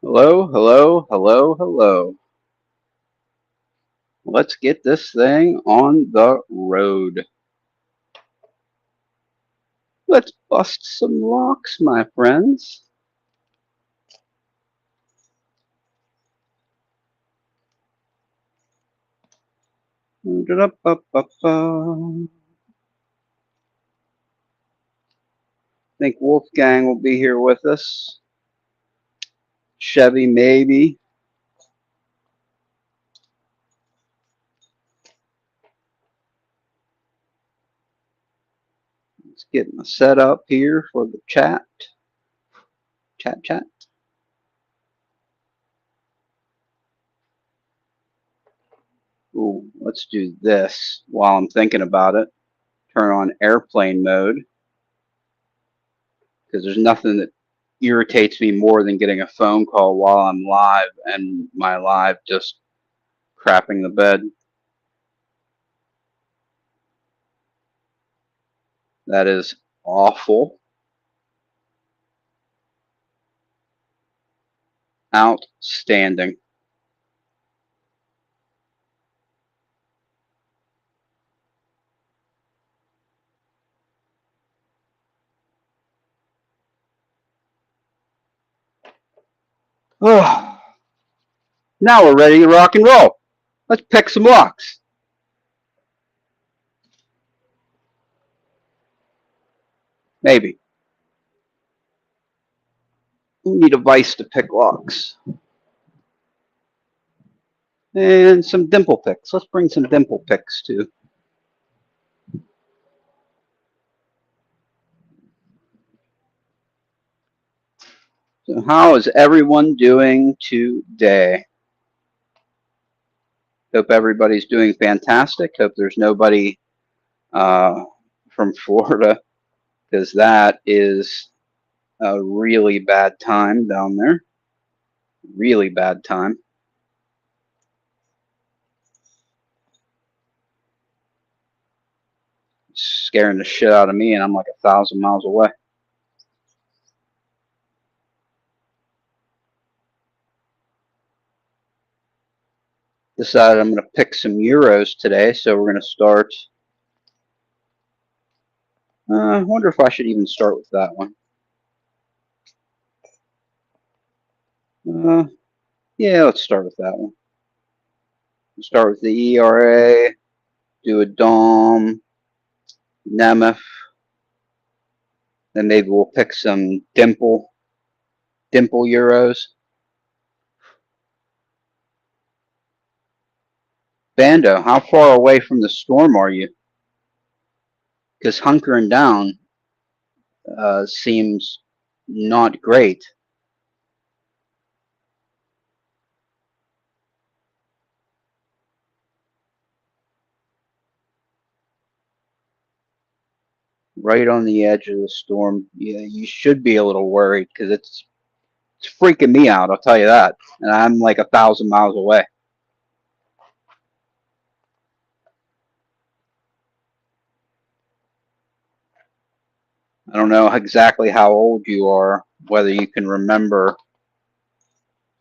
Hello, hello, hello, hello. Let's get this thing on the road. Let's bust some locks, my friends. I think Wolfgang will be here with us. Chevy, maybe. Let's get my setup here for the chat. Chat, chat. Ooh, let's do this while I'm thinking about it. Turn on airplane mode because there's nothing that irritates me more than getting a phone call while I'm live and my live just crapping the bed. That is awful. Outstanding. Oh, now we're ready to rock and roll. Let's pick some locks. Maybe. We need a vise to pick locks. And some dimple picks. Let's bring some dimple picks too. So how is everyone doing today? Hope everybody's doing fantastic. Hope there's nobody from Florida because that is a really bad time down there. Really bad time. Scaring the shit out of me, and I'm like 1,000 miles away. Decided I'm going to pick some euros today, so we're going to start. I wonder if I should even start with that one. Uh, yeah, let's start with that one. Start with the ERA, do a DOM, Nemeth, then maybe we'll pick some dimple euros. Bando, how far away from the storm are you? Because hunkering down seems not great. Right on the edge of the storm. Yeah, you should be a little worried because it's freaking me out. I'll tell you that, and I'm like 1,000 miles away. I don't know exactly how old you are, whether you can remember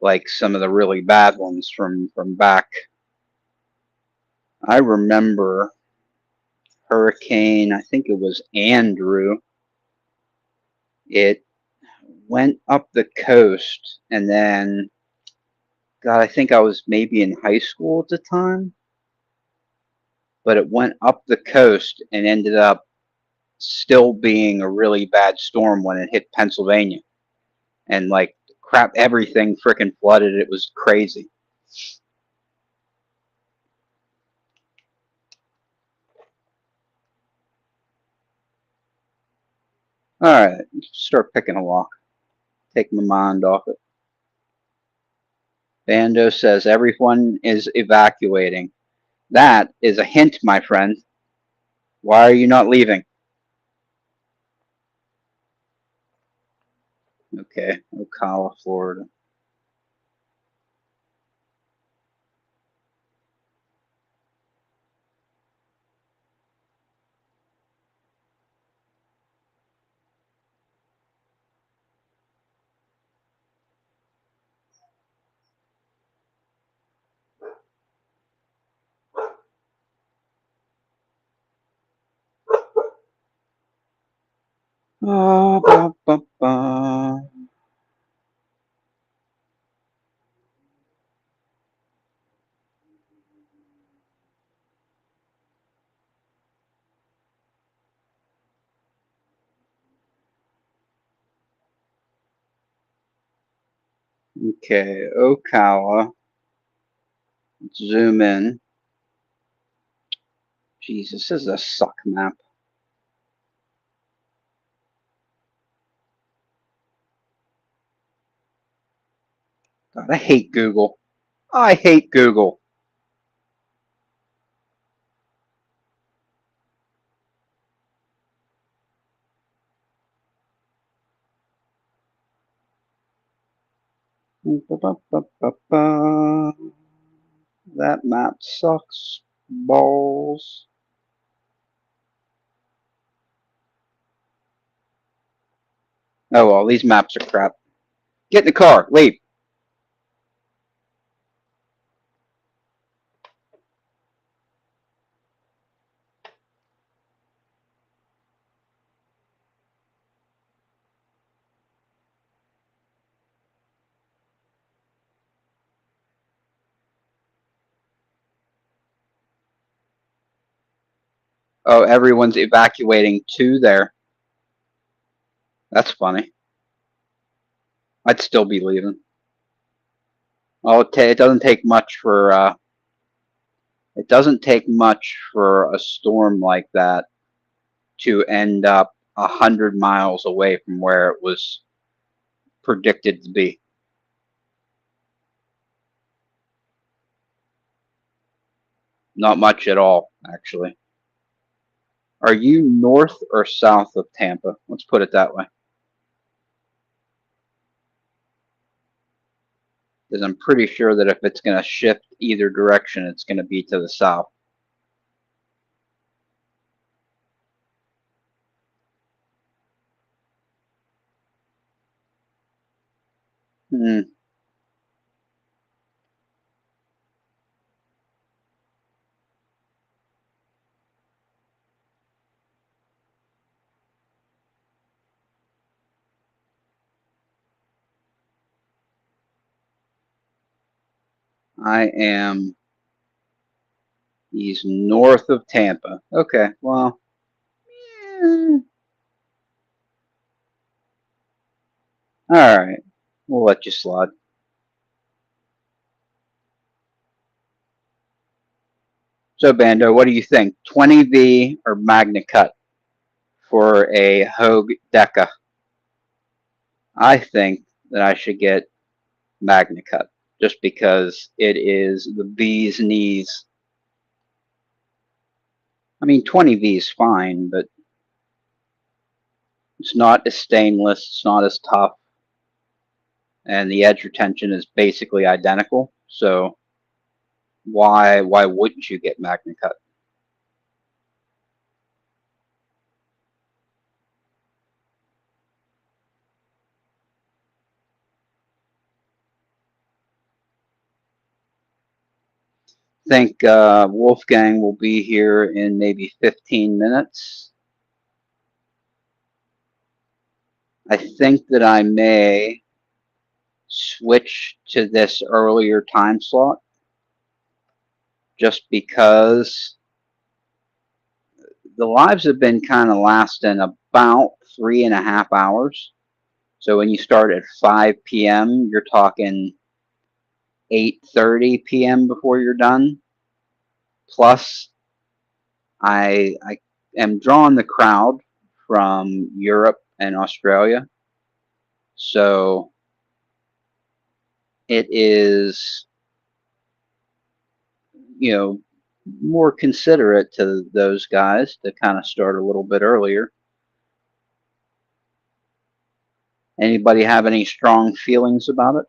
like some of the really bad ones from back. I remember Hurricane, I think it was Andrew. It went up the coast, and then, God, I think I was maybe in high school at the time, but it went up the coast and ended up still being a really bad storm when it hit Pennsylvania. And like crap, everything freaking flooded. It was crazy. All right, start picking a lock. Take my mind off it. Bando says everyone is evacuating. That is a hint, my friend. Why are you not leaving? Okay, Ocala, Florida. Ba, ba, ba. Okay, Ocala. Zoom in. Jesus, this is a suck map. God, I hate Google. I hate Google. Ba, ba, ba, ba, ba. That map sucks balls. Oh well, these maps are crap. Get in the car, leave. Oh, everyone's evacuating to there. That's funny. I'd still be leaving. Oh, it doesn't take much for it doesn't take much for a storm like that to end up 100 miles away from where it was predicted to be. Not much at all, actually. Are you north or south of Tampa? Let's put it that way. Because I'm pretty sure that if it's going to shift either direction, it's going to be to the south. Hmm. I am. He's north of Tampa. Okay, well. All right. We'll let you slide. So, Bando, what do you think? 20V or Magna Cut for a Hogue Deca? I think that I should get Magna Cut just because it is the bee's knees. I mean, 20V is fine, but it's not as stainless, it's not as tough, and the edge retention is basically identical. So why wouldn't you get Magna Cut? I think Wolfgang will be here in maybe 15 minutes. I think that I may switch to this earlier time slot just because the lives have been kind of lasting about 3.5 hours. So when you start at 5 p.m., you're talking 8:30 p.m. before you're done. Plus, I am drawing the crowd from Europe and Australia. So it is, you know, more considerate to those guys to kind of start a little bit earlier. Anybody have any strong feelings about it?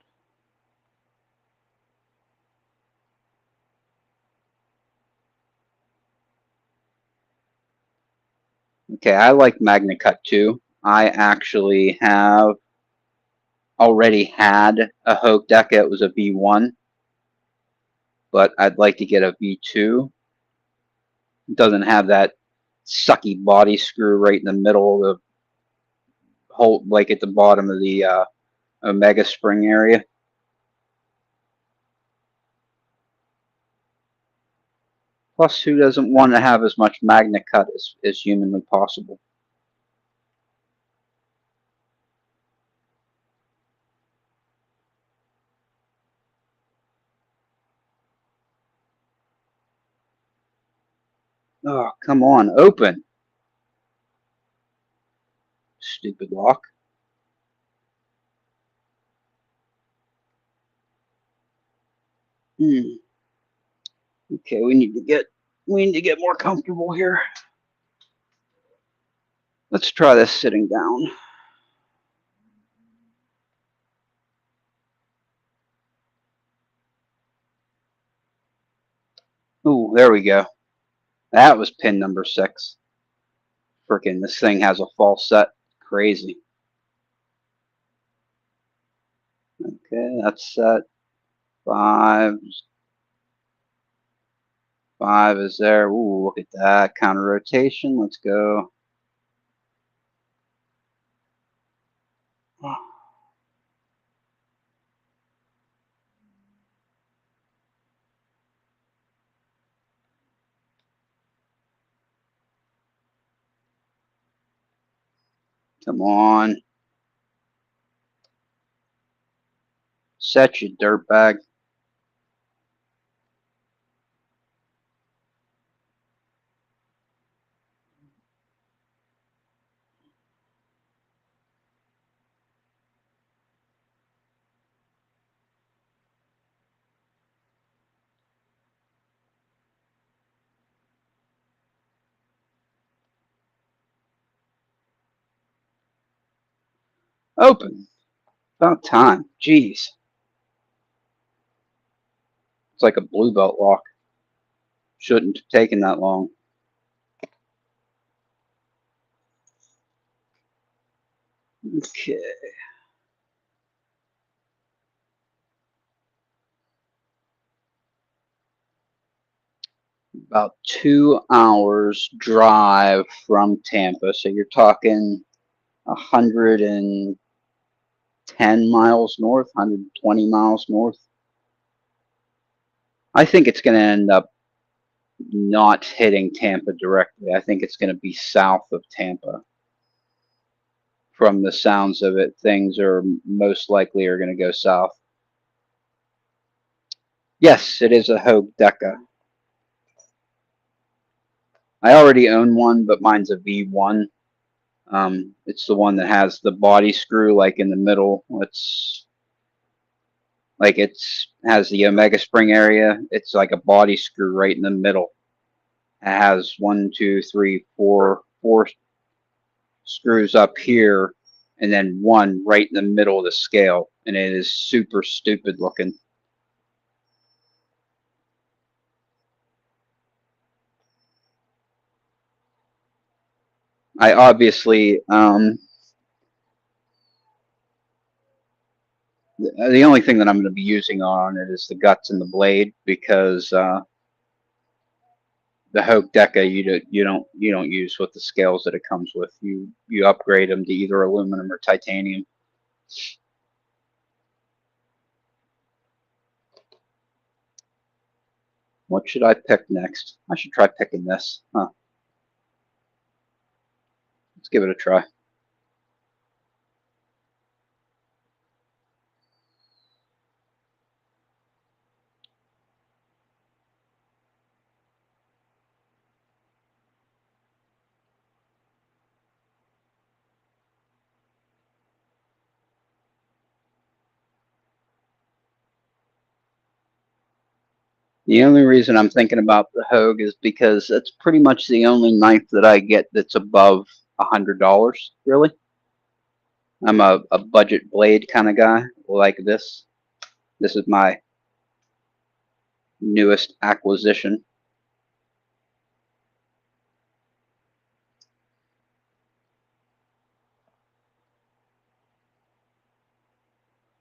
Okay, I like Magna Cut too. I actually have already had a Hogue Deca. It was a V1, but I'd like to get a V2. It doesn't have that sucky body screw right in the middle of whole, like at the bottom of the Omega Spring area. Plus, who doesn't want to have as much Magna Cut as humanly possible? Oh, come on, open. Stupid lock. Okay, we need to get more comfortable here. Let's try this sitting down. Ooh, there we go. That was pin number 6. Freaking, this thing has a false set. Crazy. Okay, that's set. 5. 5 is there. Ooh, look at that. Counter rotation. Let's go. Come on. Set, you dirtbag. Open. About time. Jeez. It's like a blue belt lock. Shouldn't have taken that long. Okay. About 2 hours drive from Tampa. So you're talking 110 miles north, 120 miles north. I think it's going to end up not hitting Tampa directly. I think it's going to be south of Tampa. From the sounds of it, things are most likely are going to go south. Yes, it is a Hogue Deca. I already own one, but mine's a V1. It's the one that has the body screw like in the middle. It's like has the Omega Spring area. It's like a body screw right in the middle. It has 4 screws up here, and then one right in the middle of the scale, and it is super stupid looking. I obviously the only thing that I'm going to be using on it is the guts and the blade, because the Hogue Deca you don't use with the scales that it comes with. You upgrade them to either aluminum or titanium. What should I pick next? I should try picking this. Huh. Let's give it a try. The only reason I'm thinking about the Hogue is because that's pretty much the only knife that I get that's above $100, really. I'm a budget blade kind of guy like this. This is my newest acquisition.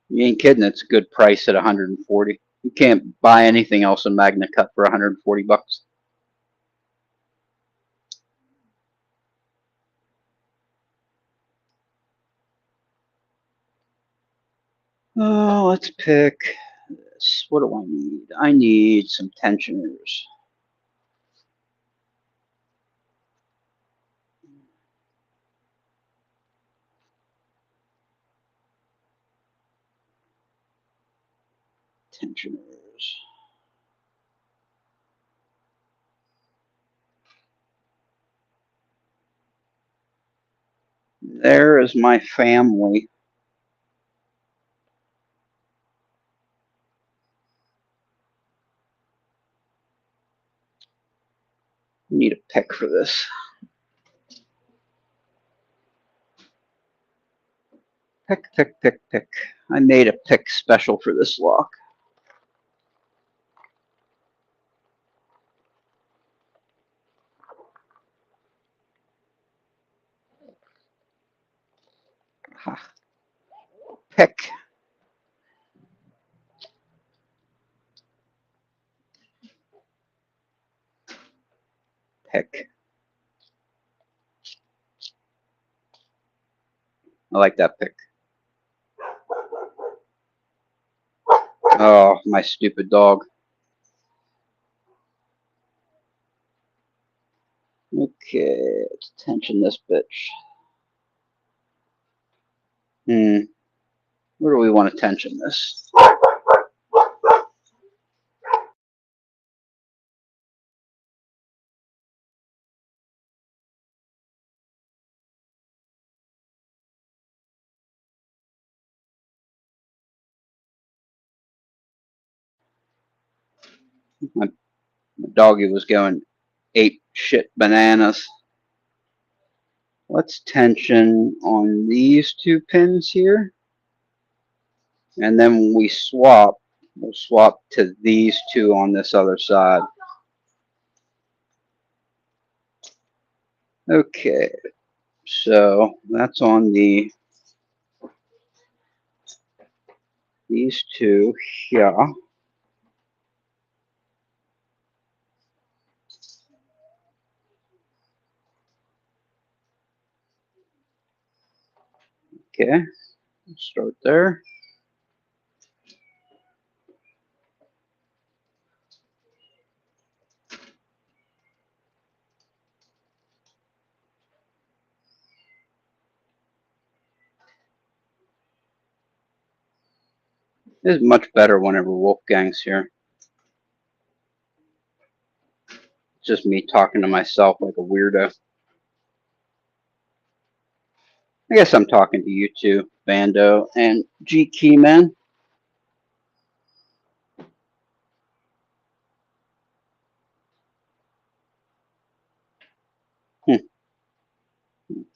You ain't kidding, it's a good price at 140. You can't buy anything else in Magna Cut for 140 bucks. Let's pick this. What do I need? I need some tensioners. Tensioners. There is my family. I need a pick for this. Pick, pick, pick, pick. I made a pick special for this lock. Ha. Pick. Pick. I like that pick. Oh, my stupid dog. Okay, let's tension this bitch. Where do we want to tension this? My doggy was going ape shit bananas. Let's tension on these two pins here. And then when we swap, we'll swap to these two on this other side. Okay, so that's on these two here. Okay, start there. This is much better whenever Wolfgang's here. It's just me talking to myself like a weirdo. I guess I'm talking to you too, Bando and G Keyman.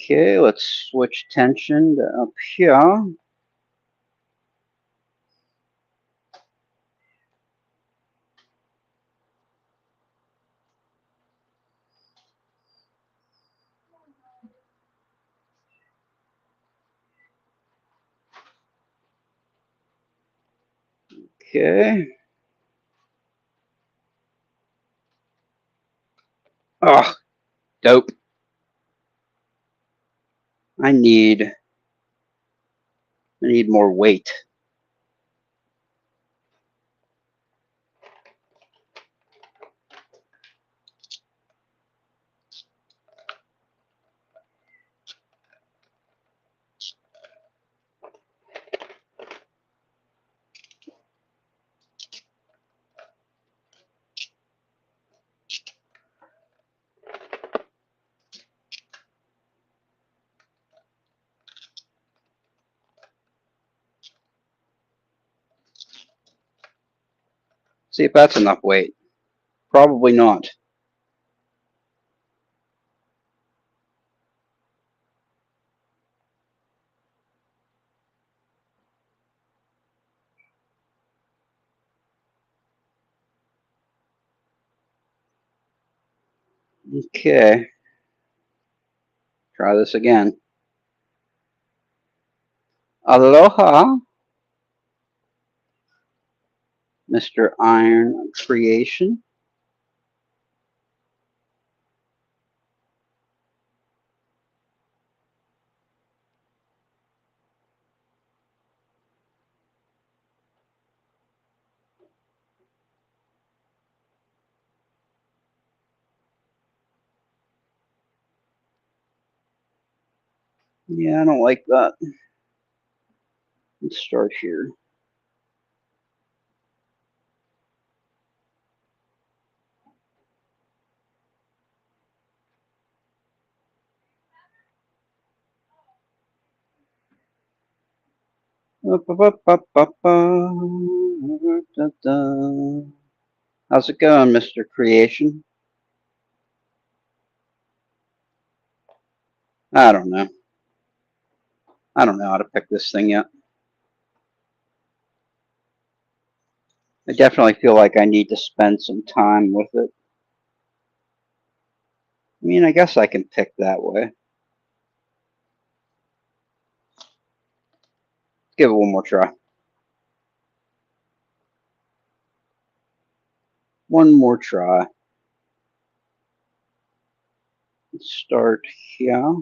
Okay, let's switch tension to up here. Okay. Oh, dope. I need more weight. See if that's enough weight. Probably not. Okay. Try this again. Aloha, Mr. Iron Creation. Yeah, I don't like that. Let's start here. How's it going, Mr. Creation? I don't know. I don't know how to pick this thing yet. I definitely feel like I need to spend some time with it. I mean, I guess I can pick that way. Give it one more try. One more try. Let's start here.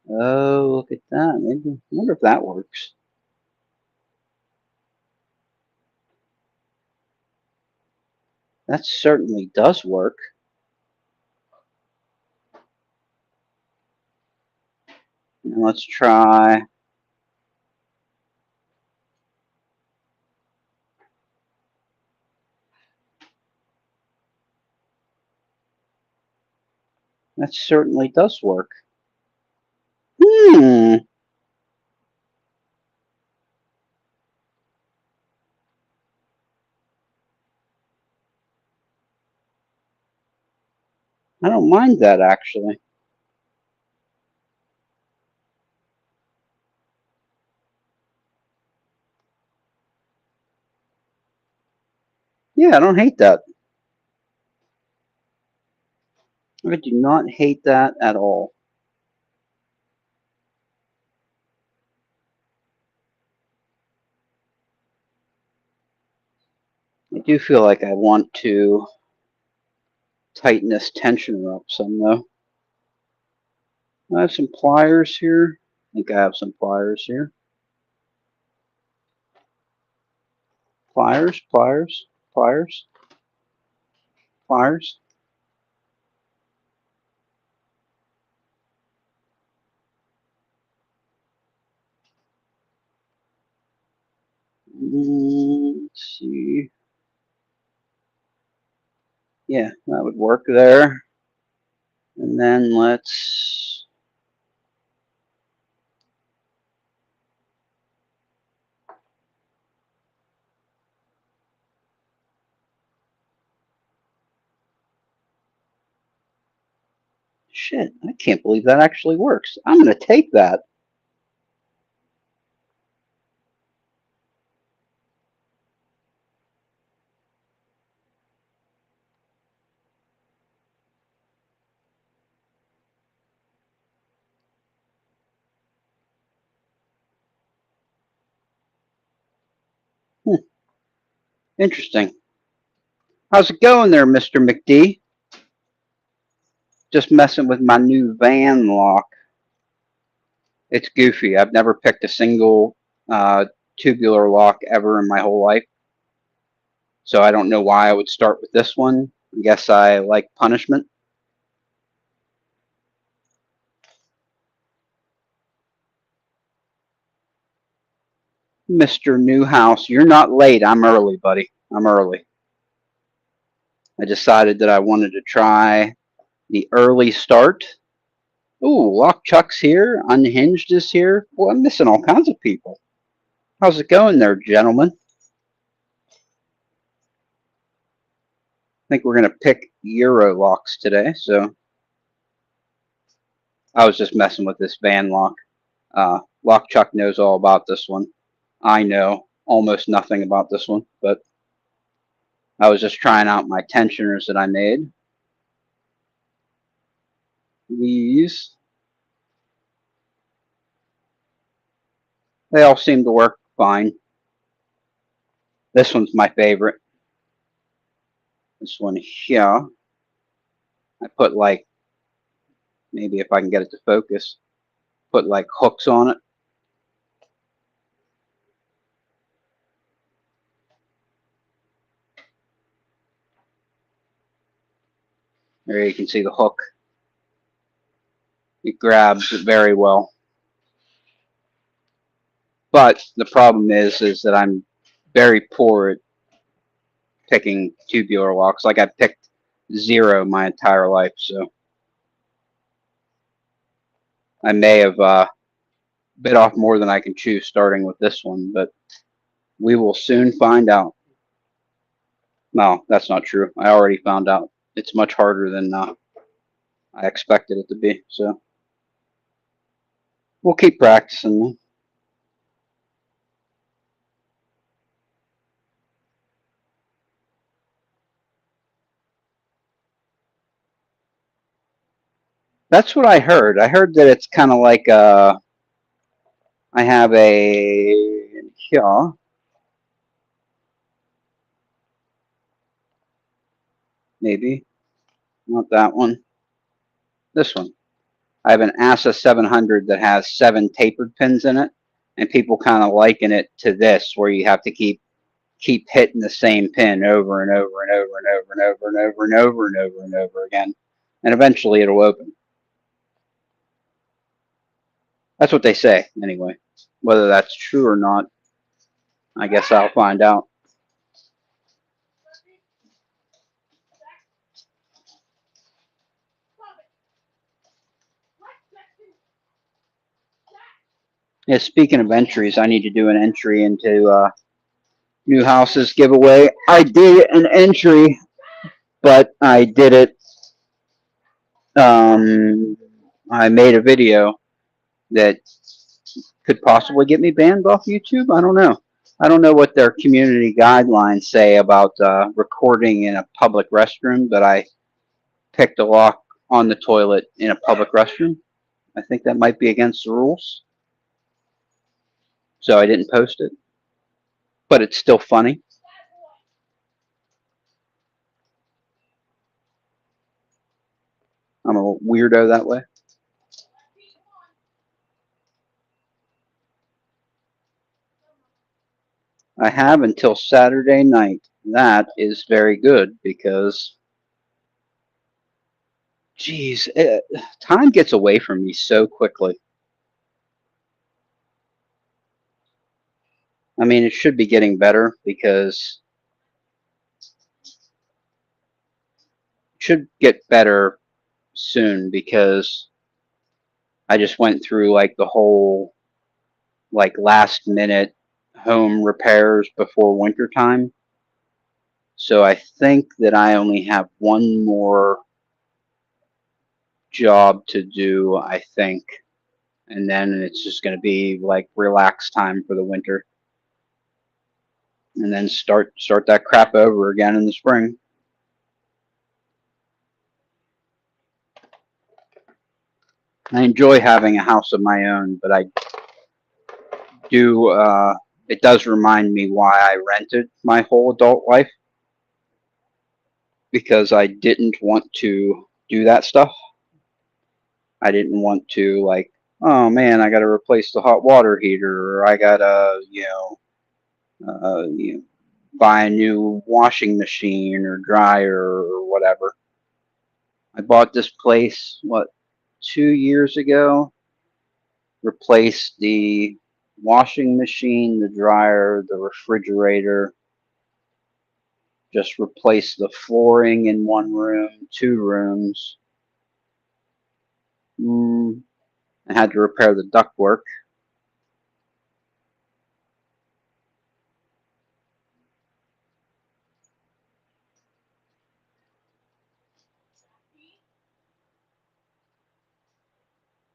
Oh, look at that. Maybe, I wonder if that works. That certainly does work. Now let's try. That certainly does work. Hmm. I don't mind that actually. Yeah, I don't hate that. I do not hate that at all. I do feel like I want to tighten this tensioner up some though. I have some pliers here. I think I have some pliers here. Pliers, pliers, pliers, pliers. Let's see. Yeah, that would work there. And then let's. Shit, I can't believe that actually works. I'm going to take that. Hmm, interesting. How's it going there, Mr. McD? Just messing with my new van lock. It's goofy. I've never picked a single tubular lock ever in my whole life. So I don't know why I would start with this one. I guess I like punishment. Mr. Newhouse, you're not late. I'm early, buddy. I'm early. I decided that I wanted to try the early start. Ooh, Lock Chuck's here. Unhinged is here. Well, I'm missing all kinds of people. How's it going there, gentlemen? I think we're going to pick Euro locks today. So I was just messing with this van lock. Lock Chuck knows all about this one. I know almost nothing about this one, but I was just trying out my tensioners that I made. These, they all seem to work fine. This one's my favorite. This one here, I put like, maybe if I can get it to focus, put like hooks on it. There you can see the hook. It grabs it very well. But the problem is that I'm very poor at picking tubular locks. Like I picked 0 my entire life, so I may have bit off more than I can chew starting with this one, but we will soon find out. No, that's not true. I already found out. It's much harder than I expected it to be, so we'll keep practicing. That's what I heard. I heard that it's kind of like I have a here, maybe not that one. This one. I have an ASA 700 that has 7 tapered pins in it, and people kind of liken it to this, where you have to keep hitting the same pin over and over and over and over and over and over and over and over and over again, and eventually it'll open. That's what they say, anyway. Whether that's true or not, I guess I'll find out. Yeah, speaking of entries, I need to do an entry into New Houses giveaway. I did an entry, but I did it. I made a video that could possibly get me banned off YouTube. I don't know. I don't know what their community guidelines say about recording in a public restroom, but I picked a lock on the toilet in a public restroom. I think that might be against the rules, so I didn't post it. But it's still funny. I'm a weirdo that way. I have until Saturday night. That is very good because, geez, time gets away from me so quickly. I mean, it should be getting better because it should get better soon because I just went through like the whole like last minute home repairs before winter time. So I think that I only have one more job to do, I think. And then it's just going to be like relax time for the winter. And then start that crap over again in the spring. I enjoy having a house of my own, but I do it does remind me why I rented my whole adult life, because I didn't want to do that stuff. I didn't want to, like, oh man, I got to replace the hot water heater, or I got to, buy a new washing machine or dryer or whatever. I bought this place, 2 years ago, replaced the washing machine, the dryer, the refrigerator, just replaced the flooring in one room, 2 rooms. I had to repair the ductwork.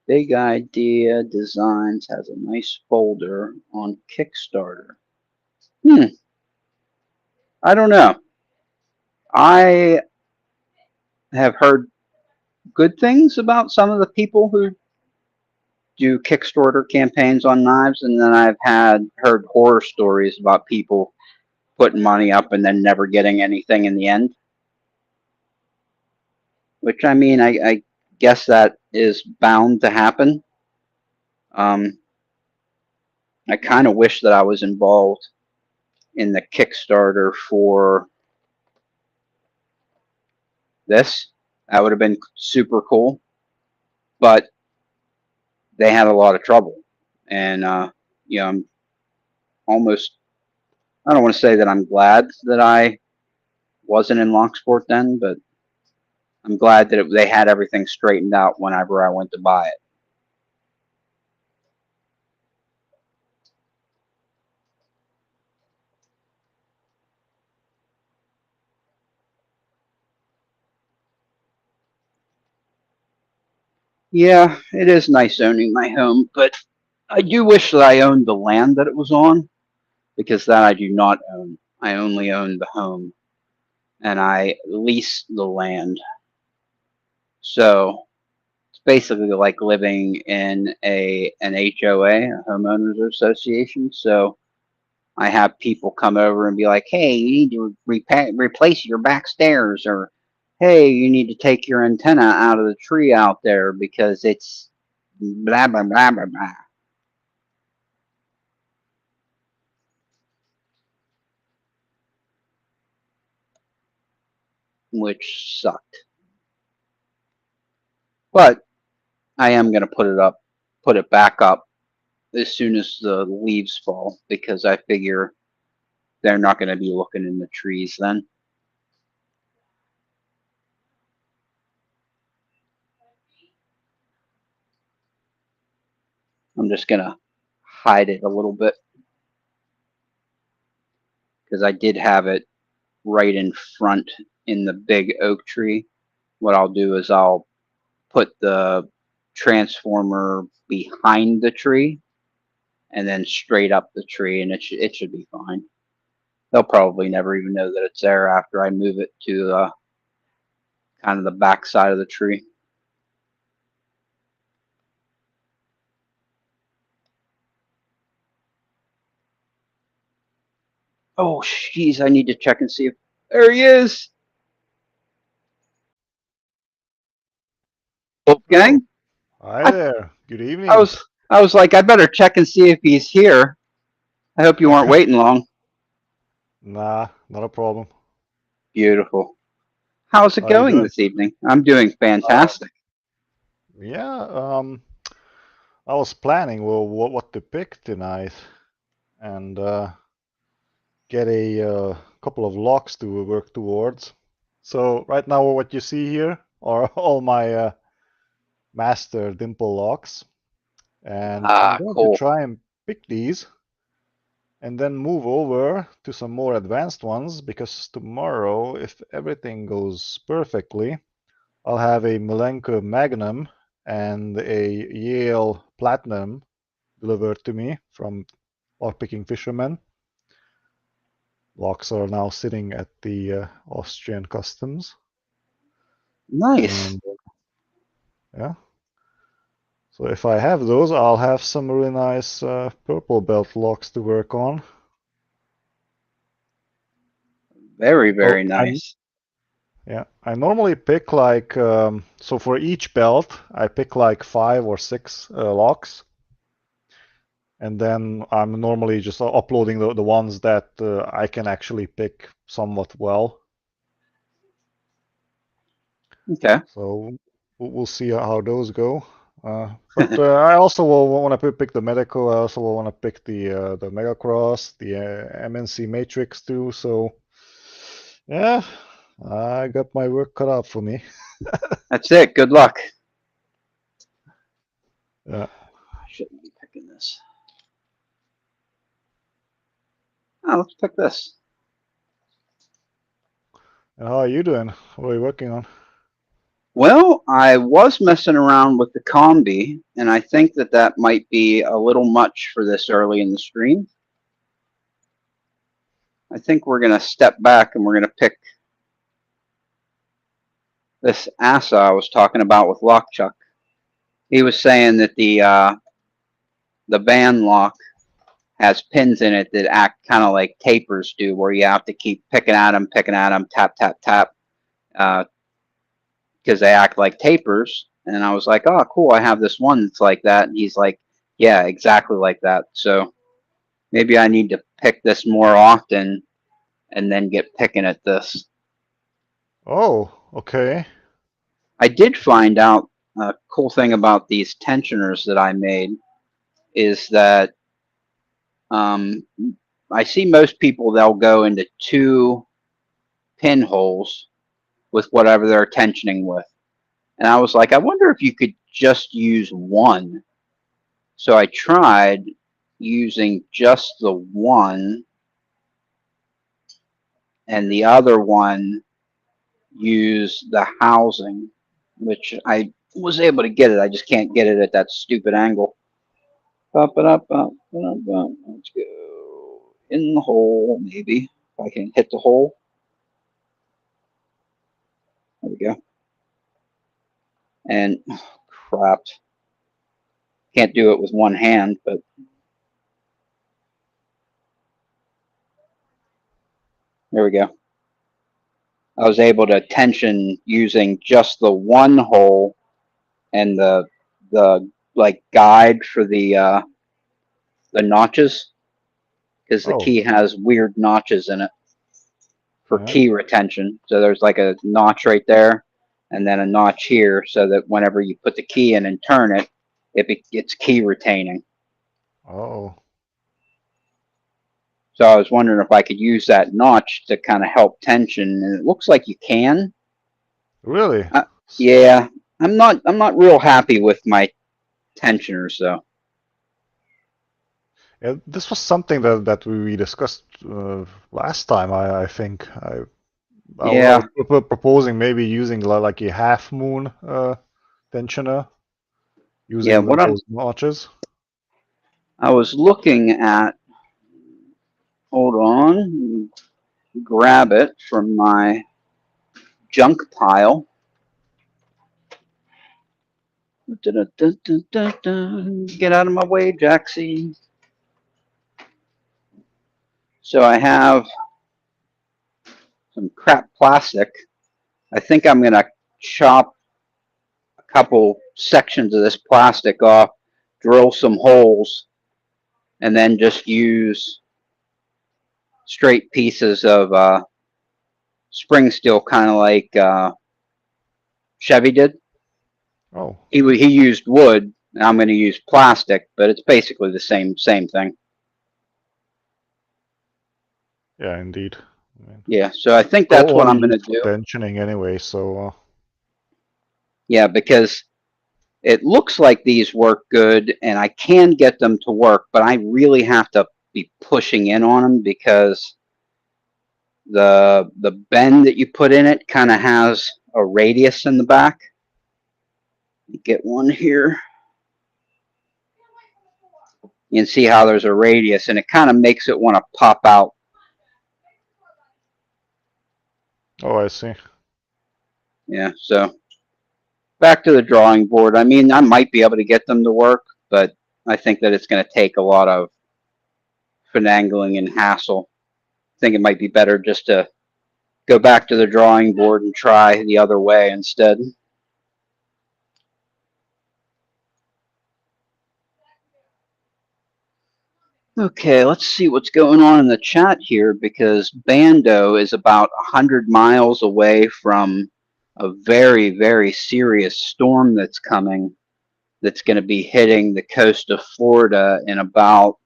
Big Idea Designs has a nice folder on Kickstarter. I don't know. I have heard good things about some of the people who do Kickstarter campaigns on knives, and then I've heard horror stories about people putting money up and then never getting anything in the end. Which, I mean, I guess that is bound to happen. I kind of wish that I was involved in the Kickstarter for this. That would have been super cool, but they had a lot of trouble. And, I'm almost, I don't want to say that I'm glad that I wasn't in Locksport then, but I'm glad that they had everything straightened out whenever I went to buy it. Yeah, it is nice owning my home, but I do wish that I owned the land that it was on, because that I do not own. I only own the home, and I lease the land. So it's basically like living in an HOA, a homeowners association. So I have people come over and be like, "Hey, you need to replace your back stairs," or "Hey, you need to take your antenna out of the tree out there because it's blah blah blah blah blah," which sucked. But I am gonna put it back up as soon as the leaves fall, because I figure they're not going to be looking in the trees then. I'm just going to hide it a little bit, because I did have it right in front in the big oak tree. What I'll do is I'll put the transformer behind the tree and then straight up the tree, and it should be fine. They'll probably never even know that it's there after I move it to kind of the back side of the tree. Oh, jeez, I need to check and see if there he is. Oh, Wolfgang. hi I, there. Good I evening. was I was like, I better check and see if he's here. I hope you weren't waiting long. Nah, not a problem. Beautiful. How's it How you going doing? this evening? I'm doing Uh, fantastic. yeah, I was planning well what to pick tonight and get a couple of locks to work towards. So right now what you see here are all my master dimple locks, and I'm Ah, going to cool. try and pick these and then move over to some more advanced ones because tomorrow, if everything goes perfectly, I'll have a Malenko Magnum and a Yale Platinum delivered to me from Lockpicking Fisherman. Locks are now sitting at the Austrian customs. Nice. And yeah, so if I have those, I'll have some really nice purple belt locks to work on. Very, So very nice. I normally pick like so for each belt I pick like 5 or 6 locks, and then I'm normally just uploading the ones that I can actually pick somewhat well. Okay. So we'll see how those go. But I also will want to pick the Medico. I also will want to pick the Megacross, the MNC Matrix too. So yeah, I got my work cut out for me. That's it. Good luck. Yeah. I shouldn't be picking this. Oh, let's pick this. And how are you doing? What are you working on? Well, I was messing around with the combi, and I think that that might be a little much for this early in the stream. I think we're going to step back and we're going to pick this ASA I was talking about with Lockchuck. He was saying that the van lock has pins in it that act kind of like tapers do, where you have to keep picking at them, tap, tap, tap, because they act like tapers. And I was like, oh, cool, I have this one that's like that. And he's like, yeah, exactly like that. So maybe I need to pick this more often and then get picking at this. Oh, okay. I did find out a cool thing about these tensioners that I made is that I see most people, they'll go into 2 pinholes with whatever they're tensioning with. And I was like, I wonder if you could just use 1. So I tried using just the 1, and the other one use the housing, which I was able to get it. I just can't get it at that stupid angle. Up and up, up and up, up. Let's go in the hole, maybe. If I can hit the hole. There we go. And oh, crap. Can't do it with one hand, but there we go. I was able to tension using just the 1 hole and the like guide for the notches, because the Oh, key has weird notches in it for yeah. key retention. So there's like a notch right there, and then a notch here, so that whenever you put the key in and turn it, it's key retaining. Oh, So I was wondering if I could use that notch to kind of help tension, and it looks like you can. really? Yeah, I'm not real happy with my tensioners though. Yeah, this was something that we discussed last time. I think I Yeah, was proposing maybe using like a half moon tensioner yeah. using those notches. I was looking at. Hold on, grab it from my junk pile. Get out of my way, Jaxie. So I have some crap plastic. I think I'm going to chop a couple sections of this plastic off, drill some holes, and then just use straight pieces of spring steel, kind of like Chevy did. Oh, He used wood, and I'm going to use plastic, but it's basically the same thing. yeah, indeed. I mean, Yeah, so I think that's what only I'm going to used for do. tensioning anyway, so Yeah, because it looks like these work good, and I can get them to work, but I really have to be pushing in on them because the bend that you put in it kind of has a radius in the back. Get one here. You can see how there's a radius, and it kind of makes it want to pop out. oh, I see. Yeah, so back to the drawing board. I mean, I might be able to get them to work, but I think that it's going to take a lot of finagling and hassle. I think it might be better just to go back to the drawing board and try the other way instead. Okay, let's see what's going on in the chat here, because Bando is about 100 miles away from a very, very serious storm that's coming, that's going to be hitting the coast of Florida in about,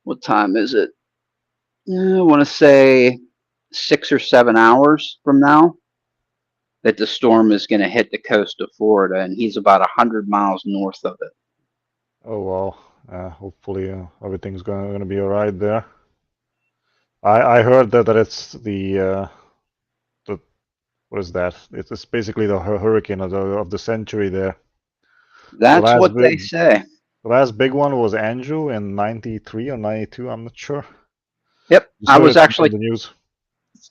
what time is it? I want to say 6 or 7 hours from now, that the storm is going to hit the coast of Florida, and he's about 100 miles north of it. Oh well, hopefully everything's gonna be all right there. I heard that it's the what is that? It's basically the hurricane of the century there. The That's last what they big say. the last big one was Andrew in '93 or '92. I'm not sure. Yep, Just heard it on the news.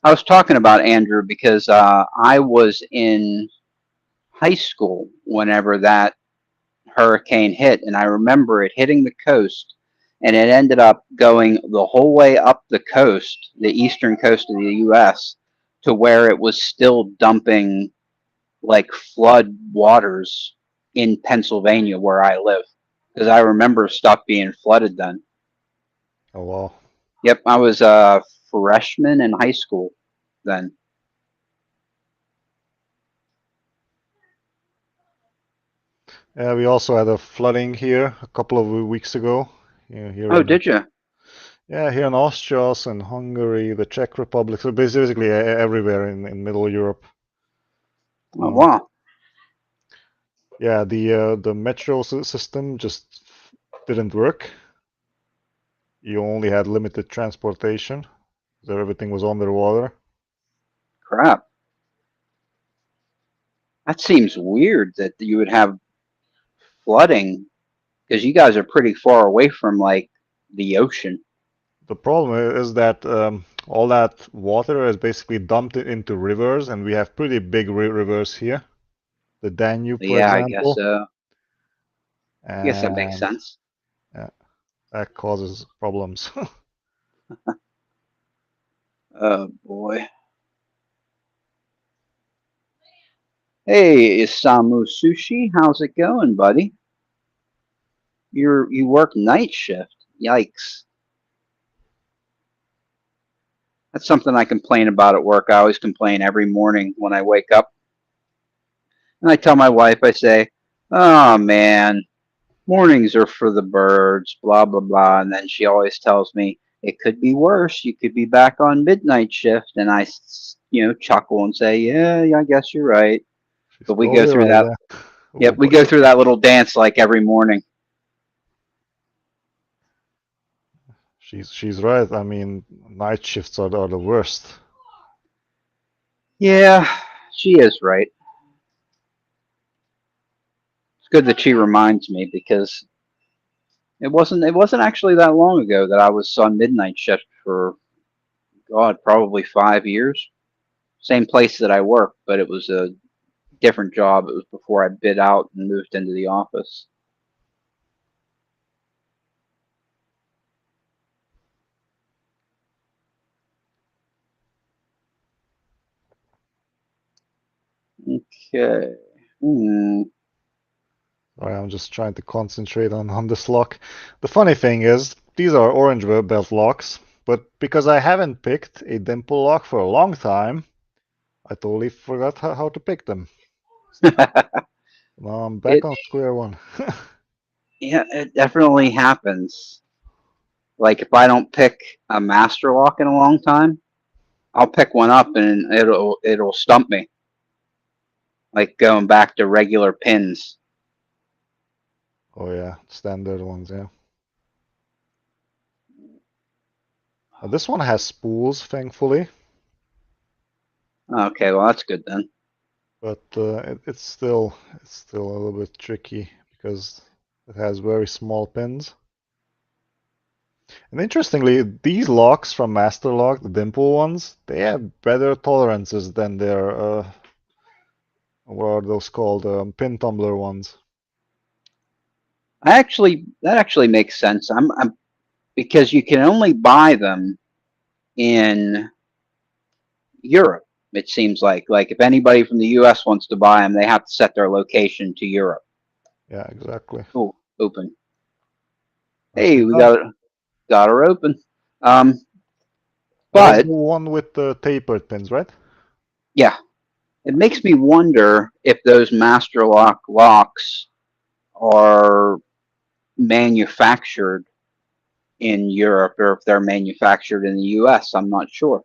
I was talking about Andrew because I was in high school whenever that hurricane hit, and I remember it hitting the coast, and it ended up going the whole way up the coast, the eastern coast of the U.S., to where it was still dumping like flood waters in Pennsylvania where I live, because I remember stuff being flooded then. Oh well. Yep, I was a freshman in high school then. Yeah, we also had a flooding here a couple of weeks ago. Here Oh, in did you? yeah, here in Austria, also in Hungary, the Czech Republic, so basically everywhere in Middle Europe. Oh, Um, wow. yeah, the metro system just didn't work. You only had limited transportation, so everything was underwater. Crap. That seems weird that you would have flooding because you guys are pretty far away from like the ocean. The problem is that all that water is basically dumped into rivers, and we have pretty big rivers here. The Danube, for Yeah, I guess example, so. I guess that makes and sense. yeah, that causes problems. Oh boy. Hey, Isamu Sushi, how's it going, buddy? You work night shift. Yikes. That's something I complain about at work. I always complain every morning when I wake up. And I tell my wife, I say, "Oh man, mornings are for the birds, blah blah blah." And then she always tells me, "It could be worse. You could be back on midnight shift." And I, chuckle and say, "Yeah, yeah, I guess you're right." She's But we go probably through right. that. Yeah. Oh Yep, we boy, go through that little dance like every morning. she's right. I mean, night shifts are the worst. Yeah, she is right. It's good that she reminds me because it wasn't actually that long ago that I was on midnight shift for God, probably 5 years. Same place that I work, but it was a different job. It was before I bid out and moved into the office. Okay. Hmm. Sorry, I'm just trying to concentrate on this lock. The funny thing is, these are orange belt locks, but because I haven't picked a dimple lock for a long time, I totally forgot how to pick them. Now I'm back it on square one. Yeah, it definitely happens. Like if I don't pick a master lock in a long time, I'll pick one up and it'll stump me. Like going back to regular pins. Oh yeah, standard ones, yeah. This one has spools, thankfully, Okay, well that's good then. but it's still a little bit tricky because it has very small pins. And interestingly, these locks from Master Lock, the dimple ones, they have better tolerances than their what are those called? Pin tumbler ones. That actually makes sense. I'm because you can only buy them in Europe. It seems like if anybody from the U.S. wants to buy them, they have to set their location to Europe. Yeah, exactly. Oh, open. Hey, Nicely we done. got her open. Um, That's the but one with the tapered pins, right? yeah, it makes me wonder if those master lock locks are manufactured in Europe or if they're manufactured in the US. I'm not sure.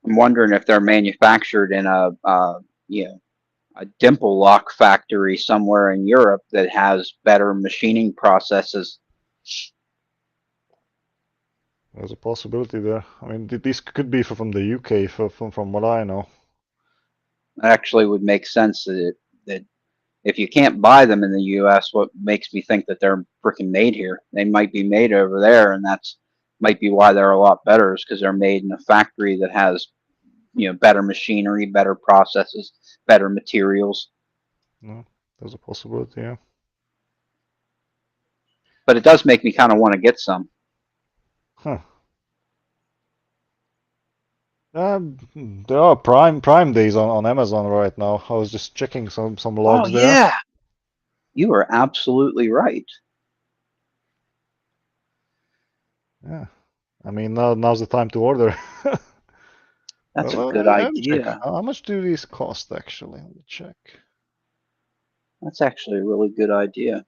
I'm wondering if they're manufactured in a dimple lock factory somewhere in Europe that has better machining processes. There's a possibility there. I mean, these could be from the UK, from what I know. That actually would make sense that if you can't buy them in the US, what makes me think that they're freaking made here? They might be made over there, and that's might be why they're a lot better, is because they're made in a factory that has better machinery, better processes, better materials. No, there's a possibility, yeah. But it does make me kind of want to get some. Huh. There are Prime days on Amazon right now. I was just checking some Oh logs there. yeah, you are absolutely right. Yeah. I mean, now's the time to order. That's a Well, good let me check. idea. How much do these cost actually? Let me check. That's actually a really good idea.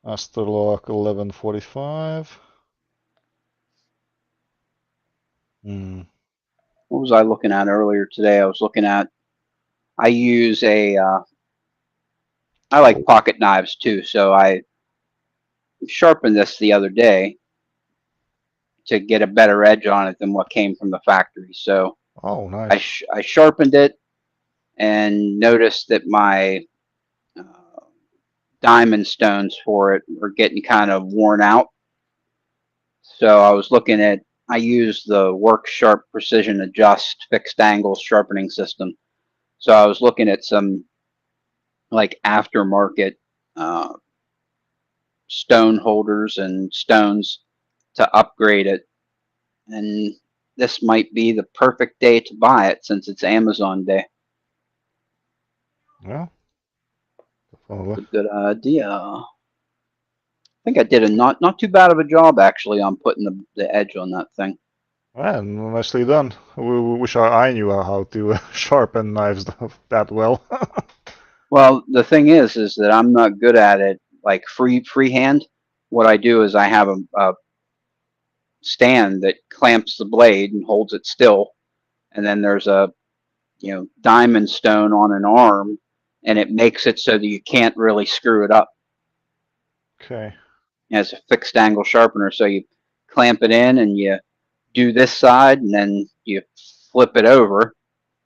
Asterlock 1145. Hmm. What was I looking at earlier today? I was looking at, I use I like pocket knives too, so I sharpened this the other day to get a better edge on it than what came from the factory. So Oh, nice. I sharpened it and noticed that my uh, diamond stones for it were getting kind of worn out. So I was looking at, I use the Work Sharp Precision Adjust fixed angle sharpening system. So I was looking at some like aftermarket uh, stone holders and stones to upgrade it. And this might be the perfect day to buy it since it's Amazon Day. Yeah. It's a good idea. I think I did a not too bad of a job actually on putting the edge on that thing. Well, nicely done. We wish I knew how to sharpen knives that well. Well, the thing is that I'm not good at it like freehand. What I do is I have a stand that clamps the blade and holds it still, and then there's a diamond stone on an arm, and it makes it so that you can't really screw it up. Okay. It's a fixed angle sharpener, so you clamp it in and you do this side, and then you flip it over,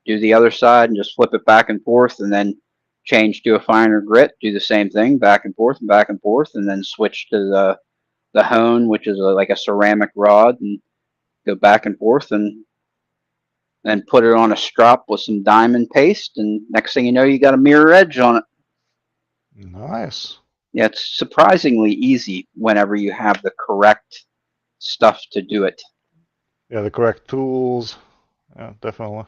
do the other side, and just flip it back and forth, and then change to a finer grit, do the same thing, back and forth, and then switch to the hone, which is like a ceramic rod, and go back and forth, and then put it on a strop with some diamond paste, and next thing you know, you got a mirror edge on it. Nice. Yeah, it's surprisingly easy whenever you have the correct stuff to do it. Yeah, the correct tools. Yeah, definitely.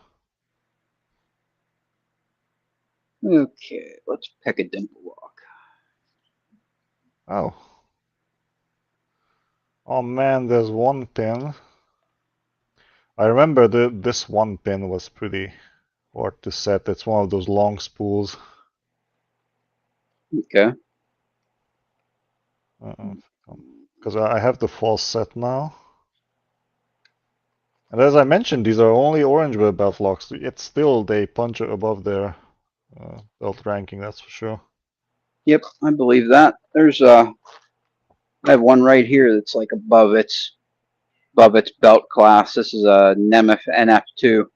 Okay, let's pick a dimple rock. Oh. Oh man, there's one pin. I remember this one pin was pretty hard to set. It's one of those long spools. Okay. Because I have the false set now. And as I mentioned, these are only orange belt locks. Yet still, they punch above their belt ranking. That's for sure. Yep, I believe that. There's I have one right here that's like above its belt class. This is a Nemeth NF2.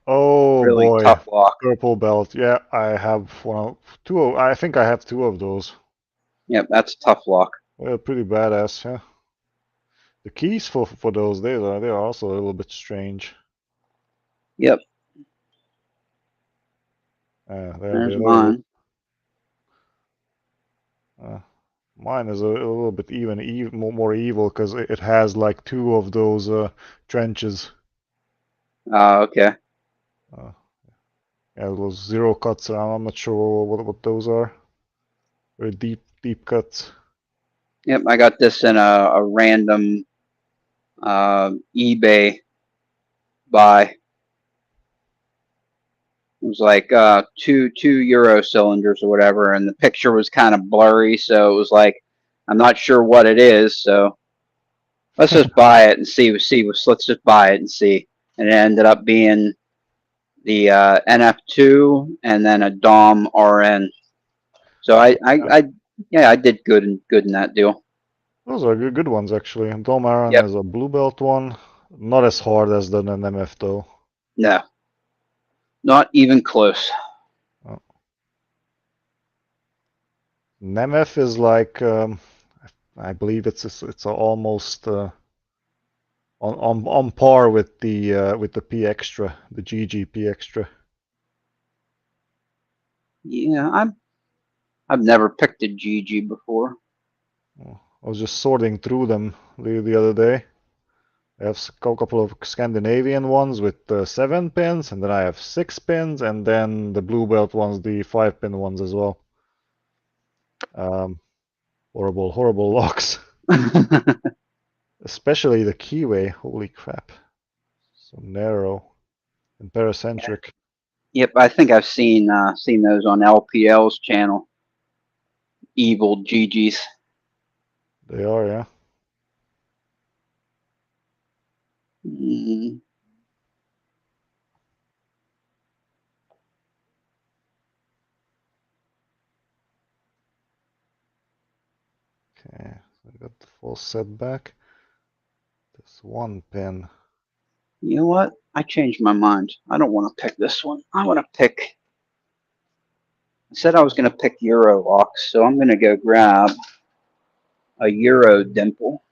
Oh Really boy, tough lock. purple belt. Yeah, I have two. I think I have two of those. Yep, that's a tough lock. They're pretty badass. Yeah. The keys for those they are also a little bit strange. Yep, there's They're mine. uh, mine is a little bit more evil because it has like two of those trenches. Okay. Uh, yeah, those zero cuts. I'm not sure what those are. Very deep cuts. Yep, I got this in a random eBay buy. It was like two Euro cylinders or whatever, and the picture was kind of blurry, so it was like I'm not sure what it is. So let's just buy it and see. Let's just buy it and see. And it ended up being the NF2 and then a Dom RN. So yeah, I did good in that deal. Those are good ones actually. Domaran Yep. is a blue belt one. Not as hard as the NMF though. No, not even close. Oh. NMF is like I believe it's almost on par with the P Extra, the GGP Extra. Yeah, I've never picked a GG before. I was just sorting through them the other day. I have a couple of Scandinavian ones with 7 pins, and then I have 6 pins, and then the blue belt ones, the 5-pin ones as well. Um, horrible locks. Especially the keyway. Holy crap. So narrow and paracentric. Yep, I think I've seen those on LPL's channel. Evil GGs. They are, yeah. Mm. Okay, so I got the full set back. This one pin. You know what? I changed my mind. I don't want to pick this one. I want to pick. I said I was going to pick Euro locks, so I'm going to go grab a Euro dimple.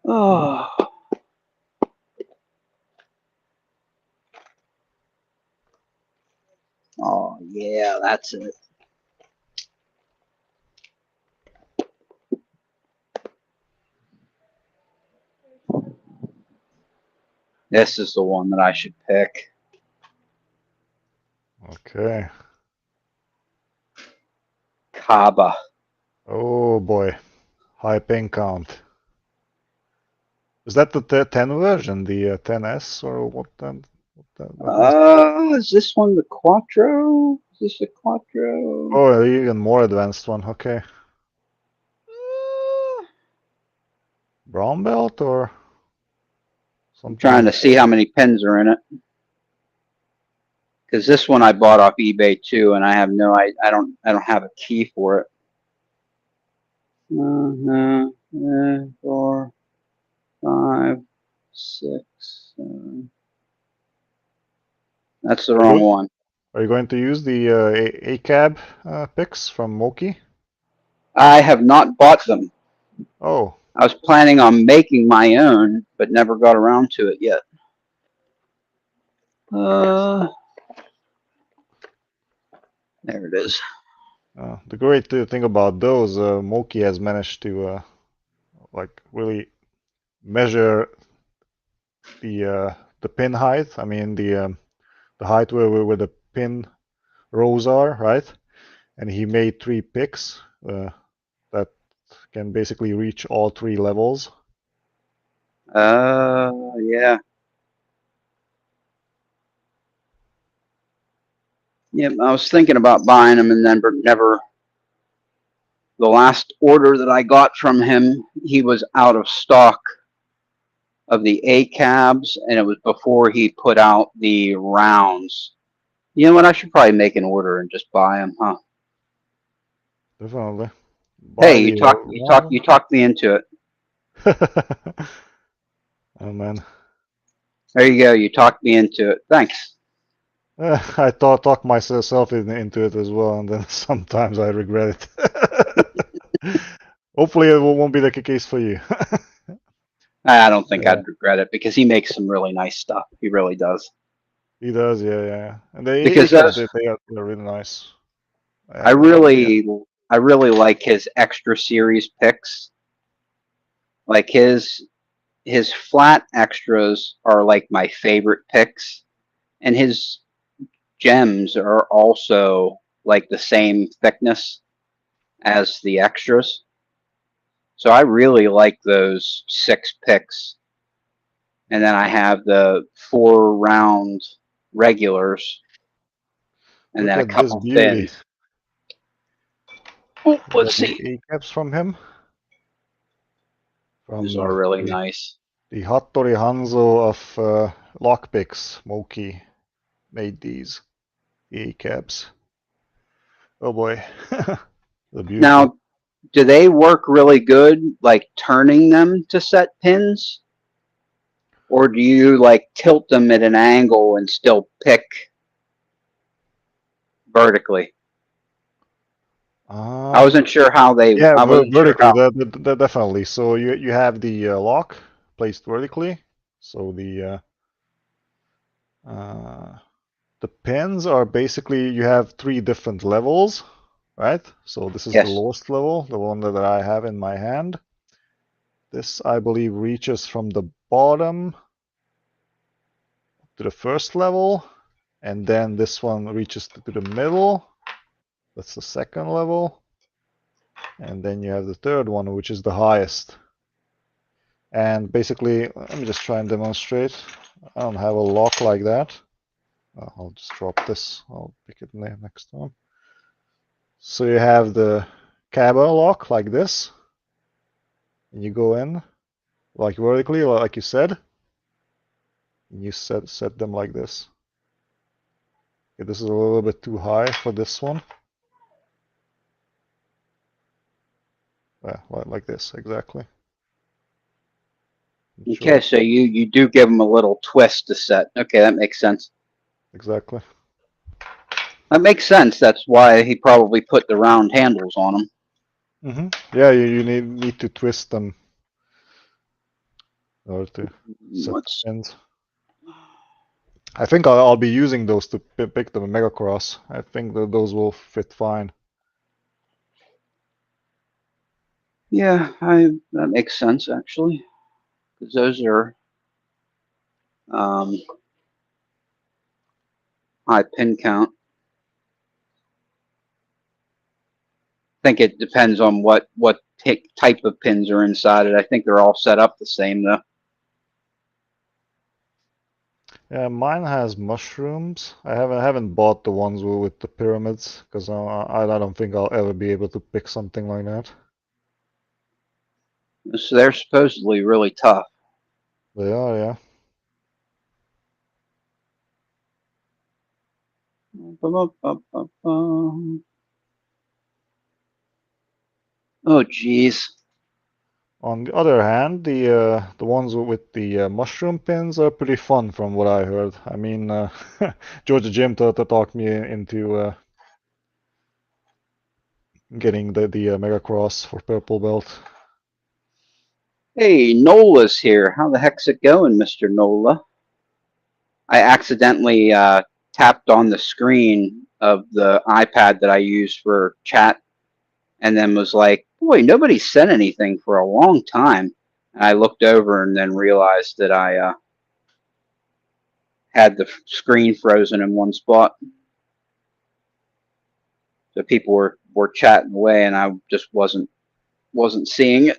Oh. Oh, yeah, that's it. This is the one that I should pick. Okay. Kaba. Oh boy. High pin count. Is that the 10 version, the 10S, or what then? Is this one the Quattro? Is this the Quattro? Oh, even more advanced one. Okay. Brown belt or I'm something? trying to see how many pins are in it. Because this one I bought off eBay too, and I have no, I don't have a key for it. 4, 5, 6, 7. That's the wrong one. Are you going to use the ACAB picks from Moki? I have not bought them. Oh. I was planning on making my own, but never got around to it yet. There it is. The great thing about those, Moki has managed to like really measure the pin height. I mean the height where the pin rows are, right? And he made 3 picks that can basically reach all 3 levels. Yeah. Yep, I was thinking about buying them and then never. The last order that I got from him, he was out of stock of the ACABs, and it was before he put out the rounds. You know what? I should probably make an order and just buy them, huh? Definitely. Hey, Buy the you talked me into it. Oh man. There you go. You talked me into it. Thanks. I talk myself into it as well, and then sometimes I regret it. Hopefully, it won't be the case for you. I don't think Yeah. I'd regret it because he makes some really nice stuff. He really does. He does, yeah. And the Because ACABs, those, they're really nice. I really like his extra series picks. Like his flat extras are like my favorite picks, and his gems are also like the same thickness as the extras. So I really like those 6 picks. And then I have the 4 round regulars and Look then a at this couple beauty. thins. Oh, You let's got the see. ACABs from him. These From are really nice. the Hattori Hanzo of lockpicks. Moki made these. The ACABs. Oh boy. They're beautiful. Now, do they work really good, like turning them to set pins? Or do you like tilt them at an angle and still pick vertically? I wasn't sure how they. Yeah, I wasn't sure vertically, how. definitely. So you have the lock placed vertically. So the pins are basically, you have 3 different levels, right? So this is the Yes. lowest level, the one that I have in my hand. This, I believe, reaches from the bottom to the first level, and then this one reaches to the middle. That's the second level. and then you have the third one, which is the highest. And basically, let me just try and demonstrate. I don't have a lock like that. I'll just drop this. I'll pick it next time. So you have the cab lock like this, and you go in like vertically, like you said, and you set them like this. Okay, this is a little bit too high for this one. Like this, exactly. Okay, so you do give them a little twist to set. Okay, that makes sense. Exactly. That makes sense. That's why he probably put the round handles on them. Mm-hmm. Yeah, you need to twist them in order to set the pins. I think I'll be using those to pick the Mega Cross. I think that those will fit fine. Yeah, that makes sense actually, because those are high pin count. I think it depends on what type of pins are inside it. I think they're all set up the same though. Yeah, mine has mushrooms. I haven't bought the ones with the pyramids because I don't think I'll ever be able to pick something like that. So they're supposedly really tough. They are, yeah. Oh, geez. On the other hand, the ones with the mushroom pins are pretty fun, from what I heard. I mean, Georgia Jim talked me into getting the Mega Cross for Purple Belt. Hey, Nola's here. How the heck's it going, Mr. Nola? I accidentally tapped on the screen of the iPad that I use for chat, and then was like, boy, nobody said anything for a long time. And I looked over and then realized that I had the screen frozen in one spot. So people were chatting away, and I just wasn't seeing it.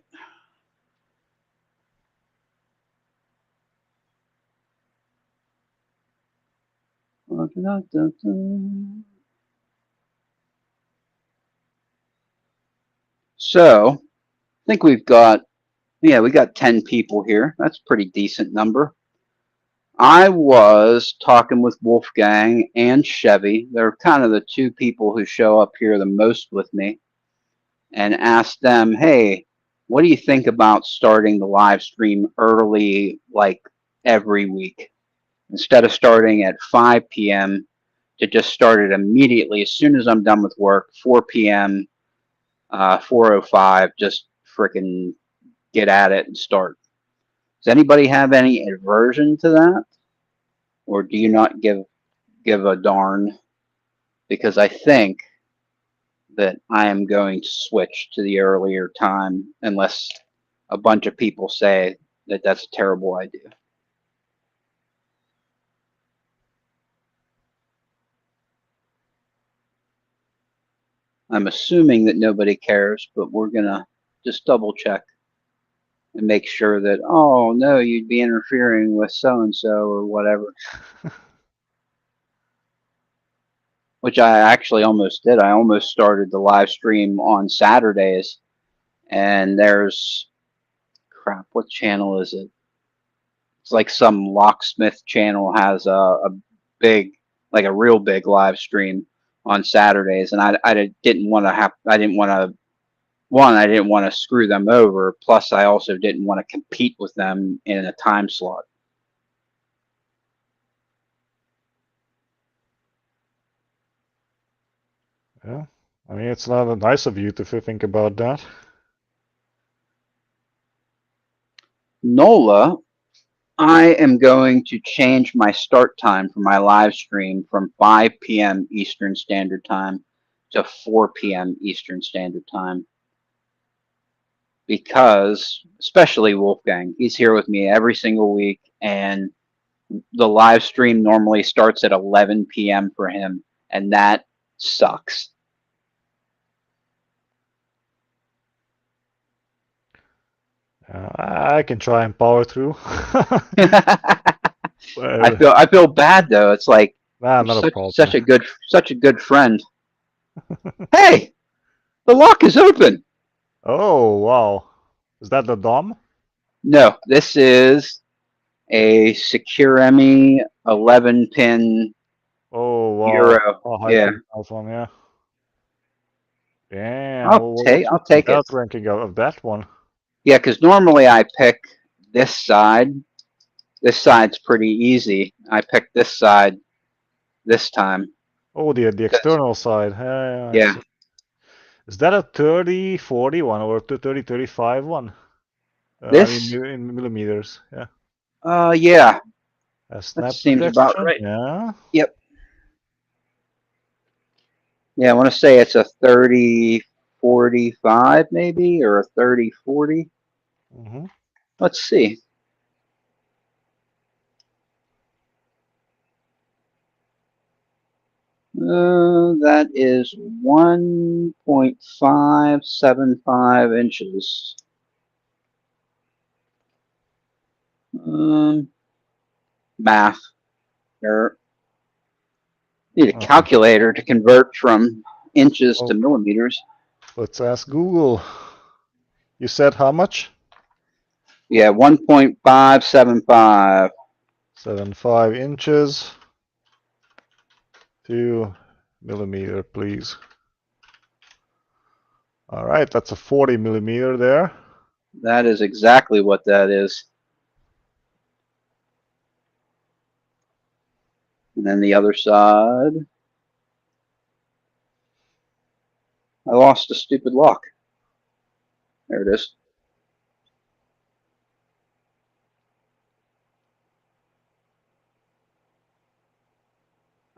So I think we got 10 people here. That's a pretty decent number. I was talking with Wolfgang and Chevy. They're kind of the two people who show up here the most with me, and asked them, hey, what do you think about starting the live stream early, like every week? Instead of starting at 5 p.m., to just start it immediately as soon as I'm done with work, 4 p.m., 4:05, just freaking get at it and start. Does anybody have any aversion to that? Or do you not give a darn? Because I think that I am going to switch to the earlier time unless a bunch of people say that that's a terrible idea. I'm assuming that nobody cares, but we're going to just double check and make sure that, oh, no, you'd be interfering with so-and-so or whatever. Which I actually almost did. I almost started the live stream on Saturdays, and there's, crap, what channel is it? It's like some locksmith channel has a big, like a real big live stream on Saturdays, and I didn't want to I didn't want to screw them over. Plus, I also didn't want to compete with them in a time slot. Yeah, I mean, it's not nice of you to think about that. Nola, I am going to change my start time for my live stream from 5 p.m. Eastern Standard Time to 4 p.m. Eastern Standard Time. Because, especially Wolfgang, he's here with me every single week, and the live stream normally starts at 11 p.m. for him, and that sucks. I can try and power through. Well, I feel bad though. It's like nah, you're not a such problem. a good friend. Hey, the lock is open. Oh, wow. Is that the DOM? No, this is a Securemi 11 pin Oh, wow. Euro. Oh, high Yeah, pin one, yeah. Damn. What's I'll the take it. belt ranking of that one? Yeah, because normally I pick this side. This side's pretty easy. I picked this side this time. Oh, the 'Cause- external side. Yeah, I yeah, see. Is that a 30, 40 one or 30, 35 one? I mean, this. in millimeters. Yeah. Yeah, A that snap seems about projection. right. Yeah. Yep. Yeah, I want to say it's a 30-45 maybe, or a 30-40. Mm-hmm. Let's see. That is 1.575 inches. Um, Math. Or need a Oh, calculator to convert from inches to oh, millimeters. let's ask Google. You said how much? Yeah, 1.575. 75 inches. 2 millimeter, please. All right, that's a 40 millimeter there. That is exactly what that is. And then the other side. I lost a stupid lock. There it is.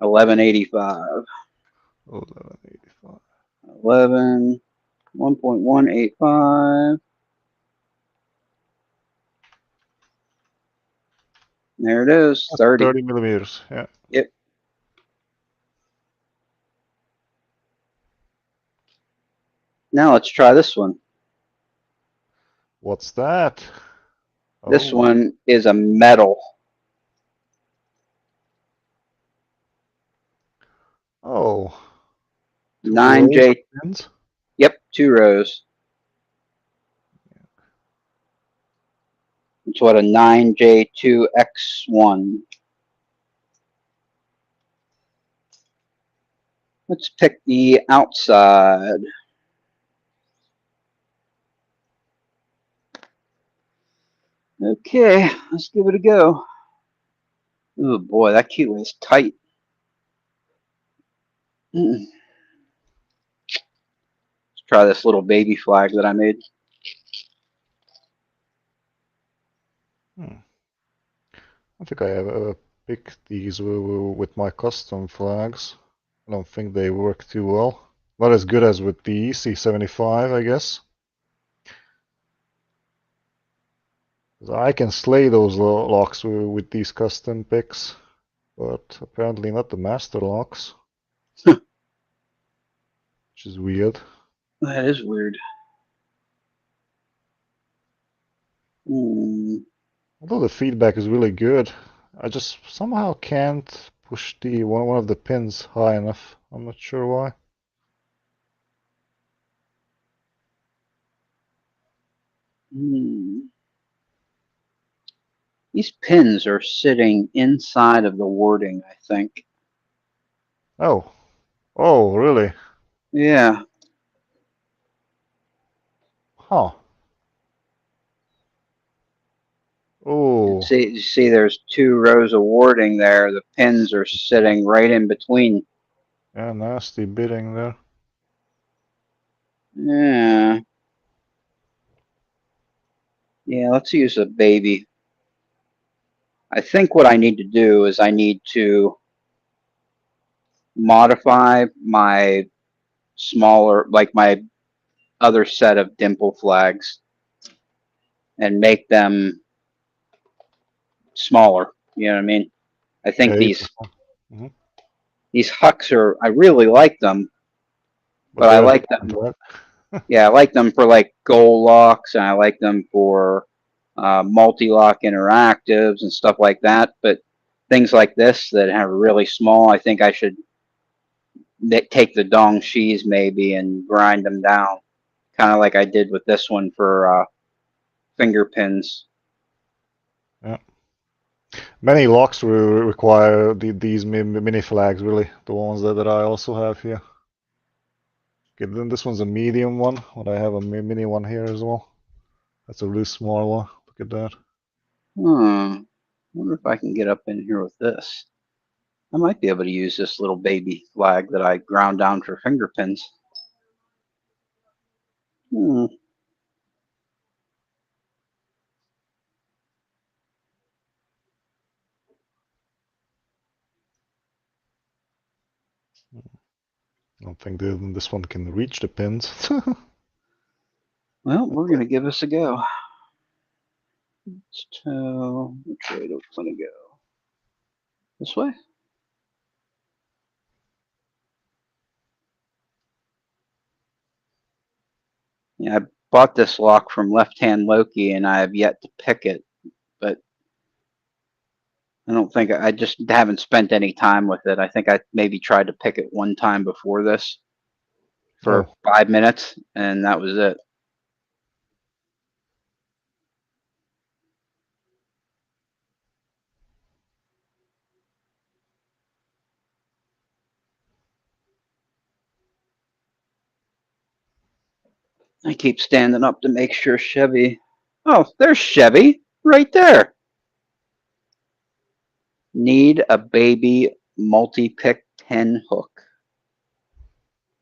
$11.85. 1185. 11, 1.185. There it is. That's 30. 30 millimeters. Yeah. Yep. Now let's try this one. What's that? This Oh, one is a metal. oh, two rows of 9J. pins. Yep, 2 rows. It's what a 9J2X1. Let's pick the outside. Okay, let's give it a go. Oh boy, that keyway is tight. Let's try this little baby flag that I made. Hmm. I think I have picked these with my custom flags. I don't think they work too well. Not as good as with the EC75, I guess. 'Cause I can slay those locks with these custom picks, but apparently not the master locks, which is weird. That is weird. Although the feedback is really good, I just somehow can't push the one of the pins high enough. I'm not sure why. These pins are sitting inside of the wording, I think. Oh, oh, really? Yeah. Huh. Oh, You see there's 2 rows of wording there. The pins are sitting right in between. yeah, nasty bidding there. Yeah. Yeah, let's use a baby. I think what I need to do is I need to modify my smaller, like my other set of dimple flags and make them smaller. You know what I mean? I think Yeah, mhm. these hucks are, I really like them, But but I they're like bad, them. right? Yeah, I like them for like goal locks, and I like them for multi-lock interactives and stuff like that. But things like this that have really small, I think I should take the dong shis maybe and grind them down, kind of like I did with this one for finger pins. Yeah. Many locks require these mini flags, really. The ones that I also have here. Okay, then this one's a medium one, but I have a mini one here as well. That's a really small one. Look at that. Wonder if I can get up in here with this. I might be able to use this little baby flag that I ground down for finger pins. Hmm. I don't think this one can reach the pins. Well, we're gonna give this a go. Let's tell which way do we want to go? This way? Yeah, I bought this lock from Left Hand Loki, and I have yet to pick it. But I don't think I just haven't spent any time with it. I think I maybe tried to pick it one time before this for Oh, 5 minutes, and that was it. I keep standing up to make sure Chevy. Oh, there's Chevy right there. Need a baby multi-pick 10 hook.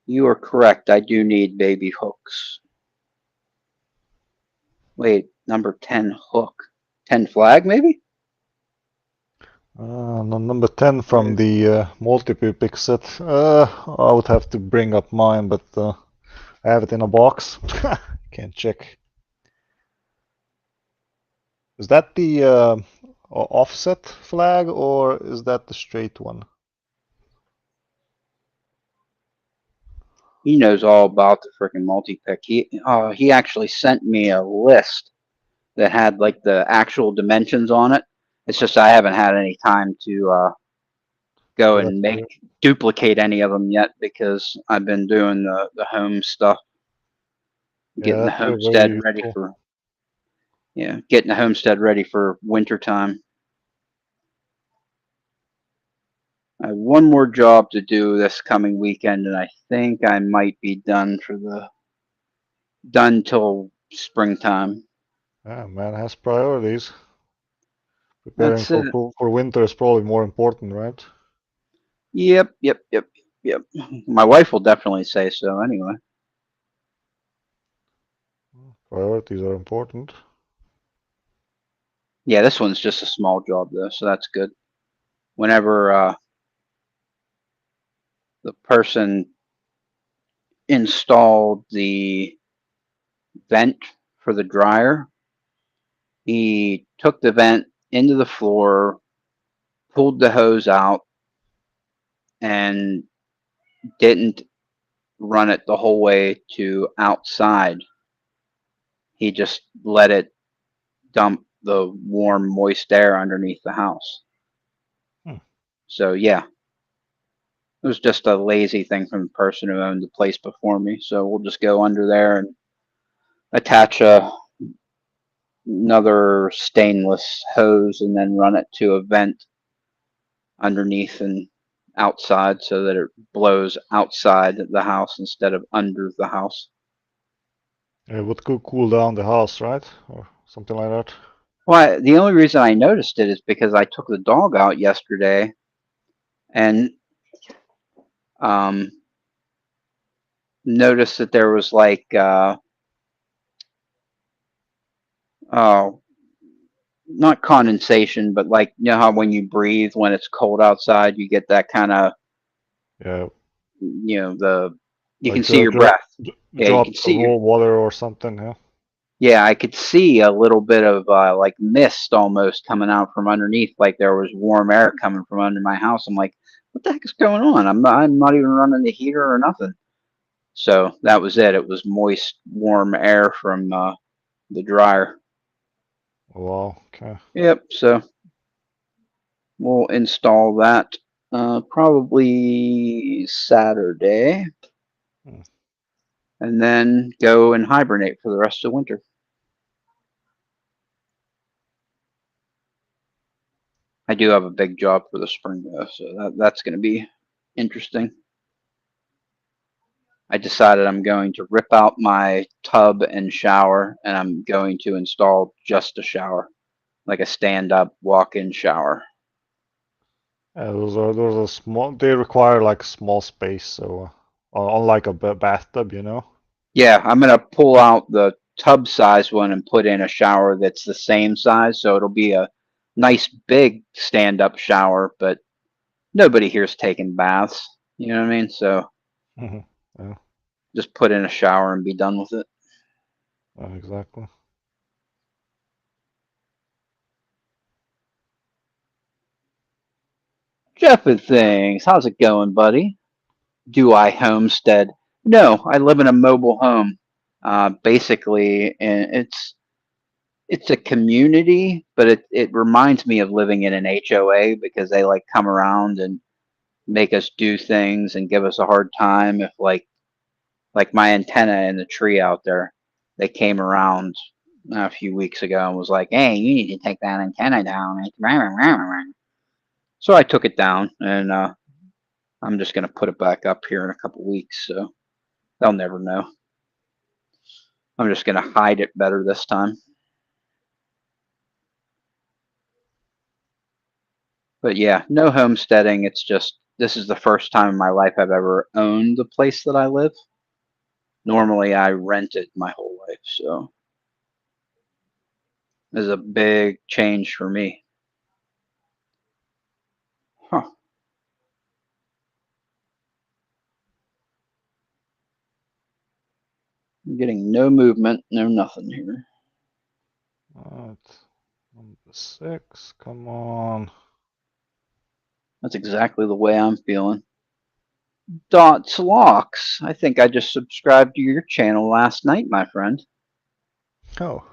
You are correct. I do need baby hooks. Wait, number 10 hook. 10 flag, maybe? number 10 from the multi-pick set. I would have to bring up mine, but I have it in a box. Can't check. Is that the offset flag or is that the straight one? He knows all about the freaking multi-pick. He actually sent me a list that had like the actual dimensions on it. It's just I haven't had any time to go Yeah, and that's weird. duplicate any of them yet because I've been doing the home stuff, Yeah, getting the that's very, very homestead ready useful. for getting the homestead ready for winter time. I have one more job to do this coming weekend, and I think I might be done till springtime. Yeah, man has priorities. Preparing That's it. for winter is probably more important, right? Yep, yep, yep, yep. My wife will definitely say so anyway. Priorities are important. Yeah, this one's just a small job though, so that's good. Whenever the person installed the vent for the dryer, he took the vent into the floor, pulled the hose out, and didn't run it the whole way to outside. He just let it dump the warm, moist air underneath the house. Hmm. So yeah, it was just a lazy thing from the person who owned the place before me. So we'll just go under there and attach another stainless hose and then run it to a vent underneath and outside so that it blows outside the house instead of under the house. It would cool down the house, right? Or something like that. Well, the only reason I noticed it is because I took the dog out yesterday and um, noticed that there was like oh, not condensation, but like you know how when you breathe when it's cold outside, you get that kind of Yeah, the you can like see your breath. Yeah, you can drops see of your water or something. Yeah. yeah. I could see a little bit of like mist almost coming out from underneath, like there was warm air coming from under my house. I'm like, what the heck is going on? I'm not even running the heater or nothing. So that was it. It was moist, warm air from the dryer. Wow. Okay. Yep. So we'll install that probably Saturday, Hmm. and then go and hibernate for the rest of winter. I do have a big job for the spring though, so that's going to be interesting. I decided I'm going to rip out my tub and shower, and I'm going to install just a shower, like a stand-up walk-in shower. Yeah, those are small. They require like small space, so unlike a bathtub, you know. Yeah, I'm going to pull out the tub size one and put in a shower that's the same size, so it'll be a nice big stand-up shower, but nobody here's taking baths. You know what I mean? So Yeah, just put in a shower and be done with it. exactly. Jeff and things, how's it going, buddy? Do I homestead? No, I live in a mobile home, basically, and it's a community, but it reminds me of living in an HOA because they like come around and make us do things and give us a hard time if like my antenna in the tree out there, they came around a few weeks ago and was like, "Hey, you need to take that antenna down." So I took it down, and I'm just gonna put it back up here in a couple weeks, so they'll never know. I'm just gonna hide it better this time. But yeah, no homesteading. It's just this is the first time in my life I've ever owned the place that I live. Normally I rented my whole life, so this is a big change for me. Huh. I'm getting no movement, no nothing here. Alright, number 6. Come on. That's exactly the way I'm feeling. Dots Locks. I think I just subscribed to your channel last night, my friend. Oh,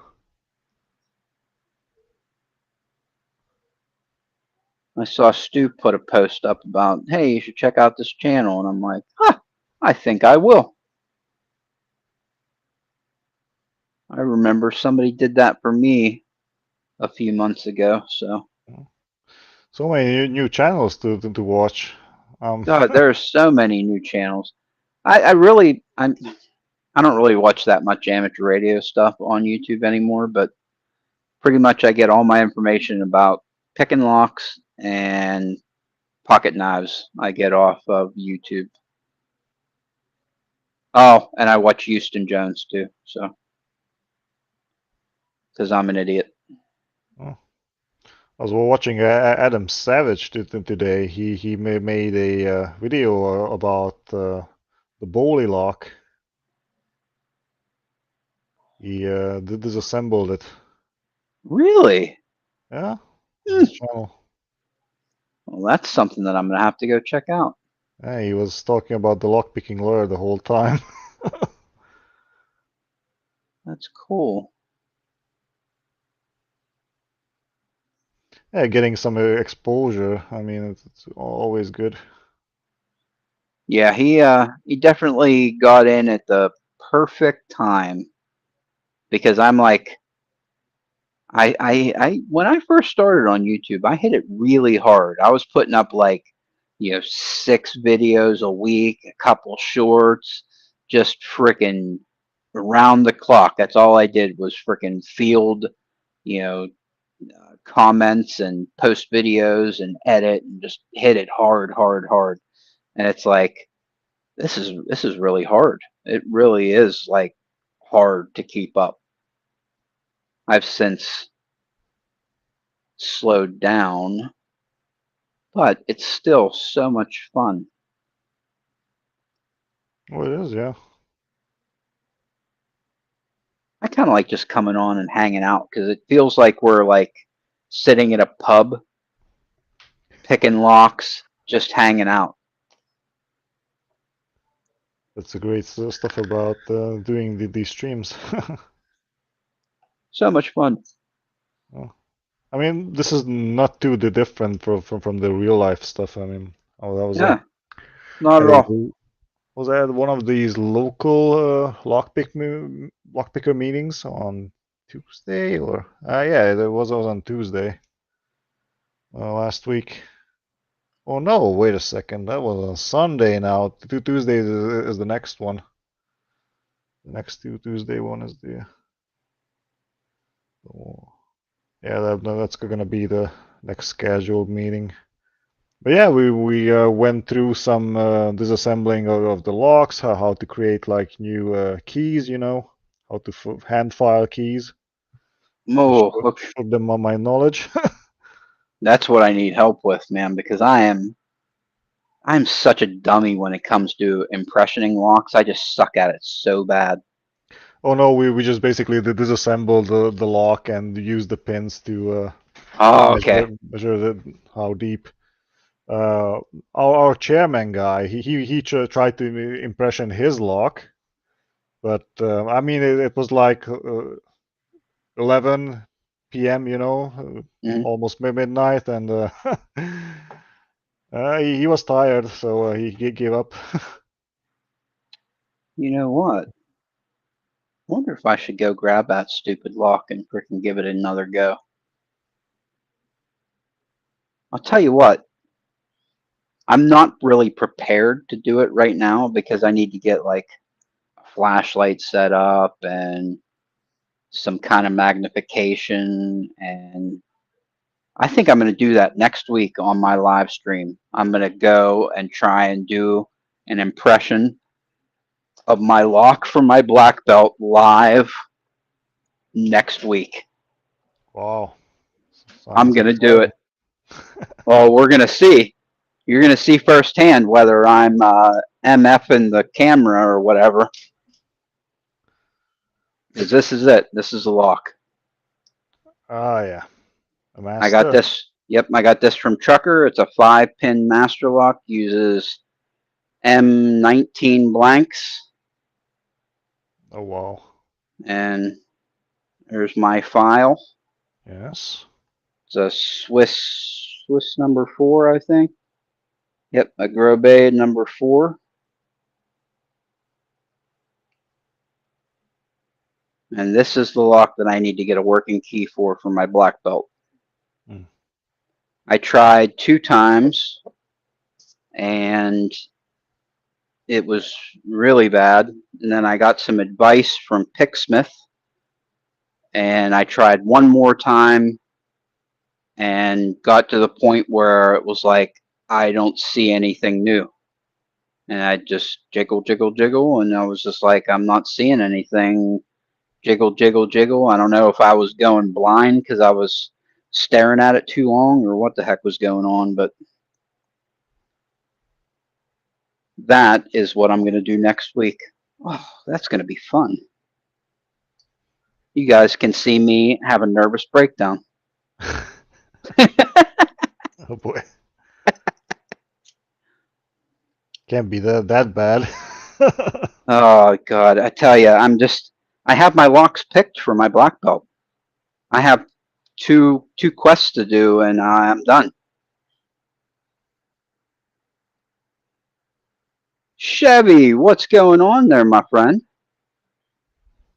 I saw Stu put a post up about, hey, you should check out this channel. And I'm like, huh, I think I will. I remember somebody did that for me a few months ago. So, so many new channels to watch. God, there are so many new channels. I really, I don't really watch that much amateur radio stuff on YouTube anymore, but pretty much I get all my information about picking locks and pocket knives I get off of YouTube. Oh, and I watch Houston Jones too, so because I'm an idiot. Oh. I was watching Adam Savage today. He made a video about the Bowley lock. He disassembled it. Really? Yeah, on Hmm. his channel. Well, that's something that I'm gonna have to go check out. Yeah, he was talking about the lockpicking lure the whole time. That's cool. Yeah, getting some exposure. I mean, it's always good. Yeah, he definitely got in at the perfect time because I'm like I when I first started on YouTube, I hit it really hard. I was putting up like, 6 videos a week, a couple shorts, just freaking around the clock. That's all I did was freaking field, you know, comments and post videos and edit and just hit it hard, hard, hard. And it's like this is really hard. It really is like hard to keep up. I've since slowed down, but it's still so much fun. Oh, it is, yeah. I kind of like just coming on and hanging out because it feels like we're like sitting at a pub, picking locks, just hanging out. That's the great stuff about doing these streams. So much fun. Well, I mean, this is not too different from the real life stuff. I mean, I was Yeah, not at at a all. was at one of these local lockpicker meetings on Tuesday or yeah, it was on Tuesday last week. Oh no, wait a second, that was on Sunday now. Tuesday is the next one. The next Tuesday one is the oh, yeah, that's gonna be the next scheduled meeting. But yeah, we went through some disassembling of the locks, how to create like new keys, how to hand file keys. To Oh, look, show them my knowledge. that's what I need help with, man, because I'm such a dummy when it comes to impressioning locks. I just suck at it so bad. Oh no, we just basically disassemble the lock and use the pins to Oh, okay. measure how deep. Our chairman guy, he tried to impression his lock, but I mean it was like 11 p.m., Mhm. almost midnight, and he was tired, so he gave up. You know what? Wonder if I should go grab that stupid lock and frickin' give it another go. I'll tell you what, I'm not really prepared to do it right now because I need to get like a flashlight set up and some kind of magnification. And I think I'm going to do that next week on my live stream. I'm going to go and try and do an impression of my lock from my black belt live next week. Wow, I'm sounds going to do exciting. it. Well, we're going to see. You're going to see firsthand whether I'm MF in the camera or whatever. Because this is it. This is the lock. Ah, yeah, a I got master. this. Yep, I got this from Trucker. It's a 5-pin master lock. Uses M19 blanks. Oh wow. And there's my file. Yes. It's a Swiss number 4, I think. Yep, a Grobade number 4. And this is the lock that I need to get a working key for my black belt. Mm. I tried 2 times and it was really bad. And then I got some advice from Picksmith and I tried one more time and got to the point where it was like, I don't see anything new. And I just jiggle, jiggle, jiggle. And I was just like, I'm not seeing anything. Jiggle, jiggle, jiggle. I don't know if I was going blind because I was staring at it too long or what the heck was going on, but that is what I'm going to do next week. Oh, that's going to be fun. You guys can see me have a nervous breakdown. Oh boy, can't be that bad. Oh God, I tell you, I have my locks picked for my black belt. I have two quests to do and I'm done. Chevy, what's going on there, my friend?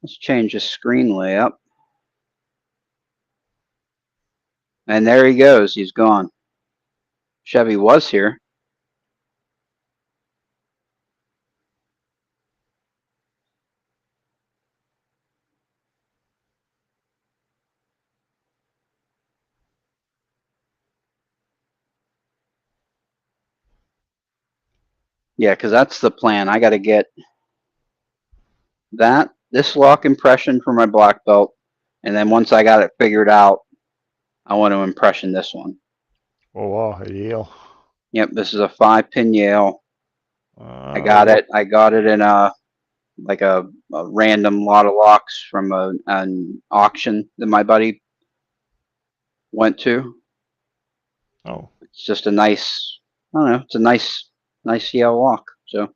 Let's change the screen layout. And there he goes. He's gone. Chevy was here. Yeah, because that's the plan. I got to get this lock impression for my black belt. And then once I got it figured out, I want to impression this one. Oh wow, Yale. Yep, this is a 5-pin Yale. I got What? it. I got it in a random lot of locks from an auction that my buddy went to. Oh, It's just a nice, I don't know, it's a nice Yale lock. So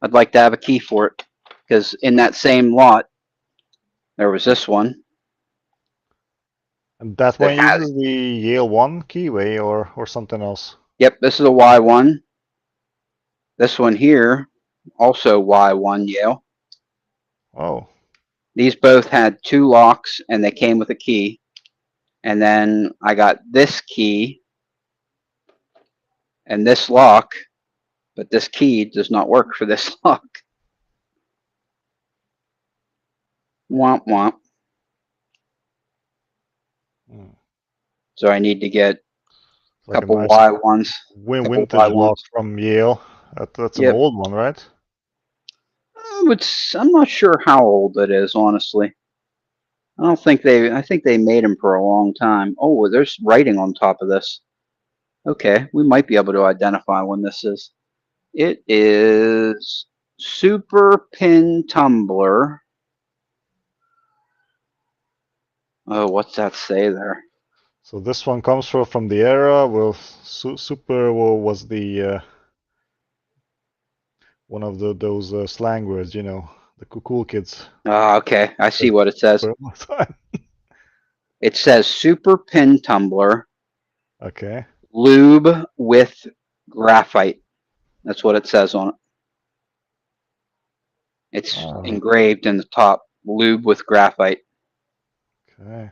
I'd like to have a key for it, because in that same lot, there was this one And that that one has, uses the Yale 1 keyway or something else. yep, this is a Y1. This one here, also Y1 Yale. Oh, These both had 2 locks and they came with a key. And then I got this key and this lock, but this key does not work for this lock. Womp womp. hmm. So I need to get a Like a couple nice Y1s. Couple vintage lock Y1s. from Yale. That's an Yep. old one, right? I'm not sure how old it is, honestly. I think they made them for a long time. Oh, there's writing on top of this. Okay, we might be able to identify when this is. It is Super Pin Tumbler. Oh, what's that say there? So this one comes from the era with super was the one of those slang words, you know, the cool kids. Oh, okay, I see what it says. Okay. It says Super Pin Tumbler Okay. lube with graphite. That's what it says on it. It's Oh, engraved in the top, lube with graphite. okay.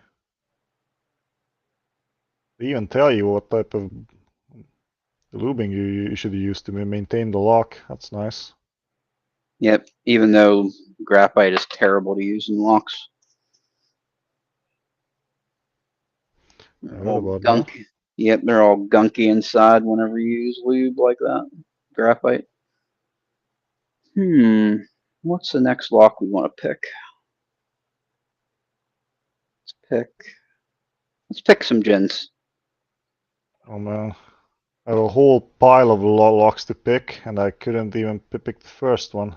They even tell you what type of lubing you should use to maintain the lock. That's nice. Yep, even though graphite is terrible to use in locks. I They're heard all about that. gunky. Yep, they're all gunky inside whenever you use lube like that. Graphite. What's the next lock we want to pick? Let's pick some gins. Oh man. I have a whole pile of locks to pick, and I couldn't even pick the first one.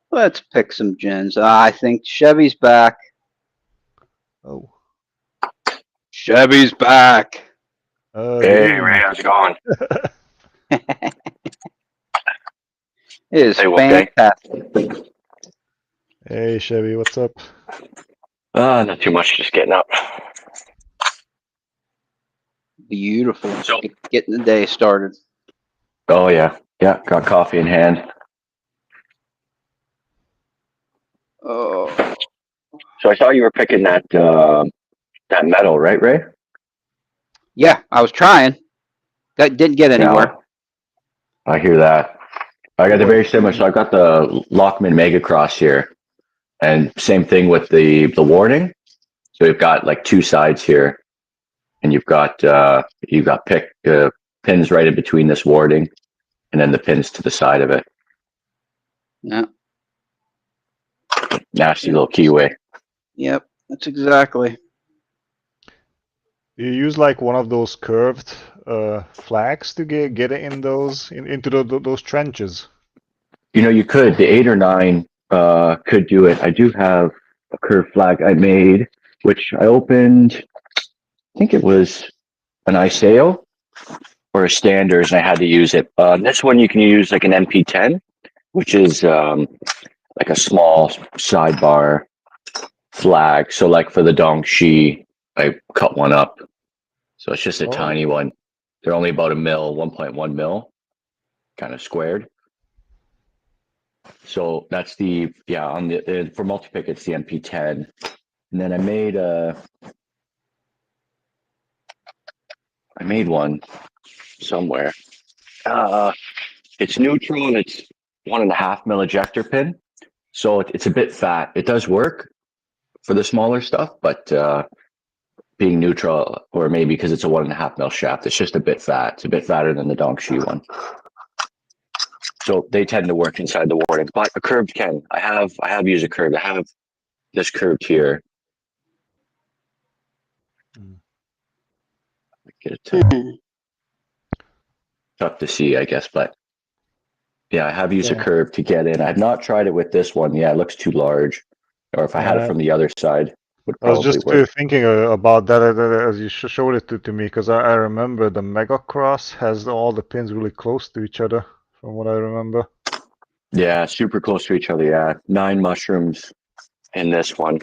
Let's pick some gins. I think Chevy's back. Oh. Chevy's back. Good Hey, evening. Ray, how's it going? It is Hey, Wolfgang. fantastic. Hey Chevy, what's up? Not too much, just getting up. Beautiful. So- Getting the day started. Oh, yeah. Yeah, got coffee in hand. Oh, So I saw you were picking that metal, right, Ray? yeah, I was trying. That didn't get anywhere. Yeah, I hear that. I got the very similar. So I've got the Lockman Mega Cross here. And same thing with the warning. So you've got like 2 sides here. And you've got pins right in between this warding. And then the pins to the side of it. Yeah. Nasty little keyway. Yep, that's exactly. Do you use like one of those curved flags to get it in those into those trenches? You know, you could. The 8 or 9 could do it. I do have a curved flag I made, which I opened. I think it was an ISAO or a Standards, and I had to use it. This one you can use like an MP10, which is like a small sidebar flag. So, like for the Dongxi, I cut one up. So it's just a tiny one. They're only about 1.1 mil, kind of squared. So that's on the for multi-pick it's the MP10, and then I made one somewhere. It's neutral and it's 1.5 mil ejector pin, so it's a bit fat. It does work for the smaller stuff, but being neutral, or maybe because it's a 1.5 mil shaft, it's just a bit fat. It's a bit fatter than the Dongxi one. So they tend to work inside the warding, but a curved can. I have used a curved. I have this curved here. Get it tough to see, I guess, but yeah, I have used a curve to get in. I've not tried it with this one. Yeah, it looks too large. Or if I had it from the other side, would I was probably just work. thinking about that as you showed it to me, because I remember the Mega Cross has all the pins really close to each other, from what I remember. Yeah, super close to each other. Yeah, 9 mushrooms in this one.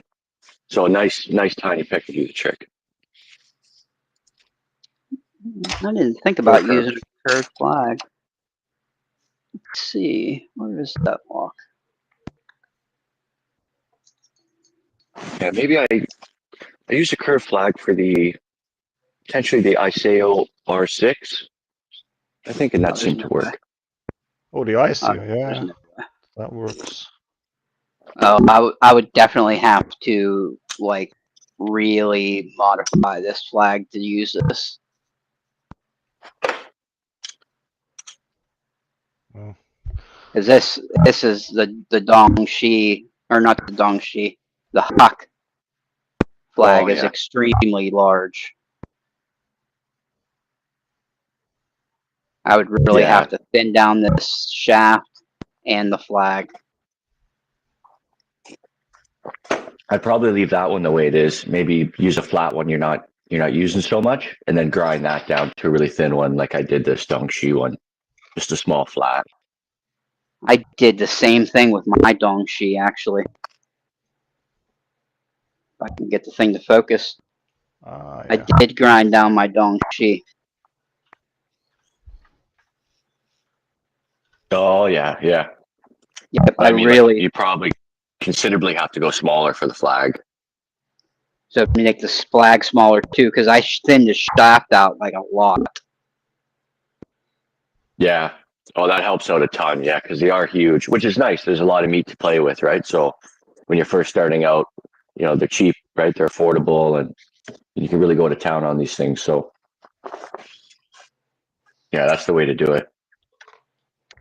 So a nice tiny pick to do the trick. I didn't think about using a curved flag. Let's see, where is that lock? Yeah, maybe I used a curved flag for the potentially the ISAO R6. I think, and Oh, that there's seemed no to way. work. Oh, the ICO, There's yeah, no way. that works. Oh, I would definitely have to like really modify this flag to use this. Oh. Because this is the Dongxi, or not the Dongxi, the Hawk flag Oh, is yeah. extremely large. I would really Yeah. have to thin down this shaft and the flag. I'd probably leave that one the way it is. Maybe use a flat one you're not using so much, and then grind that down to a really thin one, like I did this Dongxi one, just a small flat. I did the same thing with my Dongxi, actually. If I can get the thing to focus. Yeah. I did grind down my Dongxi. Oh yeah, yeah. Yep, I I mean, like, really, you probably considerably have to go smaller for the flag. so make the flag smaller too, because I thinned the shaft out like a lot. Yeah. Oh, that helps out a ton. Yeah, because they are huge, which is nice. There's a lot of meat to play with, right? So when you're first starting out, they're cheap, right? They're affordable, and you can really go to town on these things. So yeah, that's the way to do it.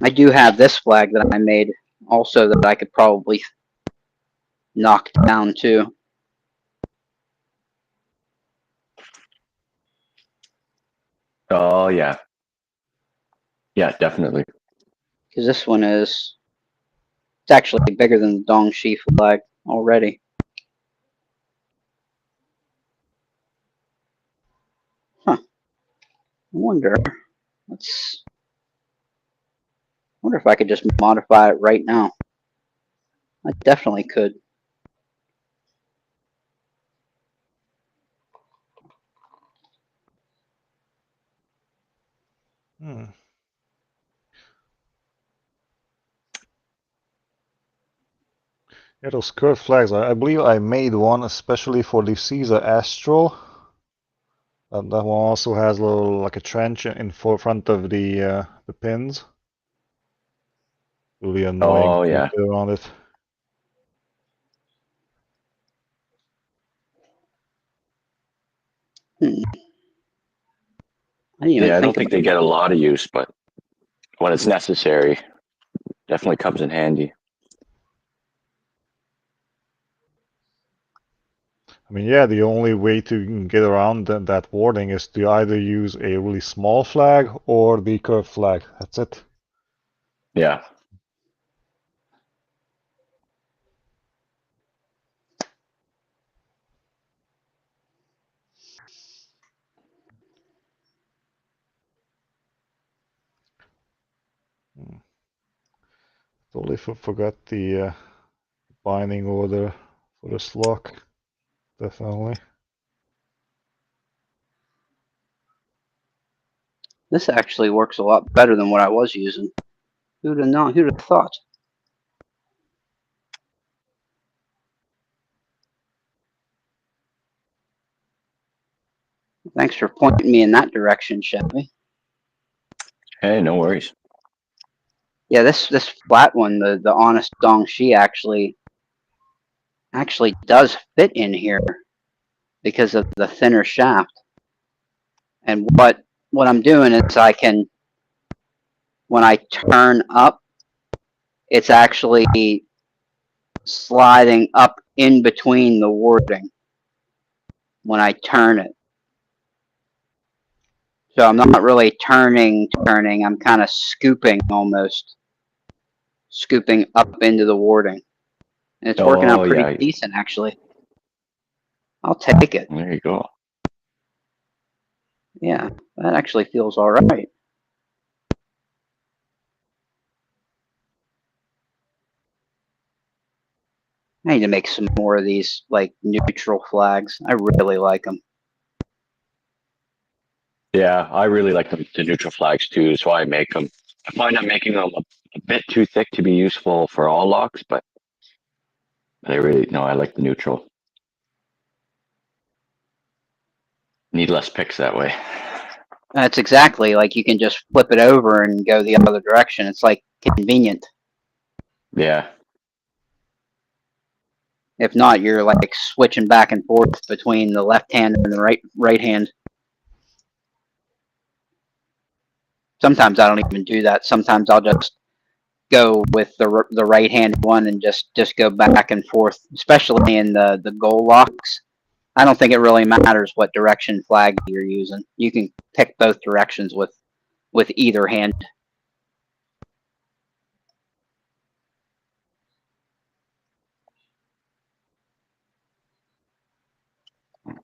I do have this flag that I made also that I could probably knock down too. Oh yeah. Yeah, definitely. Because this one is, it's actually bigger than the Dongxi flag already. Huh. I wonder, let's, wonder if I could just modify it right now. I definitely could. Hmm. Yeah, those curved flags. I believe I made one especially for the Caesar Astral. That one also has a little like a trench in front of the pins. Really annoying Oh to yeah. get around it. Hmm. I didn't even Yeah, I don't think think about they it. get a lot of use, but when it's necessary, definitely comes in handy. I mean, yeah, the only way to get around that warding is to either use a really small flag or the curved flag. That's it. Yeah. Totally forgot the binding order for this lock. Definitely. This actually works a lot better than what I was using. Who'd have known? Who'd have thought? Thanks for pointing me in that direction, Chevy. Hey, no worries. Yeah, this flat one, the Honest Dongxi actually does fit in here because of the thinner shaft. And what I'm doing is I can, when I turn up, it's actually sliding up in between the warding when I turn it. So I'm not really turning, I'm kind of scooping almost. Scooping up into the warding. And it's working Oh out pretty yeah. decent, actually. I'll take it. There you go. Yeah, that actually feels all right. I need to make some more of these like neutral flags. I really like them. Yeah, I really like the neutral flags too. That's why I make them. I find I'm making them a bit too thick to be useful for all locks, but I really no, I like the neutral. Need less picks that way. That's exactly like you can just flip it over and go the other direction. It's like convenient. Yeah. If not, you're like switching back and forth between the left hand and the right hand. Sometimes I don't even do that. Sometimes I'll just go with the right hand one and just go back and forth, especially in the goal locks. I don't think it really matters what direction flag you're using. You can pick both directions with either hand.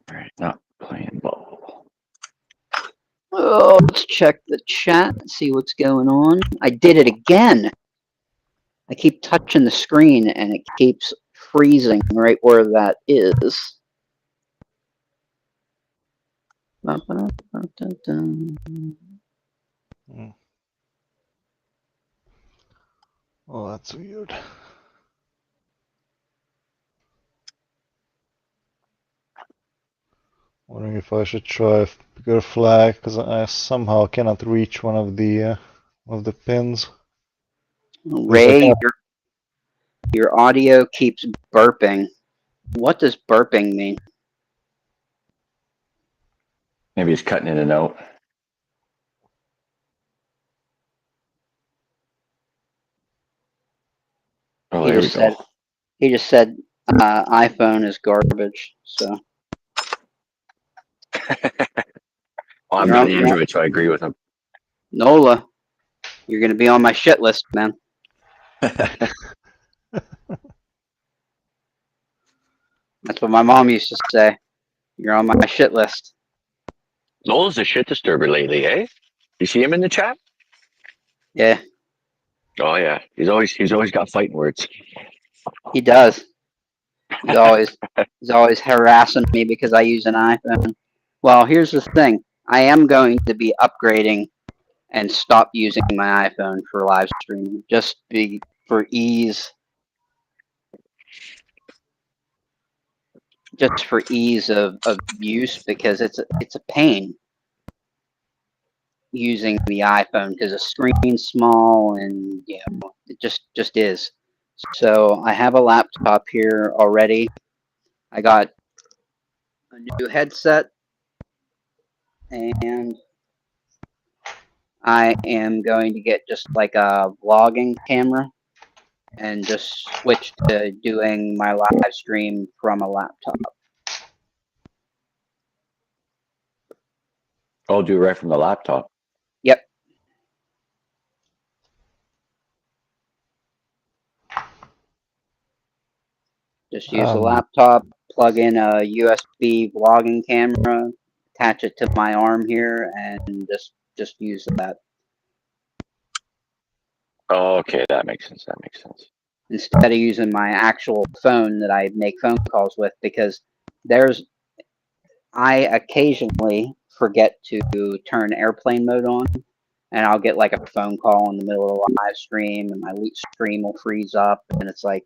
Alright, not playing ball. Oh, let's check the chat and see what's going on. I did it again. I keep touching the screen and it keeps freezing right where that is. Oh, that's weird. Wondering if I should try a bigger flag because I somehow cannot reach one of the pins. Ray, your audio keeps burping. What does burping mean? Maybe he's cutting in and out. Oh, there we go. He just said iPhone is garbage. So Well, I'm on Android, so I agree with him. Nola, you're gonna be on my shit list, man. That's what my mom used to say. You're on my shit list. Noel's a shit disturber lately, eh? You see him in the chat? Yeah, Oh yeah, he's always got fighting words. he does. He's always harassing me because I use an iPhone. Well, here's the thing. I am going to be upgrading and stop using my iPhone for live streaming, just for ease. Just for ease of use, because it's a pain using the iPhone because the screen's small and it just is. So I have a laptop here already. I got a new headset and I am going to get just like a vlogging camera and just switch to doing my live stream from a laptop. I'll do it right from the laptop. Yep. Just use the laptop, plug in a USB vlogging camera, attach it to my arm here, and just use that. Oh, okay, that makes sense. That makes sense. Instead of using my actual phone that I make phone calls with, because I occasionally forget to turn airplane mode on, and I'll get like a phone call in the middle of a live stream, and my stream will freeze up, and it's like,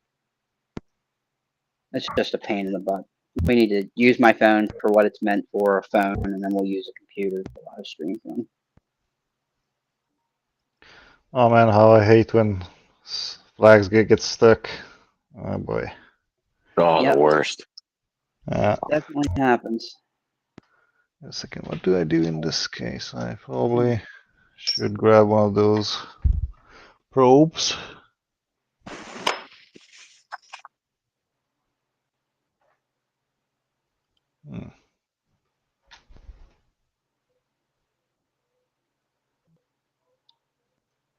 it's just a pain in the butt. We need to use my phone for what it's meant for, a phone, and then we'll use a computer for live stream from. Oh man, how I hate when flags get stuck. Oh boy. Oh, Yep. The worst. Yeah. Definitely happens. A second, what do I do in this case? I probably should grab one of those probes.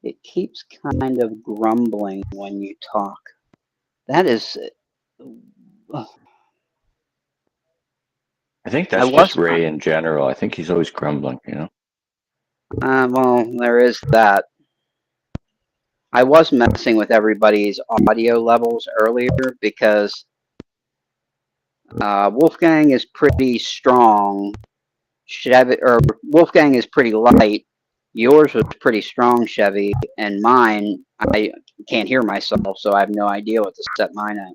It keeps kind of grumbling when you talk. That is. I think that's just Ray in general. I think he's always grumbling, you know? Well, there is that. I was messing with everybody's audio levels earlier because Wolfgang is pretty strong. Chevy or Wolfgang is pretty light. Yours was pretty strong, Chevy, and mine, I can't hear myself, so I have no idea what to set mine at.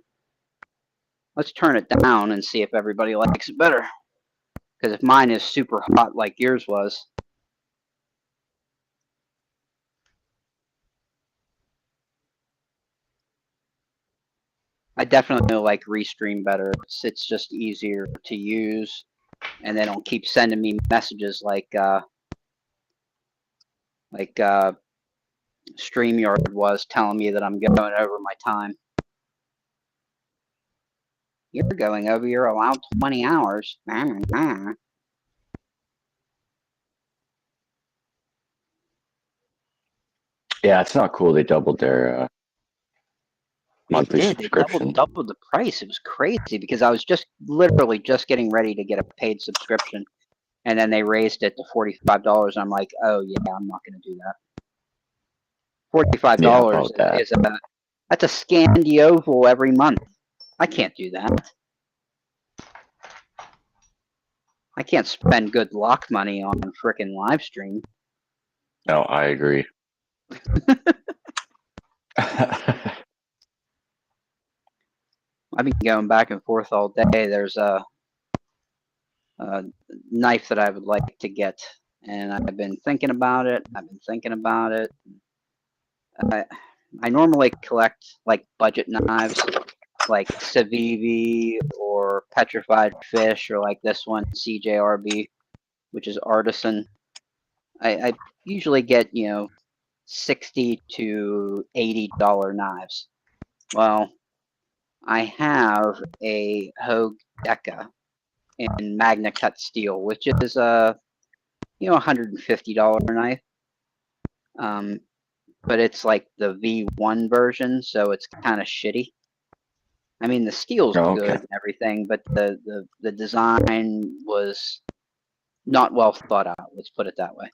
Let's turn it down and see if everybody likes it better. Because if mine is super hot like yours was. I definitely like Restream better. It's just easier to use, and they don't keep sending me messages like StreamYard was telling me that I'm going over my time. You're going over your allowed 20 hours. Yeah, it's not cool. They doubled their monthly They subscription. doubled the price. It was crazy because I was literally just getting ready to get a paid subscription, and then they raised it to $45. I'm like, oh yeah, I'm not going to do that. $45 is that's a Scandi Oval every month. I can't do that. I can't spend good luck money on frickin' live stream. No, I agree. I've been going back and forth all day. There's a knife that I would like to get, and I've been thinking about it. I normally collect like budget knives, like Civivi or Petrified Fish, or like this one, CJRB, which is Artisan. I usually get, you know, $60 to $80 knives. Well, I have a Hogue Deca in Magna Cut steel, which is a, you know, $150 knife. But it's like the V1 version, so it's kind of shitty. I mean, the steel's good and everything, but the design was not well thought out. Let's put it that way.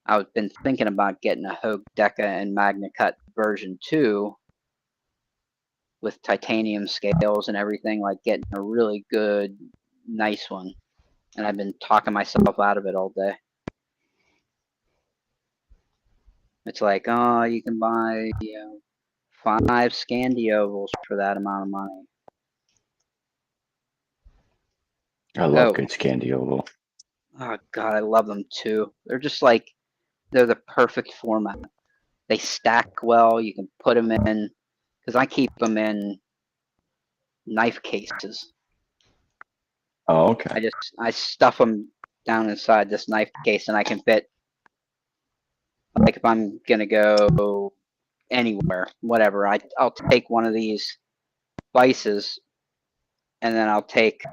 I've been thinking about getting a Hogue Deca and Magna Cut version 2 with titanium scales and everything, like getting a really good, nice one. And I've been talking myself out of it all day. It's like, oh, you can buy, you know, 5 Scandi Ovals for that amount of money. I love good Scandi Oval. Oh god, I love them too. They're just like, they're the perfect format. They stack well. You can put them in, because I keep them in knife cases. Oh, okay. I stuff them down inside this knife case, and I can fit, like if I'm gonna go anywhere, whatever, I'll take one of these vices, and then I'll take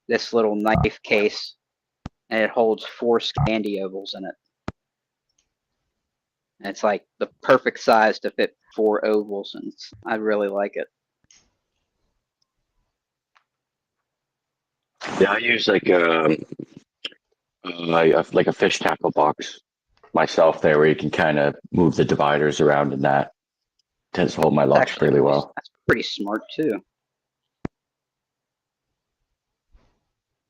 this little knife case, and it holds 4 Scandi Ovals in it. And it's like the perfect size to fit 4 ovals, and I really like it. Yeah, I use like a fish tackle box myself there, where you can kind of move the dividers around, and that tends to hold my locks really well. That's pretty smart too.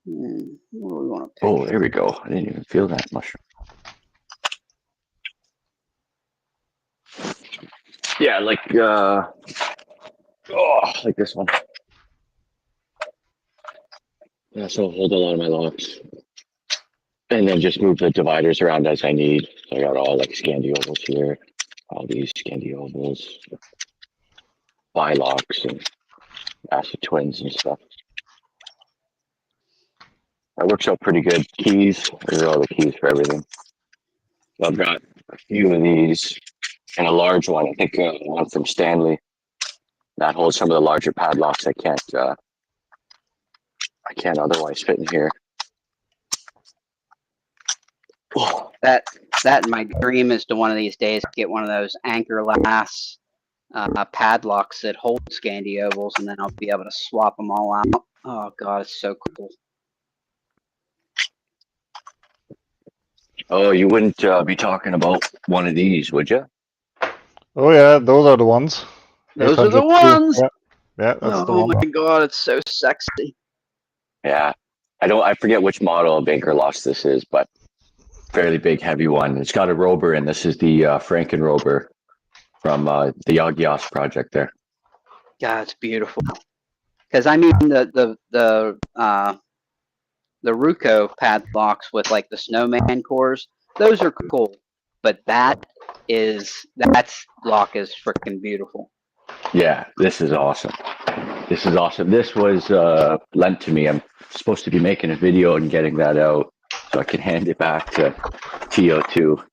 What do we want to pick? Oh, there we go. I didn't even feel that mushroom. Yeah, like this one. Yeah, so I'll hold a lot of my locks, and then just move the dividers around as I need. So I got all like Scandi Ovals here, all these Scandi Ovals, Bi-locks, and Acid Twins and stuff. That works out pretty good. Keys, these are all the keys for everything. So I've got a few of these and a large one. I think one from Stanley that holds some of the larger padlocks I can't otherwise fit in here. Oh. That my dream is to one of these days get one of those Anchor Lass padlocks that hold Scandi Ovals, and then I'll be able to swap them all out. Oh god, it's so cool. Oh, you wouldn't be talking about one of these, would you? Oh yeah, those are the ones. Those are the ones! Yeah, that's the one. Oh my god, it's so sexy. Yeah. I forget which model of anchor loss this is, but fairly big, heavy one. It's got a rober in. This is the Franken rober from the Yagios project there. God, it's beautiful. Because I mean the Ruco padlocks with like the snowman cores, those are cool. But that lock is freaking beautiful. Yeah, this is awesome. This is awesome. This was lent to me. I'm supposed to be making a video and getting that out so I can hand it back to TO2.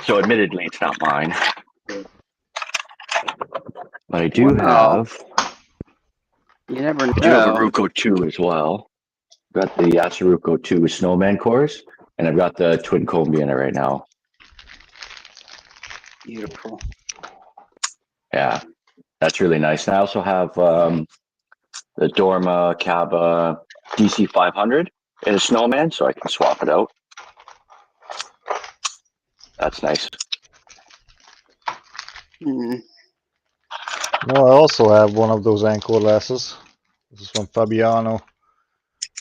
So admittedly, it's not mine. But I do Wow. have You never I do have a know. Ruco 2 as well. Got the Yasuruko 2 snowman cores, and I've got the twin combi in it right now. Beautiful. Yeah, that's really nice. And I also have the Dorma Kaba DC 500 in a snowman, so I can swap it out. That's nice. Hmm. No, I also have one of those ankle glasses. This is from Fabiano.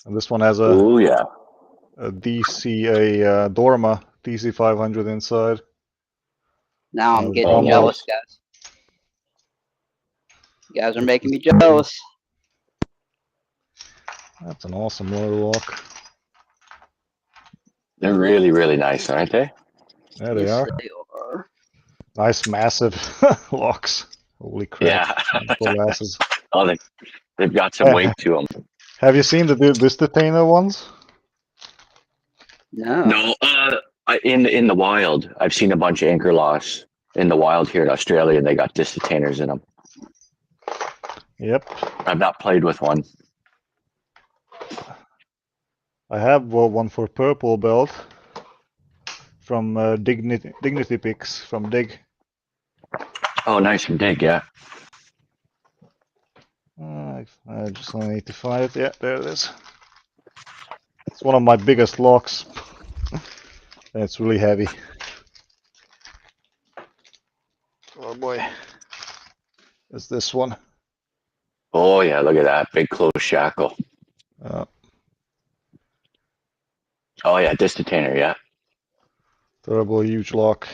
And this one has a, Oh yeah. Dorma DC 500 inside. Now I'm Oh, getting nice. jealous, guys. You guys are making me jealous. That's an awesome little lock. They're really, really nice, aren't they? There they Yes, are. they are. Nice, massive locks. Holy crap. Yeah. Ankle glasses. Oh, they've got some Yeah. weight to them. Have you seen the detainer ones? No. No, in the wild, I've seen a bunch of anchor loss in the wild here in Australia, and they got disc detainers in them. Yep. I've not played with one. I have one for purple belt from Dignity Picks from Dig. Oh, nice and dig, yeah. I just only need to find it. Yeah, there it is. It's one of my biggest locks. And it's really heavy. Oh boy. It's this one. Oh yeah, look at that big closed shackle. Oh yeah, disc detainer, yeah. Terrible huge lock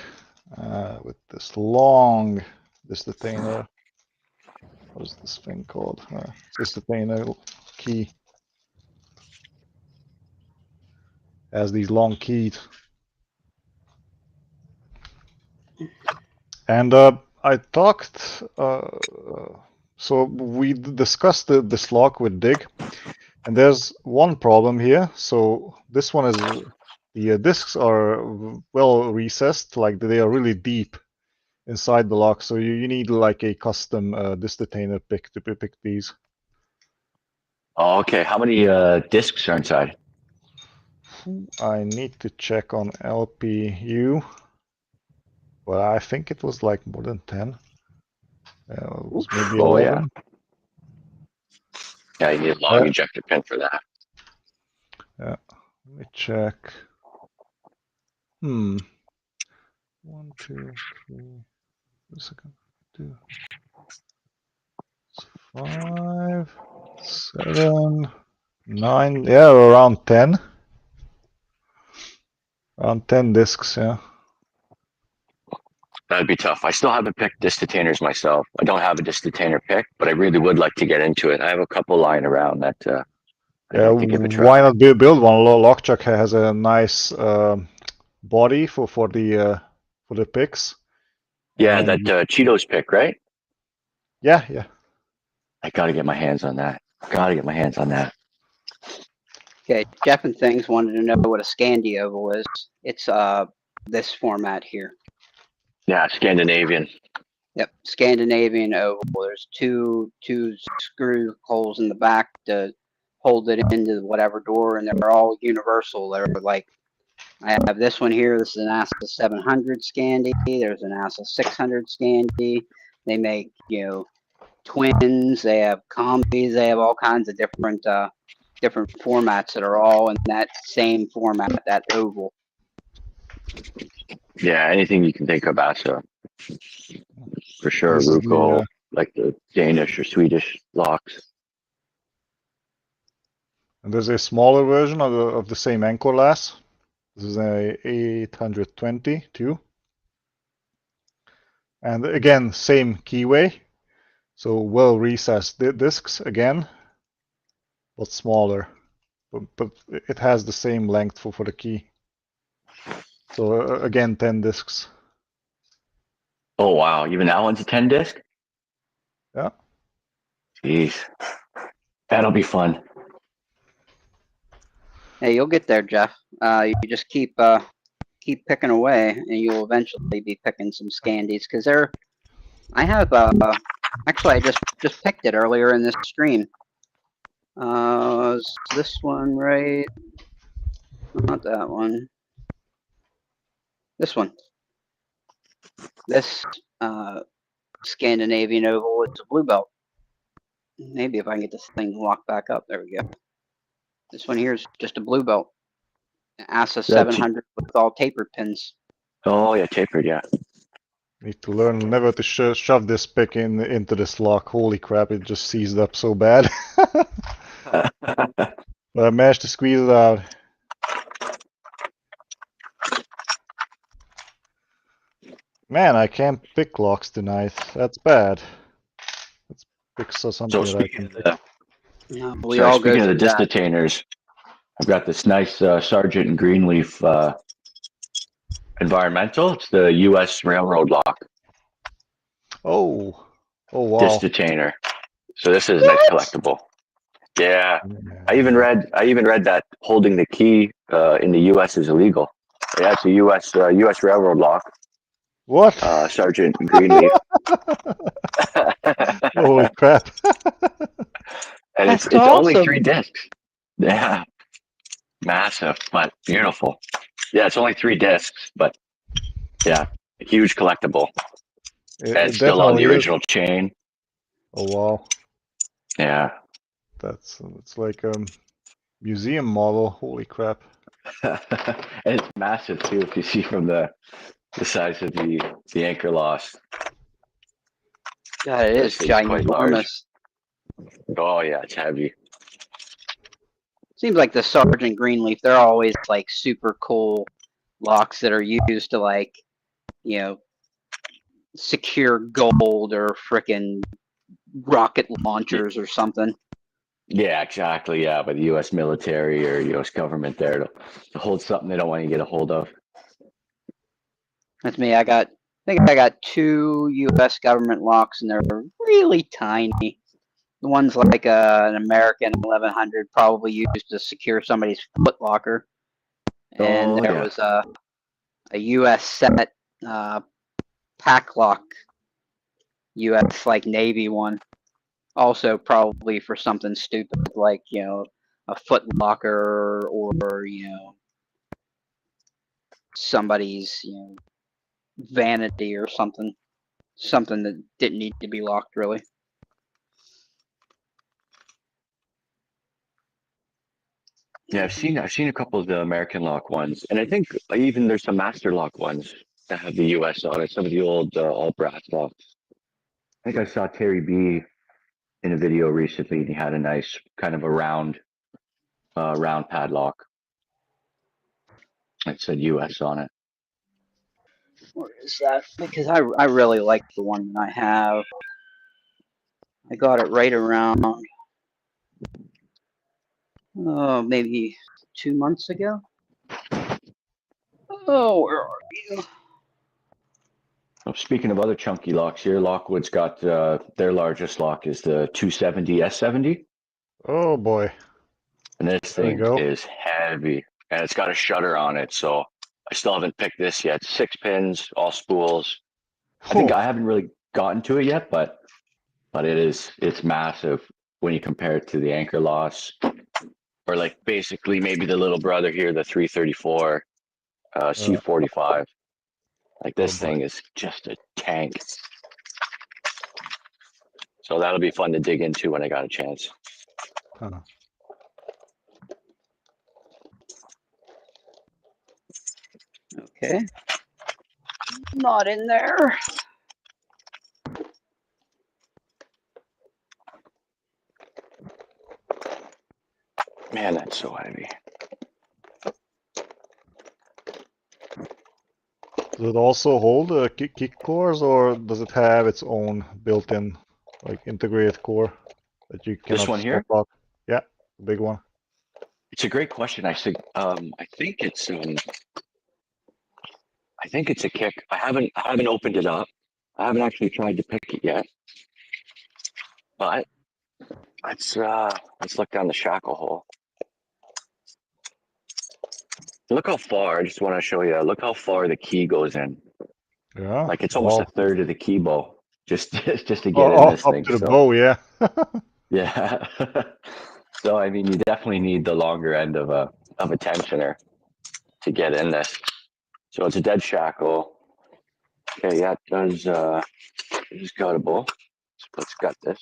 with this long detainer. What is this thing called? Detainer key. Has these long keys. And I talked. So we discussed this lock with Dig, and there's one problem here. So this one is the discs are well recessed, like they are really deep inside the lock. So you need like a custom disc detainer pick to pick these. Oh, okay. How many discs are inside? I need to check on LPU, but I think it was like more than 10. It was maybe 11. Oh yeah. Yeah, you need a long ejector pin for that. Yeah, let me check. 1, 2, 3. A second. 2, 5, 7, 9. Yeah, around 10. Around 10 discs. Yeah. That'd be tough. I still haven't picked disc detainers myself. I don't have a disc detainer pick, but I really would like to get into it. I have a couple lying around that I'd like to give a try. Why not build one? Lockchuck has a nice body for the picks. Yeah, And that Cheetos pick, right? yeah. I gotta get my hands on that. Okay, Jeff and Things wanted to know what a Scandi oval is. It's this format here. Yeah, Scandinavian. Yep, Scandinavian oval. There's two screw holes in the back to hold it into whatever door, and they're all universal. They're like, I have this one here. This is an ASA 700 Scandi. There's an ASA 600 Scandi. They make, twins. They have combis. They have all kinds of different formats that are all in that same format, that oval. Yeah, anything you can think of, ASA. For sure, This is Ruco, like the Danish or Swedish locks. And there's a smaller version of the same anchor lass. This is a 820 too. And again, same keyway. So well recessed discs again, but smaller. But it has the same length for the key. So again, 10 discs. Oh wow, even that one's a 10 disc? Yeah. Jeez. That'll be fun. Hey, you'll get there, Jeff. You just keep picking away, and you'll eventually be picking some Scandies. Because I have actually I just picked it earlier in this stream. Is this one right? Not that one. This one. This Scandinavian Oval. It's a blue belt. Maybe if I can get this thing to lock back up. There we go. This one here is just a blue belt. ASA 700 with all tapered pins. Oh yeah, tapered, yeah. Need to learn never to shove this pick into this lock. Holy crap, it just seized up so bad. But I managed to squeeze it out. Man, I can't pick locks tonight. That's bad. Let's pick something So that I speaking can of pick. No, we all go speaking of the through that. disc-detainers, I've got this nice Sargent and Greenleaf environmental. It's the U.S. railroad lock Oh wow. disc detainer. So this is a nice collectible. Yeah, I even read that holding the key in the U.S. is illegal. Yeah, it's a U.S. Railroad lock. What? Sargent and Greenleaf. Holy crap. And That's it's only awesome. 3 discs. Yeah, massive, but beautiful. Yeah, it's only 3 discs, but yeah, a huge collectible. And it's still on the original chain. Oh wow. Yeah. It's like a museum model. Holy crap. And it's massive too, if you see from the size of the anchor loss. God, it is This thing's quite large. ginormous. Oh yeah, it's heavy. Seems like the Sargent Greenleaf, they're always like super cool locks that are used to like, you know, secure gold or frickin' rocket launchers or something. Yeah, exactly. Yeah, by the U.S. military or U.S. government there to hold something they don't want you to get a hold of. That's me. I think I got 2 U.S. government locks, and they're really tiny. The one's like an American 1100, probably used to secure somebody's foot locker. And there was a U.S. set pack lock, U.S. like Navy one, also probably for something stupid like, you know, a foot locker or, you know, somebody's, you know, vanity or something that didn't need to be locked really. Yeah, I've seen a couple of the American lock ones, and I think even there's some master lock ones that have the U.S. on it. Some of the old all brass locks. I think I saw Terry B in a video recently, and he had a nice kind of a round padlock. It said U.S. on it. Where is that? Because I really like the one that I have. I got it right around, maybe 2 months ago. Oh, where are you? Oh, speaking of other chunky locks here, Lockwood's got their largest lock is the 270 S70. Oh boy. And this thing is heavy, and it's got a shutter on it, so I still haven't picked this yet. 6 pins, all spools. I think I haven't really gotten to it yet, but it's massive when you compare it to the anchor loss, or like basically maybe the little brother here, the 334 C45. Like this thing is just a tank. So that'll be fun to dig into when I got a chance. Huh. Okay. Not in there. Man, that's so heavy. Does it also hold kick cores, or does it have its own built-in, like integrated core that you cannot one here? step up? Yeah, the big one. It's a great question. I think it's a kick. I haven't opened it up. I haven't actually tried to pick it yet. But let's look down the shackle hole. Look how far. I just want to show you. Look how far the key goes in. Yeah. Like it's almost Wow. a third of the key bow just to get in this Up thing. to the So bow, yeah. yeah. So I mean, you definitely need the longer end of a tensioner to get in this. So it's a dead shackle. Okay, yeah, it is guttable. Let's gut this.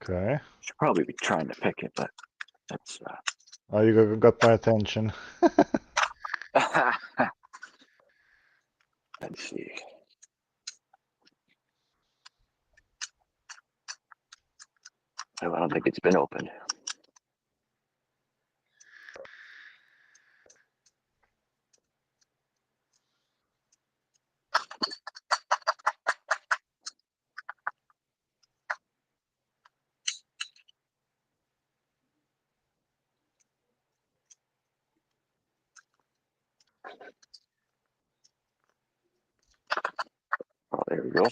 Okay. Should probably be trying to pick it, but that's Oh, you got my attention. let's see. Oh, I don't think it's been opened. Oh, there we go.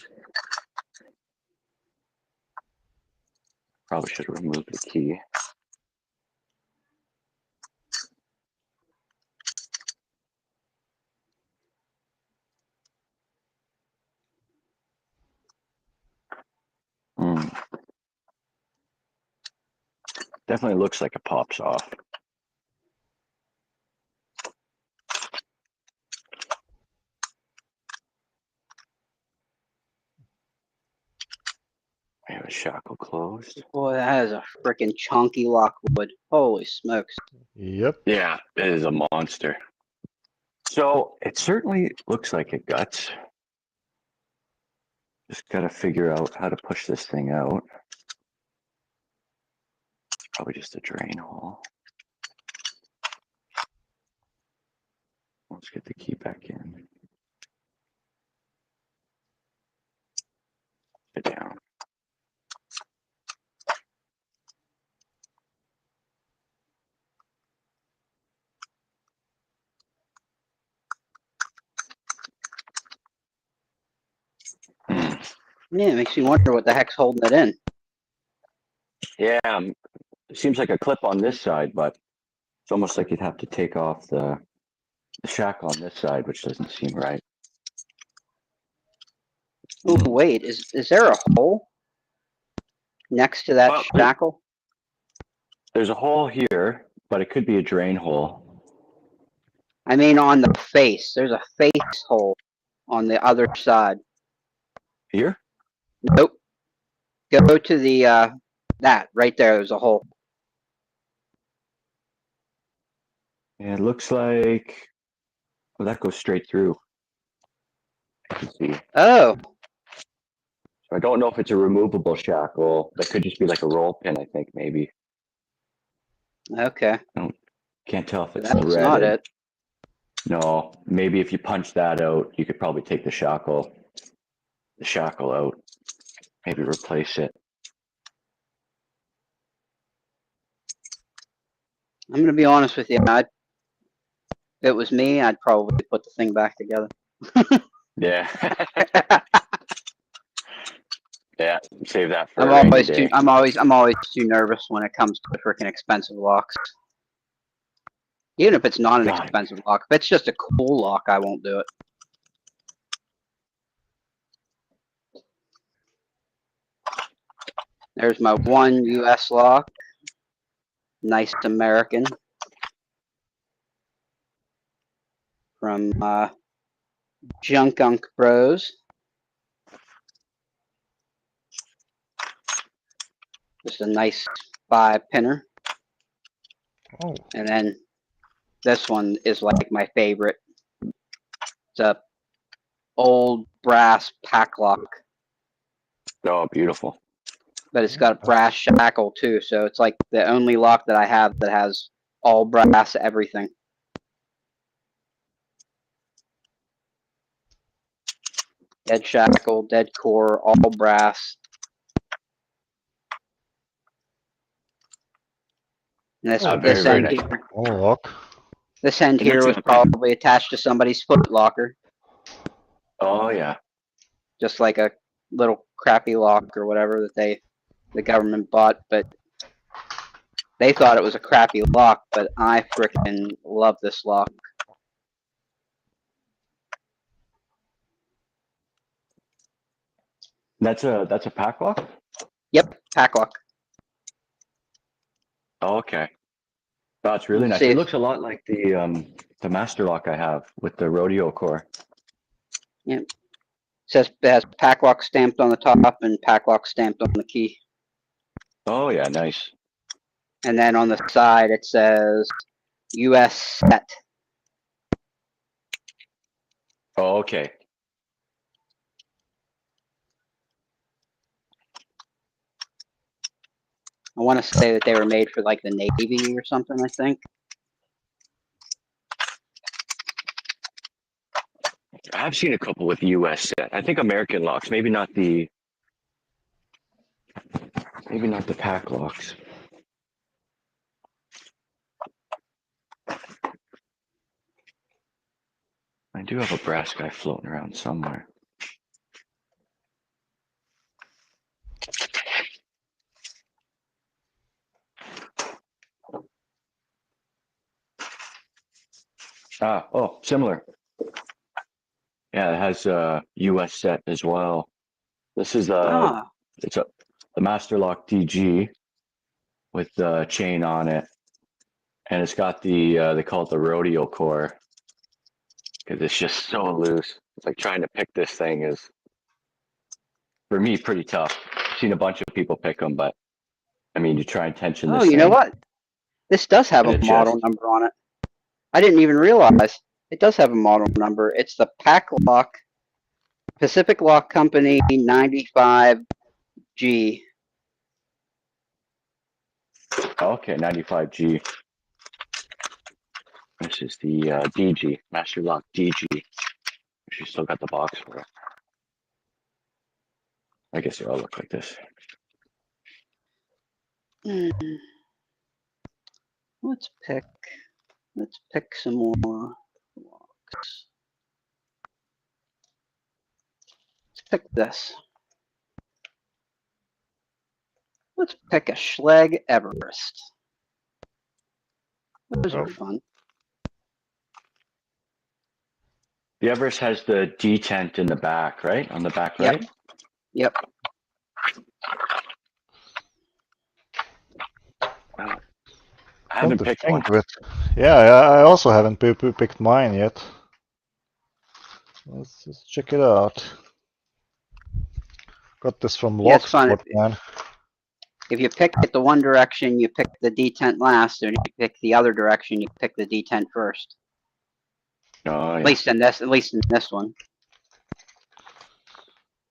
Probably should have removed the key. Definitely looks like it pops off. I have a shackle closed. Boy, that is a freaking chunky Lockwood. Holy smokes. Yep. Yeah, it is a monster. So it certainly looks like it guts. Just gotta figure out how to push this thing out. It's probably just a drain hole. Let's get the key back in. Sit down. Yeah, it makes me wonder what the heck's holding it in. Yeah, it seems like a clip on this side, but it's almost like you'd have to take off the shackle on this side, which doesn't seem right. Oh, wait, is there a hole next to that Well, shackle? There's a hole here, but it could be a drain hole. I mean, on the face. There's a face hole on the other side. Here? Nope. Go to the, that, right there, there's a hole. And it looks like, well, that goes straight through. I can see. Oh, So I don't know if it's a removable shackle. That could just be like a roll pin, I think, maybe. okay. Can't tell if it's That's threaded. not it. No, maybe if you punch that out, you could probably take the shackle out. Maybe replace it. I'm going to be honest with you. If it was me, I'd probably put the thing back together. Yeah. Yeah, save that for I'm a rainy always day. I'm always too nervous when it comes to freaking expensive locks. Even if it's not an God. expensive lock, if it's just a cool lock, I won't do it. There's my one US lock. Nice American. From Junk Unk Bros. Just a nice 5-pinner. Oh. And then this one is like my favorite. It's a old brass pack lock. Oh, beautiful. but it's got a brass shackle too, so it's like the only lock that I have that has all brass everything. Dead shackle, dead core, all brass. And this, Oh, this very end nice. here, Oh, lock. this end And here that's was in a- probably attached to somebody's foot locker, Oh yeah. just like a little crappy lock or whatever that the government bought, but they thought it was a crappy lock, but I frickin' love this lock. That's a pack lock? Yep, pack lock. Oh, okay. Oh, it's really Let's nice. see It if- looks a lot like the master lock I have with the rodeo core. Says it has pack lock stamped on the top and pack lock stamped on the key. Oh yeah, nice. And then on the side it says US set. Oh, okay. I want to say that they were made for like the Navy or something, I think. I've seen a couple with US set. I think American locks, maybe not the pack locks. I do have a brass guy floating around somewhere. Ah, oh, similar. Yeah, it has a US set as well. This is Ah, it's the Master Lock DG with the chain on it, and it's got the they call it the rodeo core because it's just so loose. It's like trying to pick this thing is for me pretty tough. I've seen a bunch of people pick them, but I mean, you try and tension this oh, you know thing, what? This does have and a it model just number on it. I didn't even realize. It does have a model number. It's the Pack Lock Pacific Lock Company 95G. okay, 95G. This is the DG Master Lock DG. She still got the box for it. I guess they all look like this. Hmm. Let's pick some more locks. Let's pick this. Let's pick a Schlage Everest. Those are Oh. fun. The Everest has the detent in the back, right? On the back, Yep. right? Yep. I haven't Come to picked one. think of it. Yeah, I also haven't picked mine yet. Let's just check it out. Got this from Yeah, it's fun. Locksport, man. If you pick it the one direction, you pick the detent last, and if you pick the other direction, you pick the detent first. Oh, At yeah. least in this one.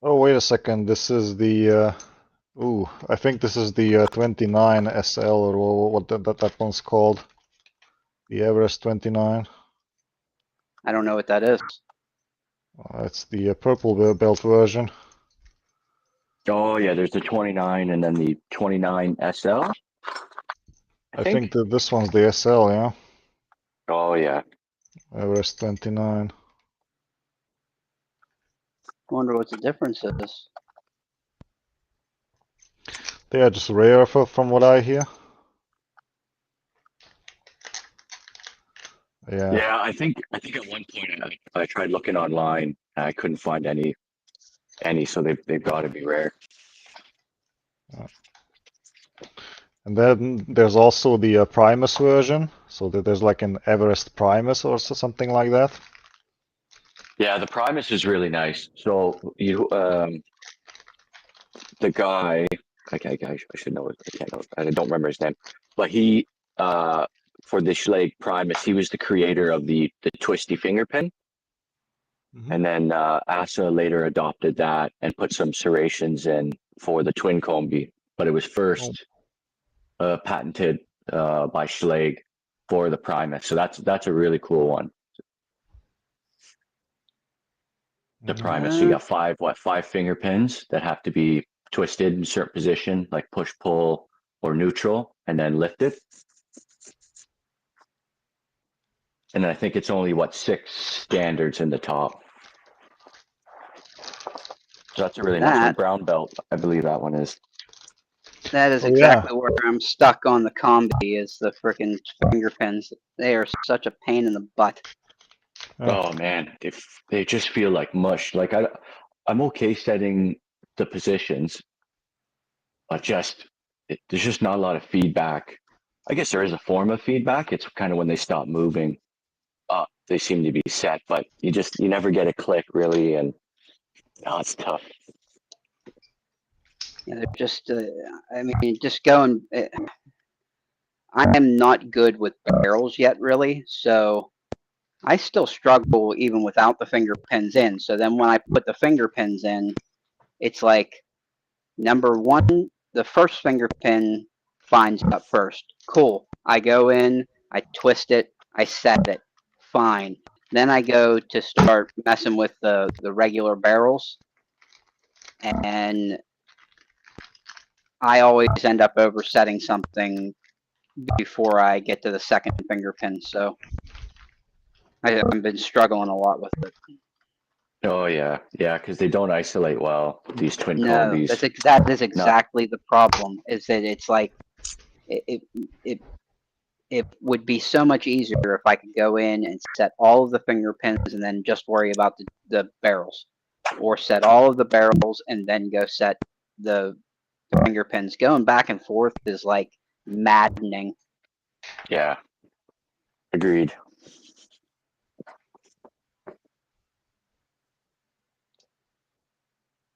Oh, wait a second. This is the. Ooh, I think this is the 29 SL or what that one's called. The Everest 29. I don't know what that is. It's the purple belt version. Oh, yeah. There's the 29 and then the 29 SL. I think that this one's the SL, yeah. Oh, yeah. Everest 29. I wonder what the difference is. They are just rare from what I hear. Yeah. Yeah, I think at one point I tried looking online and I couldn't find any, so they've got to be rare. And then there's also the Primus version, so that there's like an Everest Primus or something like that. Yeah, the Primus is really nice. So you the guy, I should know it. I can't know. I don't remember his name, but he for the Schlage Primus, he was the creator of the twisty finger pin. And then ASA later adopted that and put some serrations in for the twin combi but it was first patented by Schlage for the Primus. So that's a really cool one. The Primus, you got five finger pins that have to be twisted in a certain position, like push, pull, or neutral, and then lifted. And I think it's only 6 standards in the top. So that's a really nice one. Brown belt, I believe that one is. That is exactly where I'm stuck on the combi, is the freaking finger pins. They are such a pain in the butt. Oh man, they just feel like mush. Like I'm okay setting the positions, but there's just not a lot of feedback. I guess there is a form of feedback. It's kind of when they stop moving, they seem to be set, but you never get a click really, and it's tough. Yeah, they're just, I mean, just going. I am not good with barrels yet, really, so I still struggle even without the finger pins in. So then when I put the finger pins in, it's like, number one, the first finger pin finds up first. Cool. I go in, I twist it, I set it. Fine. Then I go to start messing with the regular barrels, and I always end up oversetting something before I get to the second finger pin. So I've been struggling a lot with it. Oh yeah, because they don't isolate well. These twin combis. That is exactly the problem. Is that it's like it would be so much easier if I could go in and set all of the finger pins and then just worry about the barrels, or set all of the barrels and then go set the finger pins. Going back and forth is like maddening. Yeah, agreed.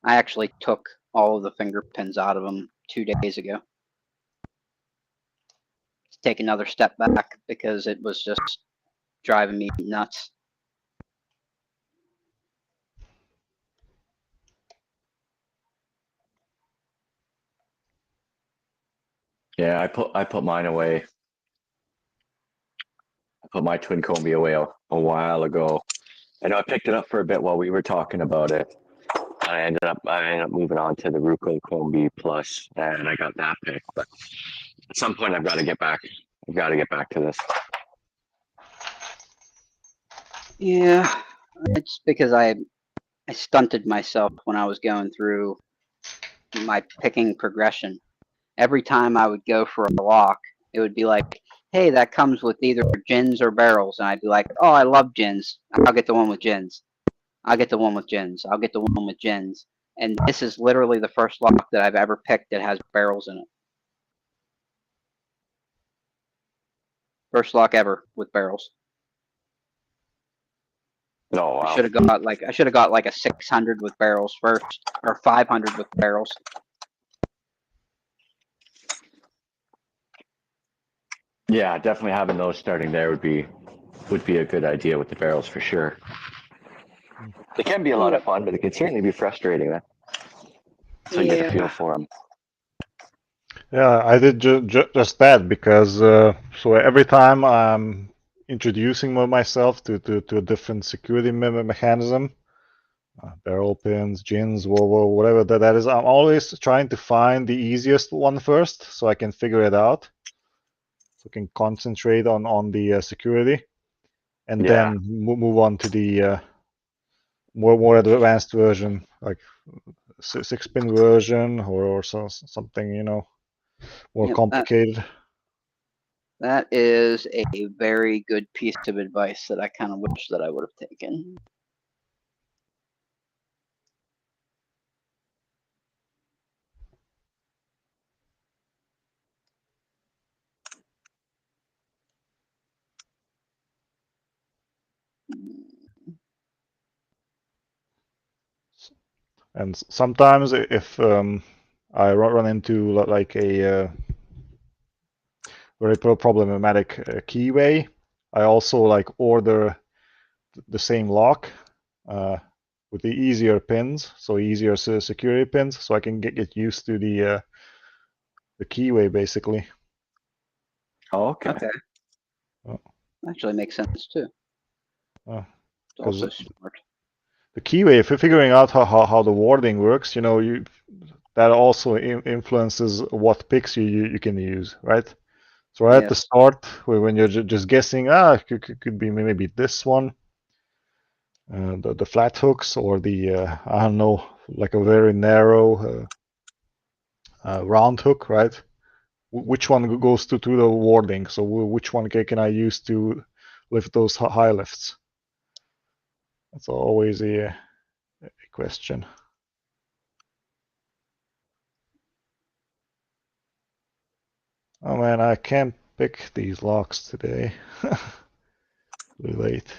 I actually took all of the finger pins out of them 2 days ago. Take another step back because it was just driving me nuts. Yeah, I put mine away. I put my twin combi away a while ago. I know I picked it up for a bit while we were talking about it. I ended up moving on to the Ruco Combi Plus, and I got that pick. But at some point, I've got to get back. I've got to get back to this. Yeah, it's because I stunted myself when I was going through my picking progression. Every time I would go for a lock, it would be like, hey, that comes with either gins or barrels. And I'd be like, oh, I love gins. I'll get the one with gins. I'll get the one with gins. I'll get the one with gins. And this is literally the first lock that I've ever picked that has barrels in it. First lock ever with barrels. Oh wow! I should have got like a 600 with barrels first, or 500 with barrels. Yeah, definitely having those starting there would be a good idea with the barrels for sure. It can be a lot of fun, but it can certainly be frustrating. So you get a feel for them. Yeah, I did just that because so every time I'm introducing myself to a different security mechanism, barrel pins, gins, whatever that is, I'm always trying to find the easiest one first so I can figure it out. So I can concentrate on the security, and then move on to the more advanced version, like 6-pin version or something, more complicated. That is a very good piece of advice that I kind of wish that I would have taken. And sometimes if I run into like a very problematic keyway, I also like order the same lock with the easier pins, so easier security pins, so I can get used to the the keyway basically. Oh, okay. Okay. Oh. Actually makes sense too. Oh, It's also 'cause smart. the keyway, if you're figuring out how the wording works, you know, that also influences what picks you can use, right? So right at the Yes. start, when you're just guessing, could be maybe this one, the flat hooks, or the I don't know, like a very narrow round hook, right? Which one goes to the warding? So which one can I use to lift those high lifts? That's always a question. Oh man, I can't pick these locks today. Too late.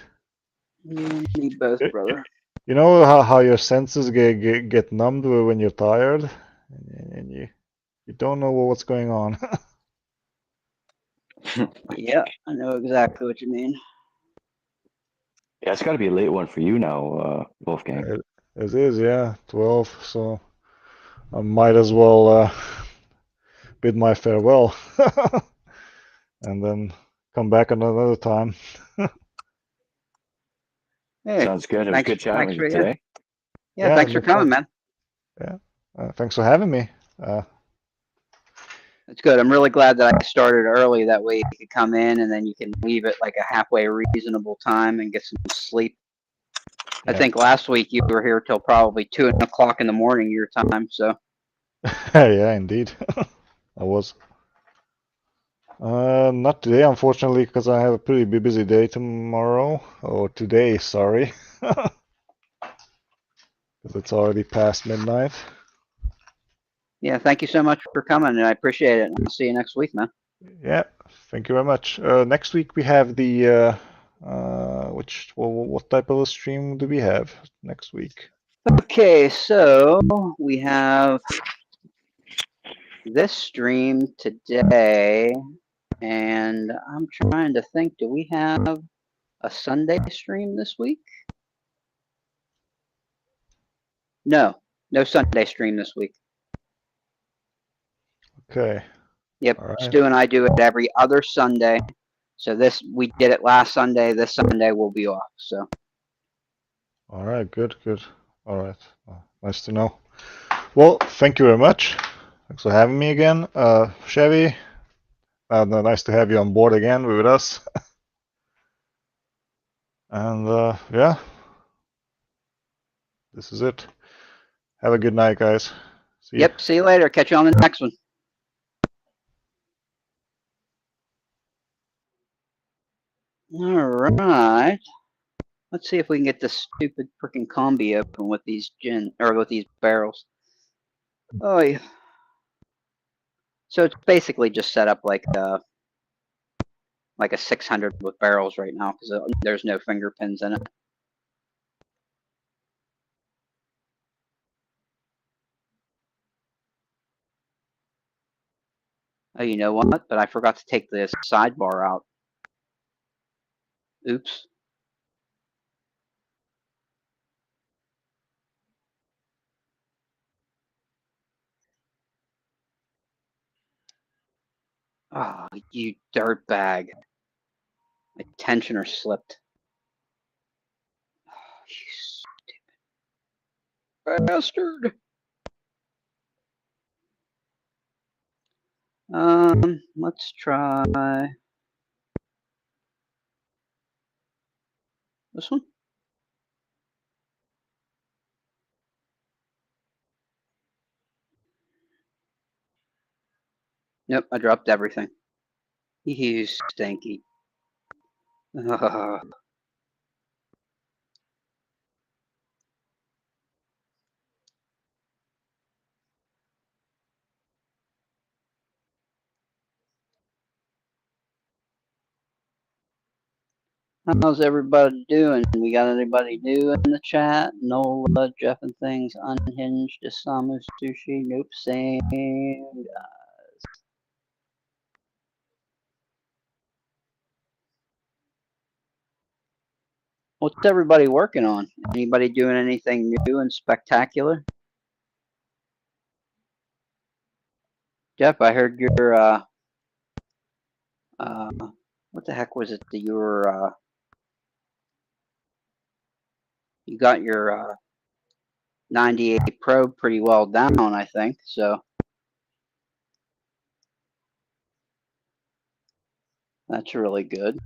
You and me both, brother. You know how your senses get numbed when you're tired, and you don't know what's going on. Yeah, I know exactly what you mean. Yeah, it's got to be a late one for you now, Wolfgang. It is, yeah, 12. So I might as well bid my farewell, and then come back another time. Hey, Sounds good. It was good chatting with you yeah. today. Yeah, thanks no for coming, problem. man. Yeah, thanks for having me. That's good. I'm really glad that I started early. That way you could come in and then you can leave at like a halfway reasonable time and get some sleep. I Yeah. think last week you were here till probably 2 o'clock in the morning your time. So Yeah, indeed, I was. Not today, unfortunately, because I have a pretty busy day tomorrow. Or today, sorry. Because it's already past midnight. yeah, thank you so much for coming, and I appreciate it. I'll see you next week, man. Yeah, thank you very much. Next week we have the what type of a stream do we have next week? Okay, so we have this stream today, and I'm trying to think, do we have a Sunday stream this week? No, no Sunday stream this week. Okay. Yep, All right. Stu and I do it every other Sunday. So we did it last Sunday. This Sunday we'll be off. So. All right. Good. All right. Nice to know. Well, thank you very much. Thanks for having me again, Chevy. Nice to have you on board again with us. And yeah, this is it. Have a good night, guys. See you. Yep. See you later. Catch you on the next one. All right. Let's see if we can get this stupid freaking combi open with these with these barrels. Oh yeah. So it's basically just set up like a 600 with barrels right now because there's no finger pins in it. Oh, you know what? But I forgot to take the sidebar out. Oops. Oh, you dirtbag. My tensioner slipped. Oh, you stupid bastard. Let's try this one. Nope, I dropped everything. You stinky. Ugh. How's everybody doing? We got anybody new in the chat? Nola, Jeff and Things, Unhinged, Isamu Sushi, nope, same guys. What's everybody working on? Anybody doing anything new and spectacular? Jeff, I heard your, what the heck was it that you were, you got your, 98 Pro pretty well down, I think, so. That's really good.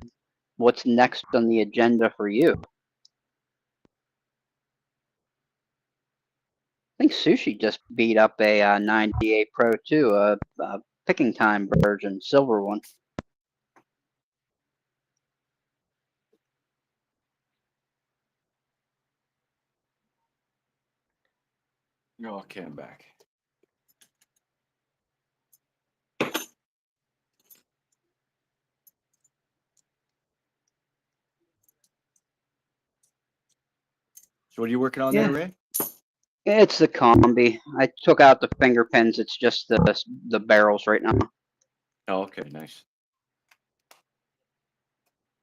What's next on the agenda for you? I think Sushi just beat up a 98 Pro too, a picking time version, silver one. No, okay, I'm back. So what are you working on there, Ray? It's the combi. I took out the finger pins. It's just the barrels right now. Oh, okay, nice.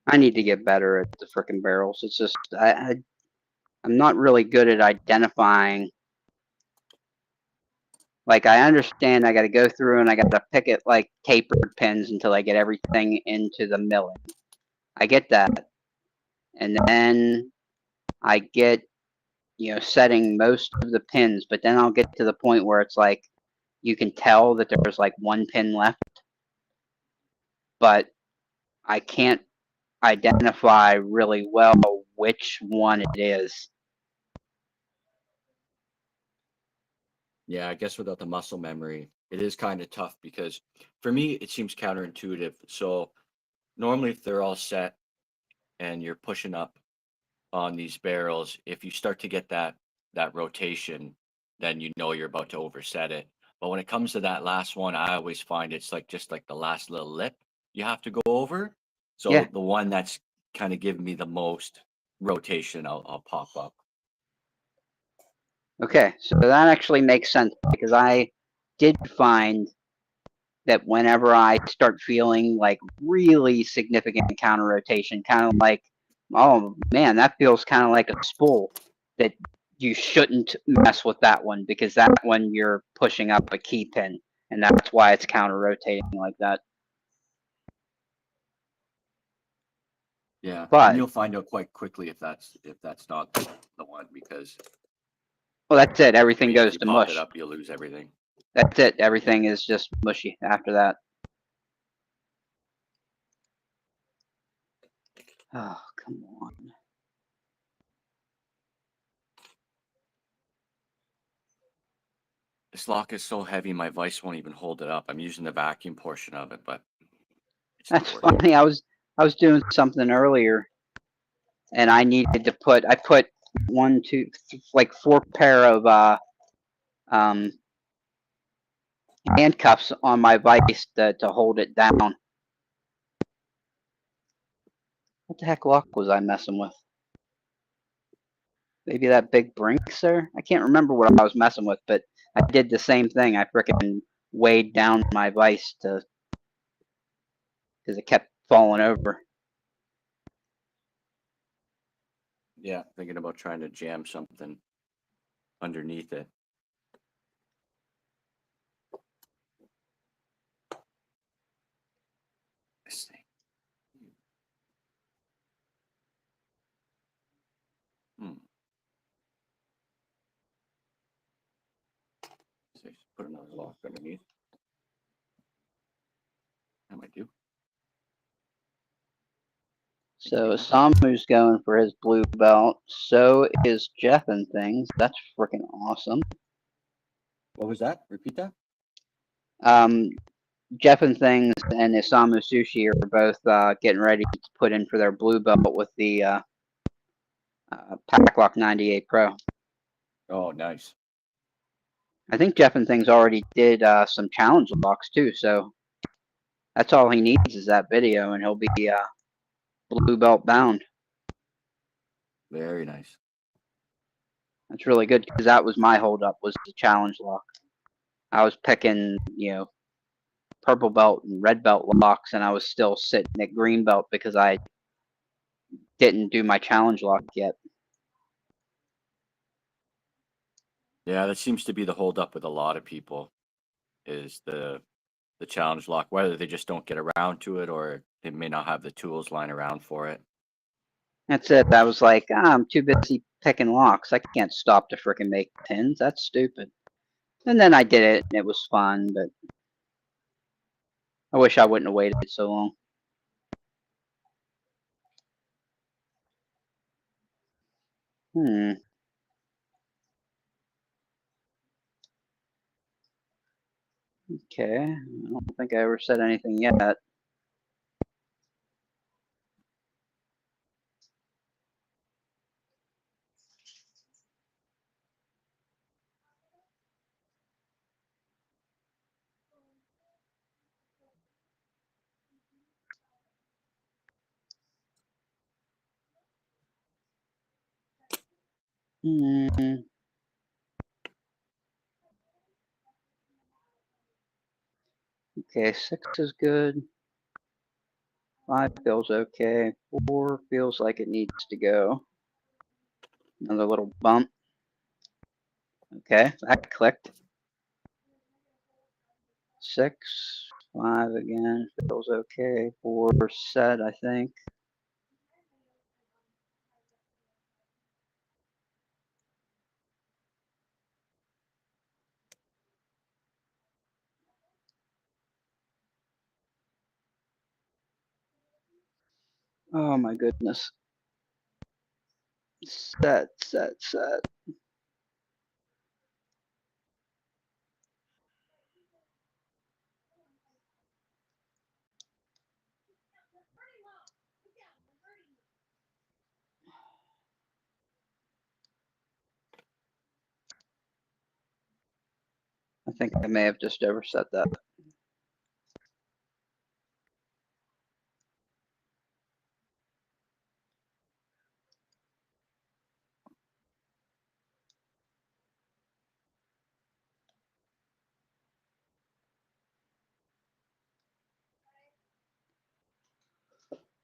I need to get better at the frickin' barrels. It's just I'm not really good at identifying. Like I understand I got to go through and I got to pick it like tapered pins until I get everything into the milling. I get that, and then I get setting most of the pins, but then I'll get to the point where it's like you can tell that there's like one pin left, but I can't identify really well which one it is. Yeah, I guess without the muscle memory, it is kind of tough because for me, it seems counterintuitive. So normally if they're all set and you're pushing up on these barrels, if you start to get that rotation, then you know you're about to overset it. But when it comes to that last one, I always find it's like just like the last little lip you have to go over. So Yeah. the one that's kind of giving me the most rotation, I'll pop up. Okay, so that actually makes sense because I did find that whenever I start feeling like really significant counter rotation, kind of like, oh man, that feels kind of like a spool, that you shouldn't mess with that one because that one you're pushing up a key pin, and that's why it's counter rotating like that. Yeah, But and you'll find out quite quickly if that's not the one because well, that's it. I Everything mean, if goes you to pop mush. it up, you'll lose everything. That's it. Everything is just mushy after that. Oh, come on. This lock is so heavy, my vice won't even hold it up. I'm using the vacuum portion of it, but it's That's not working. funny. I was doing something earlier, and I needed to put. I put one, two, like 4 pair of um, handcuffs on my vice to hold it down. What the heck lock was I messing with? Maybe that big Brinks there? I can't remember what I was messing with, but I did the same thing. I frickin' weighed down my vice because it kept falling over. Yeah, thinking about trying to jam something underneath it. This thing. So just put another lock underneath. That might do. So Samu's going for his blue belt. So is Jeff and things. That's freaking awesome. What was that? Repeat that. Jeff and things and Isamu Sushi are both getting ready to put in for their blue belt with the Packlock 98 Pro. Oh, nice. I think Jeff and things already did some challenge locks too, so that's all he needs is that video, and he'll be blue belt bound. Very nice. That's really good because that was my holdup, was the challenge lock. I was picking, purple belt and red belt locks, and I was still sitting at green belt because I didn't do my challenge lock yet. Yeah, that seems to be the holdup with a lot of people, is the the challenge lock, whether they just don't get around to it or they may not have the tools lying around for it. That's it. I was like, I'm too busy picking locks. I can't stop to frickin' make pins. That's stupid. And then I did it, and it was fun, but I wish I wouldn't have waited so long. Hmm. Okay. I don't think I ever said anything yet. Hmm. Okay, 6 is good. 5 feels okay. 4 feels like it needs to go. Another little bump. Okay, that clicked. 6, 5 again, feels okay. 4 set, I think. Oh my goodness. Set, set, set. I think I may have just overset that.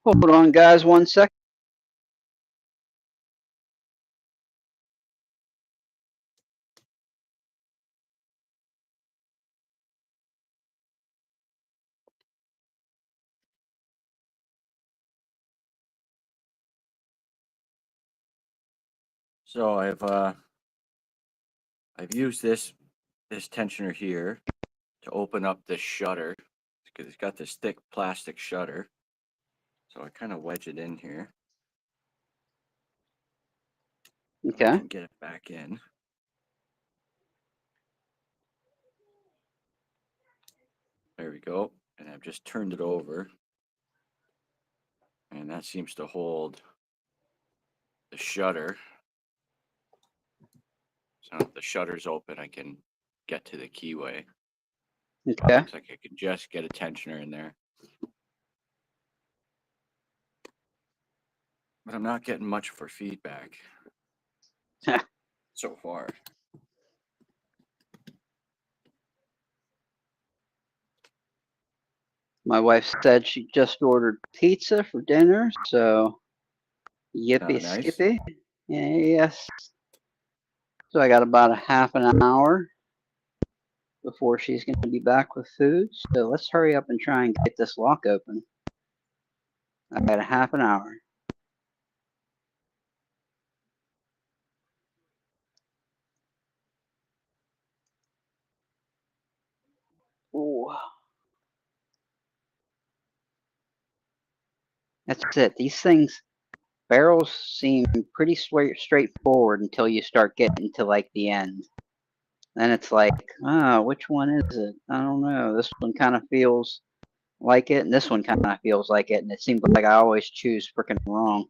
Hold on, guys, 1 sec. So I've used this tensioner here to open up this shutter because it's got this thick plastic shutter. So I kind of wedge it in here. Okay. And get it back in. There we go. And I've just turned it over. And that seems to hold the shutter. So if the shutter's open, I can get to the keyway. Okay. Looks like I could just get a tensioner in there. But I'm not getting much for feedback so far. My wife said she just ordered pizza for dinner, so yippee Nice. skippy. Yes. So I got about a half an hour before she's going to be back with food. So let's hurry up and try and get this lock open. I got a half an hour. Ooh. That's it. These things, barrels seem pretty straightforward until you start getting to like the end. Then it's like, which one is it? I don't know. This one kind of feels like it, and this one kind of feels like it, and it seems like I always choose freaking wrong.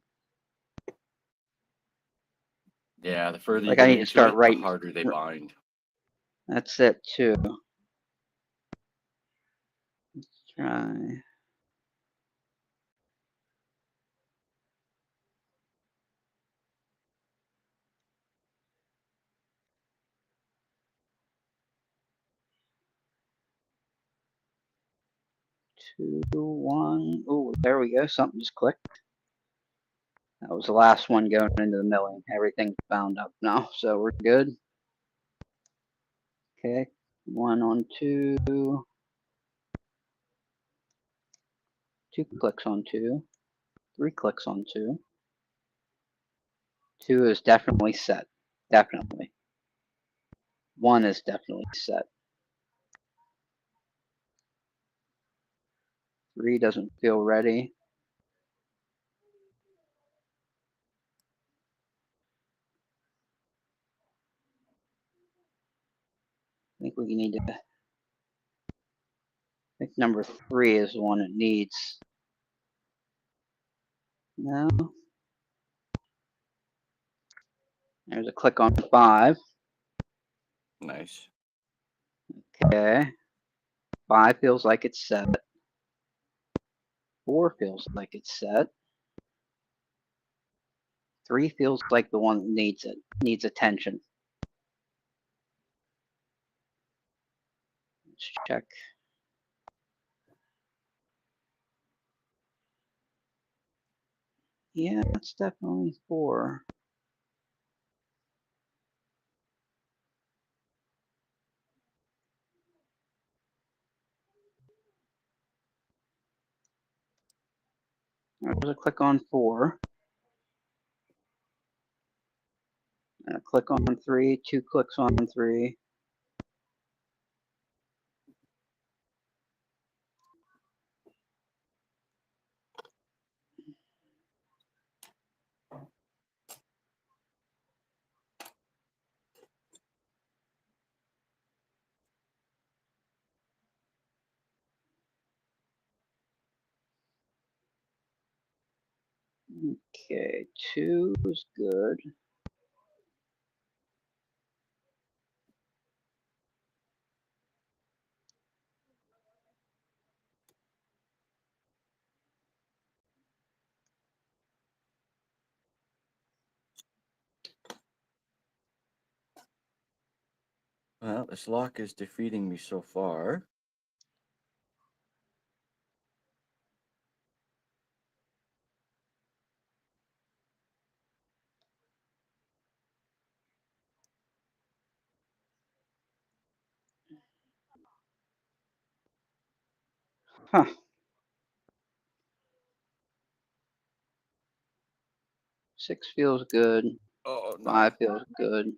Yeah, the further you Like get I need to into start it, the writing. harder they bind. That's it too. Let's try. Two, one. Oh, there we go. Something just clicked. That was the last one going into the milling. Everything's bound up now, so we're good. Okay, 1 on 2. 2 clicks on 2. 3 clicks on 2. 2 is definitely set. Definitely. 1 is definitely set. 3 doesn't feel ready. I think we need to. I think number 3 is the one it needs. No. There's a click on 5. Nice. Okay. 5 feels like it's set. 4 feels like it's set. 3 feels like the one that needs it, needs attention. Let's check. Yeah, it's definitely 4. There's a click on 4. And a click on 3, 2 clicks on 3. Okay, 2 is good. Well, this lock is defeating me so far. Huh. 6 feels good. Oh, no. 5 feels good.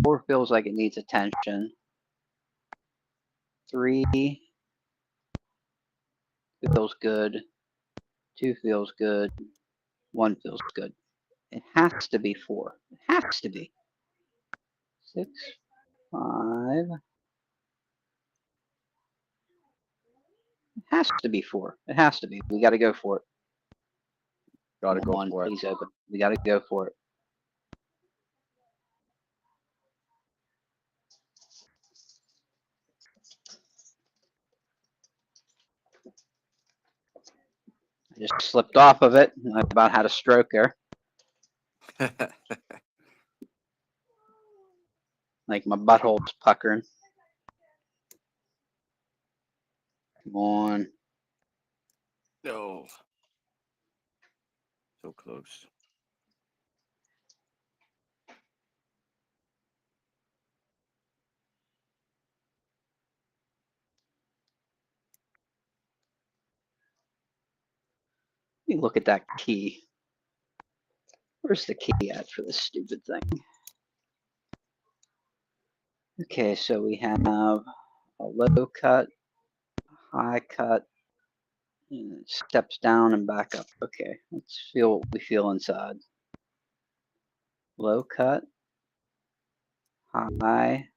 4 feels like it needs attention. 3 feels good. 2 feels good. 1 feels good. It has to be 4. It has to be. 6, 5. It has to be 4. It has to be. We got to go for it. Gotta Come go on, for it. please open. We got to go for it. I just slipped off of it. I about had a stroke there. Like my butthole's puckering. Come on. No. So close. Let me look at that key. Where's the key at for this stupid thing? Okay, so we have a low cut, high cut, and it steps down and back up. Okay, let's feel what we feel inside. Low cut, high,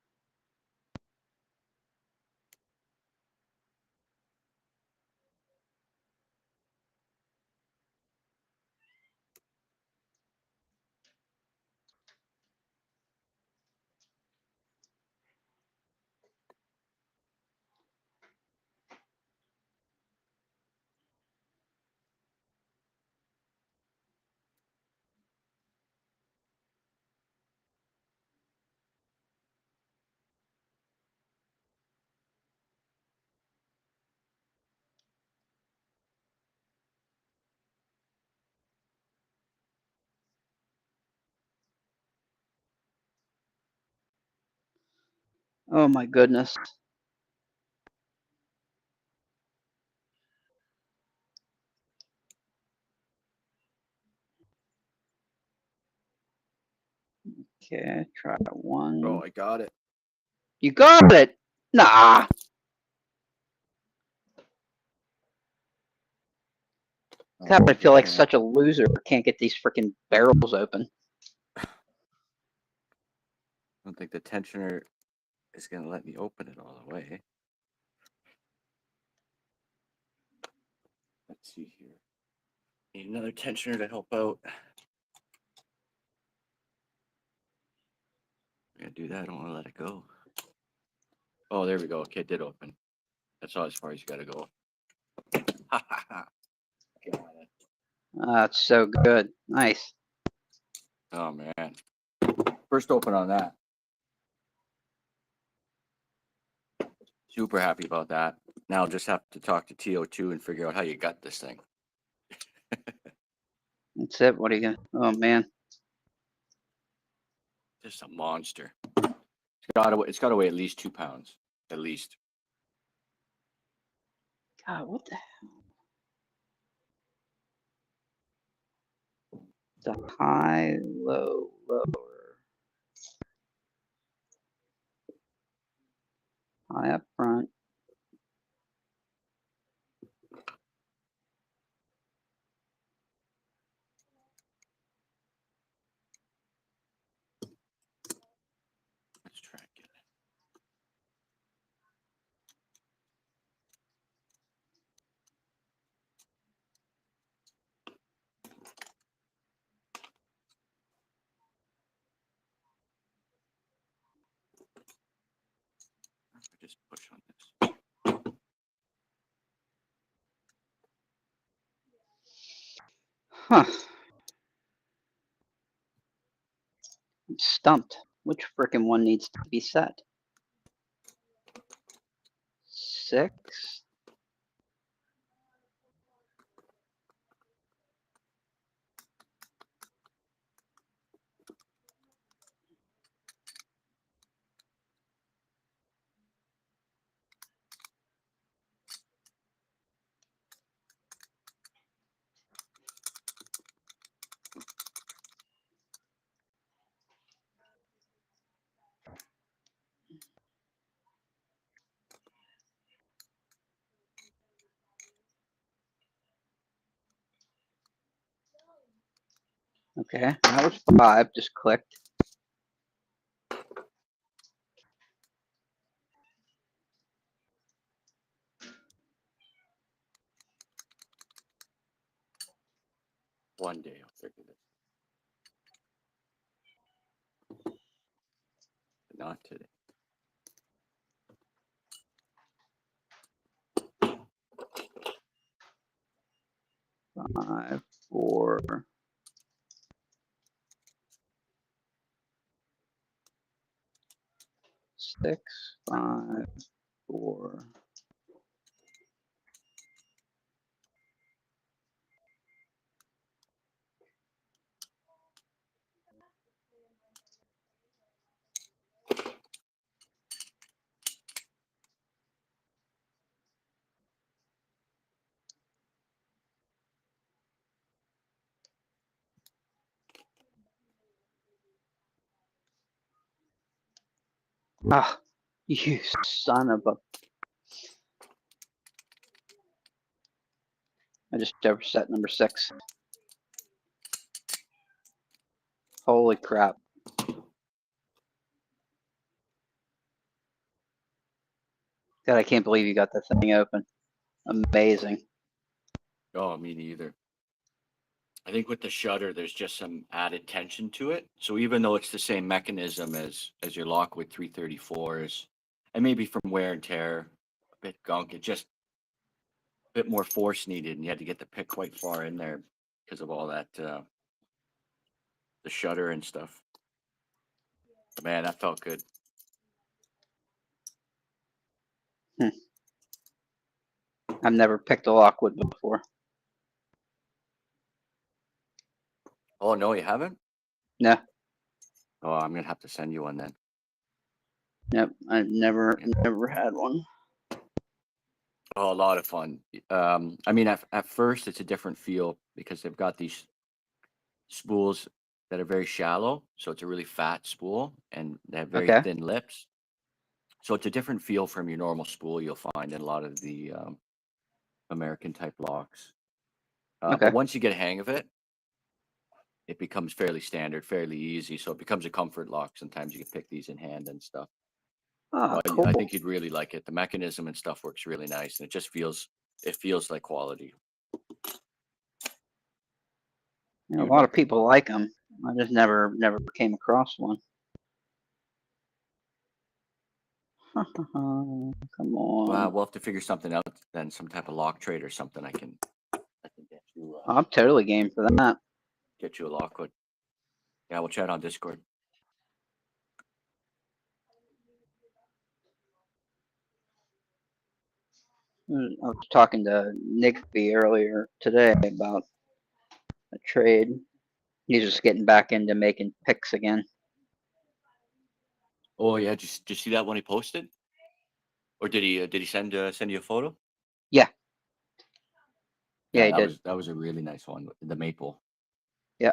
oh my goodness. Okay, try one. Oh, I got it. You got it! Nah! God, I feel like Okay. such a loser. Can't get these freaking barrels open. I don't think the tensioner is going to let me open it all the way. Let's see here. Need another tensioner to help out. I'm going to do that. I don't want to let it go. Oh, there we go. Okay, it did open. That's all as far as you got to go. That's so good. Nice. Oh, man. First open on that. Super happy about that. Now I'll just have to talk to TO2 and figure out how you got this thing. That's it. What are you gonna? Oh man. Just a monster. It's got to weigh at least 2 pounds. At least. God, what the hell? The high, low, lower. High up front. Let's try and get it. Just push on this. Huh. I'm stumped. Which frickin' one needs to be set? 6? Okay, that was 5. Just clicked. One day I'll figure this. But not today. Five, 4. 6, 5, 4. Ah, you son of a. I just overset number 6. Holy crap. God, I can't believe you got that thing open. Amazing. Oh, me neither. I think with the shutter, there's just some added tension to it. So even though it's the same mechanism as your Lockwood 334s, and maybe from wear and tear, a bit gunk, it just a bit more force needed, and you had to get the pick quite far in there because of all that, the shutter and stuff. But man, that felt good. I've never picked a Lockwood before. Oh no, you haven't? No. Oh, I'm gonna have to send you one then. Nope, I've never had one. Oh, a lot of fun. I mean, at first it's a different feel because they've got these spools that are very shallow. So it's a really fat spool and they have very Okay. thin lips. So it's a different feel from your normal spool you'll find in a lot of the American type locks. Okay. But once you get a hang of it, it becomes fairly standard, fairly easy. So it becomes a comfort lock. Sometimes you can pick these in hand and stuff. Oh, I cool. think you'd really like it. The mechanism and stuff works really nice, and it just feels like quality. A lot of people like them. I just never came across one. Come on. We'll have to figure something out then, some type of lock trade or something. I can get you I'm totally game for that. get you a Lockwood. Yeah, we'll chat on Discord. I was talking to Nick B earlier today about a trade. He's just getting back into making picks again. Oh yeah, did you see that one he posted? Or did he send you a photo? Yeah, he did. That was a really nice one. The maple. Yeah.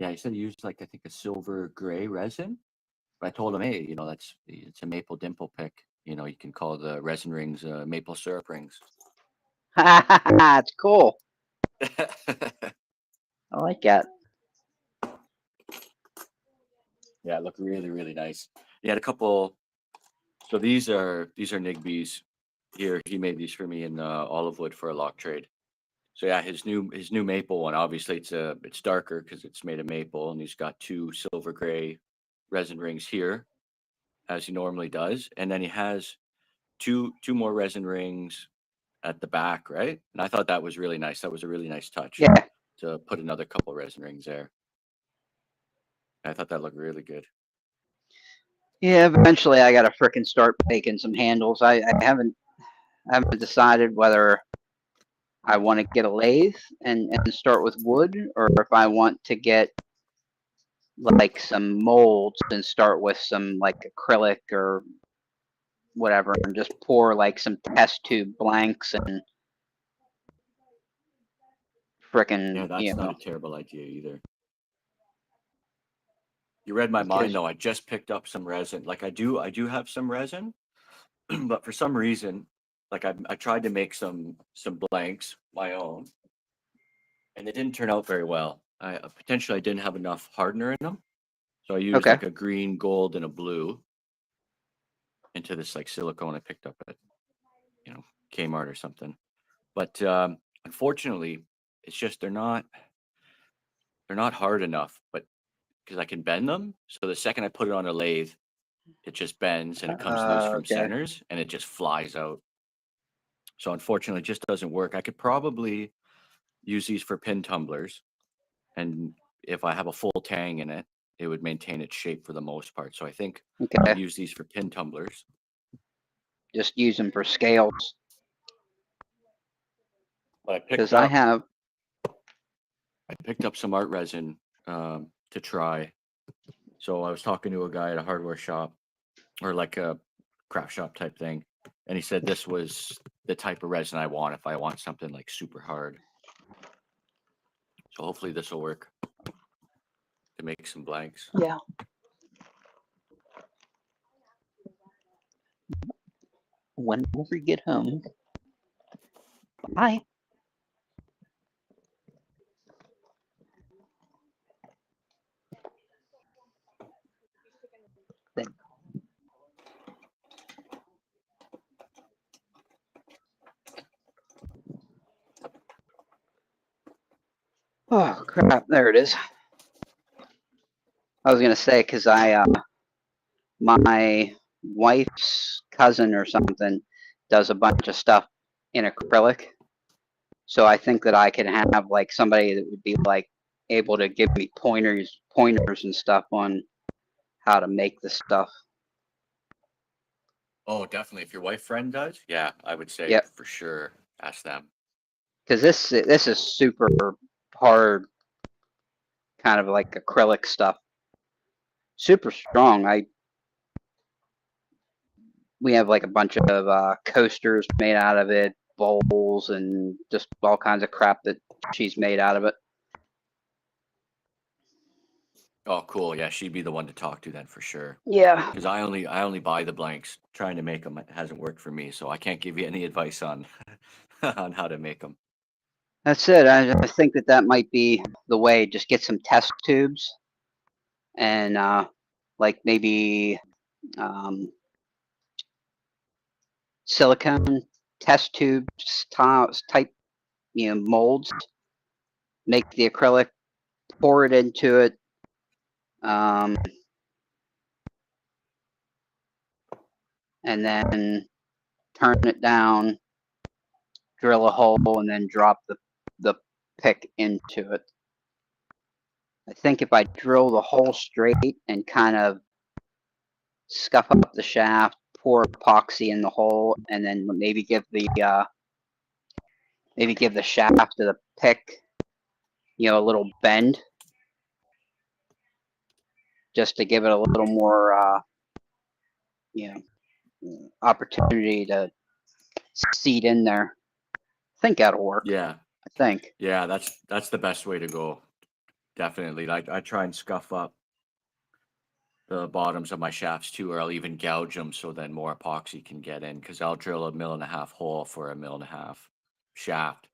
Yeah, he said he used like I think a silver gray resin. But I told him, hey, it's a maple dimple pick. You can call the resin rings maple syrup rings. It's cool. I like that. Yeah, it looked really, really nice. He had a couple. So these are Nigby's. Here, he made these for me in olive wood for a lock trade. So yeah, his new maple one. Obviously, it's darker because it's made of maple, and he's got 2 silver gray resin rings here, as he normally does, and then he has two more resin rings at the back, right? And I thought that was really nice. That was a really nice touch. Yeah. To put another couple resin rings there. I thought that looked really good. Yeah, eventually I gotta frickin' start making some handles. I haven't decided whether I want to get a lathe and start with wood, or if I want to get like some molds and start with some like acrylic or whatever, and just pour like some test tube blanks and frickin', Yeah, that's not a terrible idea either. You read my mind though. I just picked up some resin. Like I do have some resin, but for some reason, like I tried to make some blanks my own, and they didn't turn out very well. I potentially I didn't have enough hardener in them, so I used like a green, gold, and a blue into this like silicone I picked up at Kmart or something. But unfortunately, it's just they're not hard enough. But because I can bend them, so the second I put it on a lathe, it just bends and it comes loose from centers and it just flies out. So unfortunately, it just doesn't work. I could probably use these for pin tumblers, and if I have a full tang in it, it would maintain its shape for the most part. So I think I'll use these for pin tumblers. Just use them for scales. Because I picked up some art resin to try. So I was talking to a guy at a hardware shop or like a craft shop type thing, and he said this was the type of resin I want if I want something like super hard. So hopefully this will work to make some blanks. Yeah. When we get home. Bye. Oh crap! There it is. I was gonna say because my wife's cousin or something does a bunch of stuff in acrylic, so I think that I could have like somebody that would be like able to give me pointers and stuff on how to make the stuff. Oh, definitely. If your wife friend does, yeah, I would say for sure ask them. Because this is super hard, kind of like acrylic stuff. Super strong. We have like a bunch of coasters made out of it, bowls, and just all kinds of crap that she's made out of it. Oh, cool. Yeah, she'd be the one to talk to then for sure. Yeah. Because I only buy the blanks. Trying to make them hasn't worked for me, so I can't give you any advice on on how to make them. That's it. I think that might be the way. Just get some test tubes and like maybe silicone test tubes type, molds. Make the acrylic, pour it into it, and then turn it down, drill a hole, and then drop the pick into it. I think if I drill the hole straight and kind of scuff up the shaft, pour epoxy in the hole, and then maybe give the shaft of the pick, a little bend, just to give it a little more, opportunity to seat in there. I think that'll work. Yeah, I think. yeah, that's the best way to go. Definitely. Like I try and scuff up the bottoms of my shafts too, or I'll even gouge them so then more epoxy can get in. Because I'll drill a 1.5 mil hole for a 1.5 mil shaft,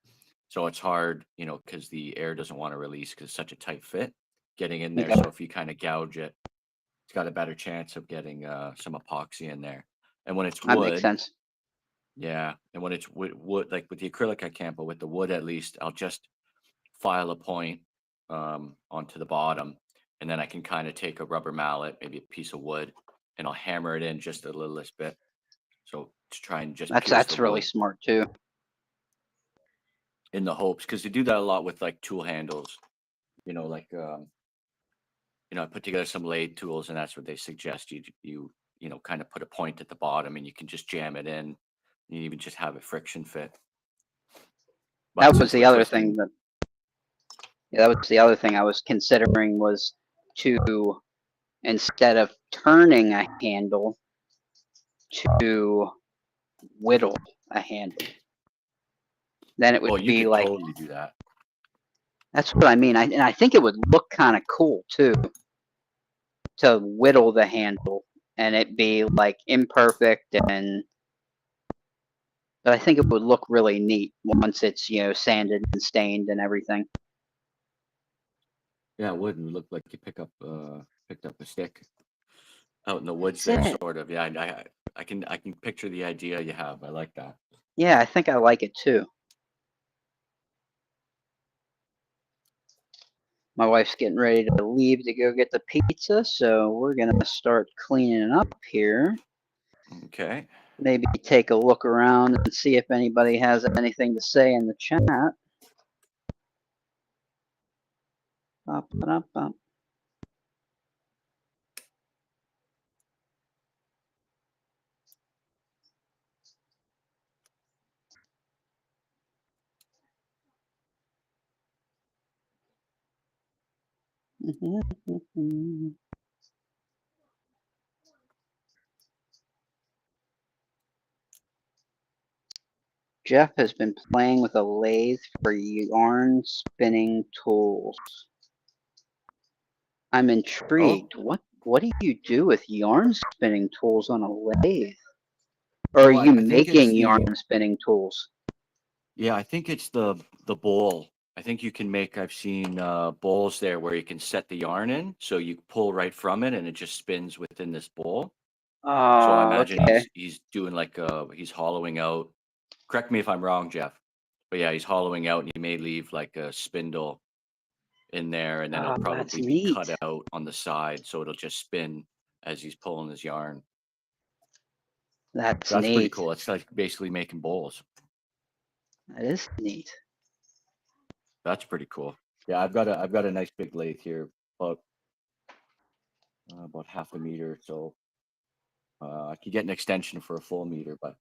so it's hard, because the air doesn't want to release because it's such a tight fit getting in there. Yeah. So if you kind of gouge it, it's got a better chance of getting some epoxy in there. And when it's That makes wood, sense. yeah, and when it's wood, like with the acrylic, I can't, but with the wood, at least I'll just file a point onto the bottom, and then I can kind of take a rubber mallet, maybe a piece of wood, and I'll hammer it in just a littlest bit. So to try and just pierce That's the really wood smart too. in the hopes, because they do that a lot with like tool handles, like I put together some lathe tools, and that's what they suggest you kind of put a point at the bottom, and you can just jam it in. You even just have a friction fit. But That was since the we're other twisting, thing that was the other thing I was considering, was to, instead of turning a handle, to whittle a handle. Then it well, would you be could like, totally do that. that's what I mean. And I think it would look kind of cool too, to whittle the handle and it be like imperfect, but I think it would look really neat once it's, sanded and stained and everything. Yeah, it would look like you picked up a stick out in the woods That's there, it. sort of. Yeah, I can picture the idea you have. I like that. Yeah, I think I like it too. My wife's getting ready to leave to go get the pizza, so we're gonna start cleaning up here. Okay. Maybe take a look around and see if anybody has anything to say in the chat. Bop, bop, bop. Jeff has been playing with a lathe for yarn spinning tools. I'm intrigued. What do you do with yarn spinning tools on a lathe? Or are Well, you I think it's making yarn spinning tools? yeah, I think it's the bowl. I think you can make. I've seen bowls there where you can set the yarn in, so you pull right from it, and it just spins within this bowl. So I imagine Okay. he's doing like he's hollowing out. Correct me if I'm wrong, Jeff. But yeah, he's hollowing out, and he may leave like a spindle in there, and then it'll That's probably be neat. cut out on the side, so it'll just spin as he's pulling his yarn. That's That's pretty neat. cool. It's like basically making bowls. That is neat. That's pretty cool. Yeah, I've got a nice big lathe here, about 0.5 meter. So I could get an extension for a full meter, but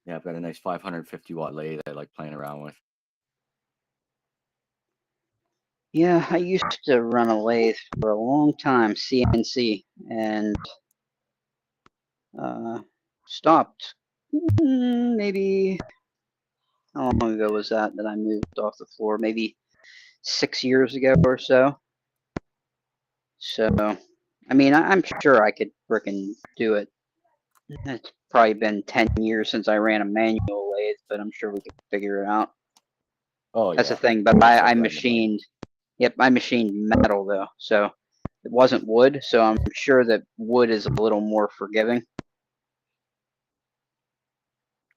yeah, I've got a nice 550 watt lathe I like playing around with. Yeah, I used to run a lathe for a long time, CNC, and stopped. Maybe, how long ago was that I moved off the floor? Maybe 6 years ago or so. So, I mean, I'm sure I could frickin' do it. It's probably been 10 years since I ran a manual lathe, but I'm sure we could figure it out. Oh That's the yeah. thing. But It's I like riding a bike. machined, yep, I machined metal though. So it wasn't wood. So I'm sure that wood is a little more forgiving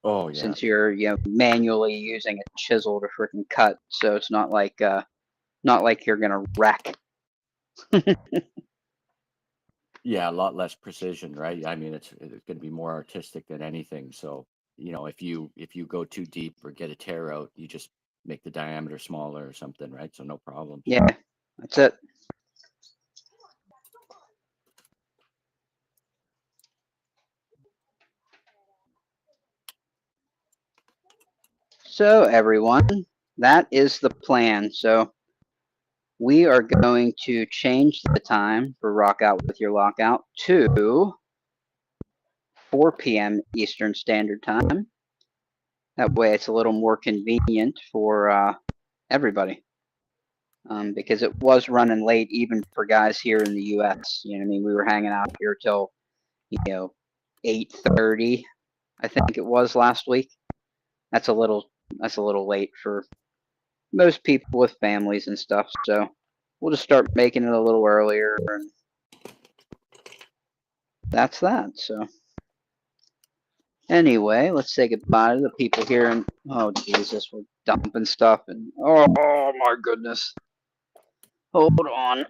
Oh yeah. since you're, manually using a chisel to frickin' cut. So it's not like you're gonna wreck. Yeah, a lot less precision, right? I mean, it's going to be more artistic than anything. So, if you go too deep or get a tear out, you just make the diameter smaller or something, right? So no problem. Yeah, that's it. So everyone, that is the plan. So we are going to change the time for Rock Out with Your Lockout to 4 p.m. Eastern Standard Time. That way it's a little more convenient for everybody. Because it was running late even for guys here in the US. You know what I mean? We were hanging out here till, 8:30, I think it was last week. That's a little late for most people with families and stuff. So we'll just start making it a little earlier, and that's that. So anyway, let's say goodbye to the people here. And oh Jesus, we're dumping stuff, and oh my goodness, hold on.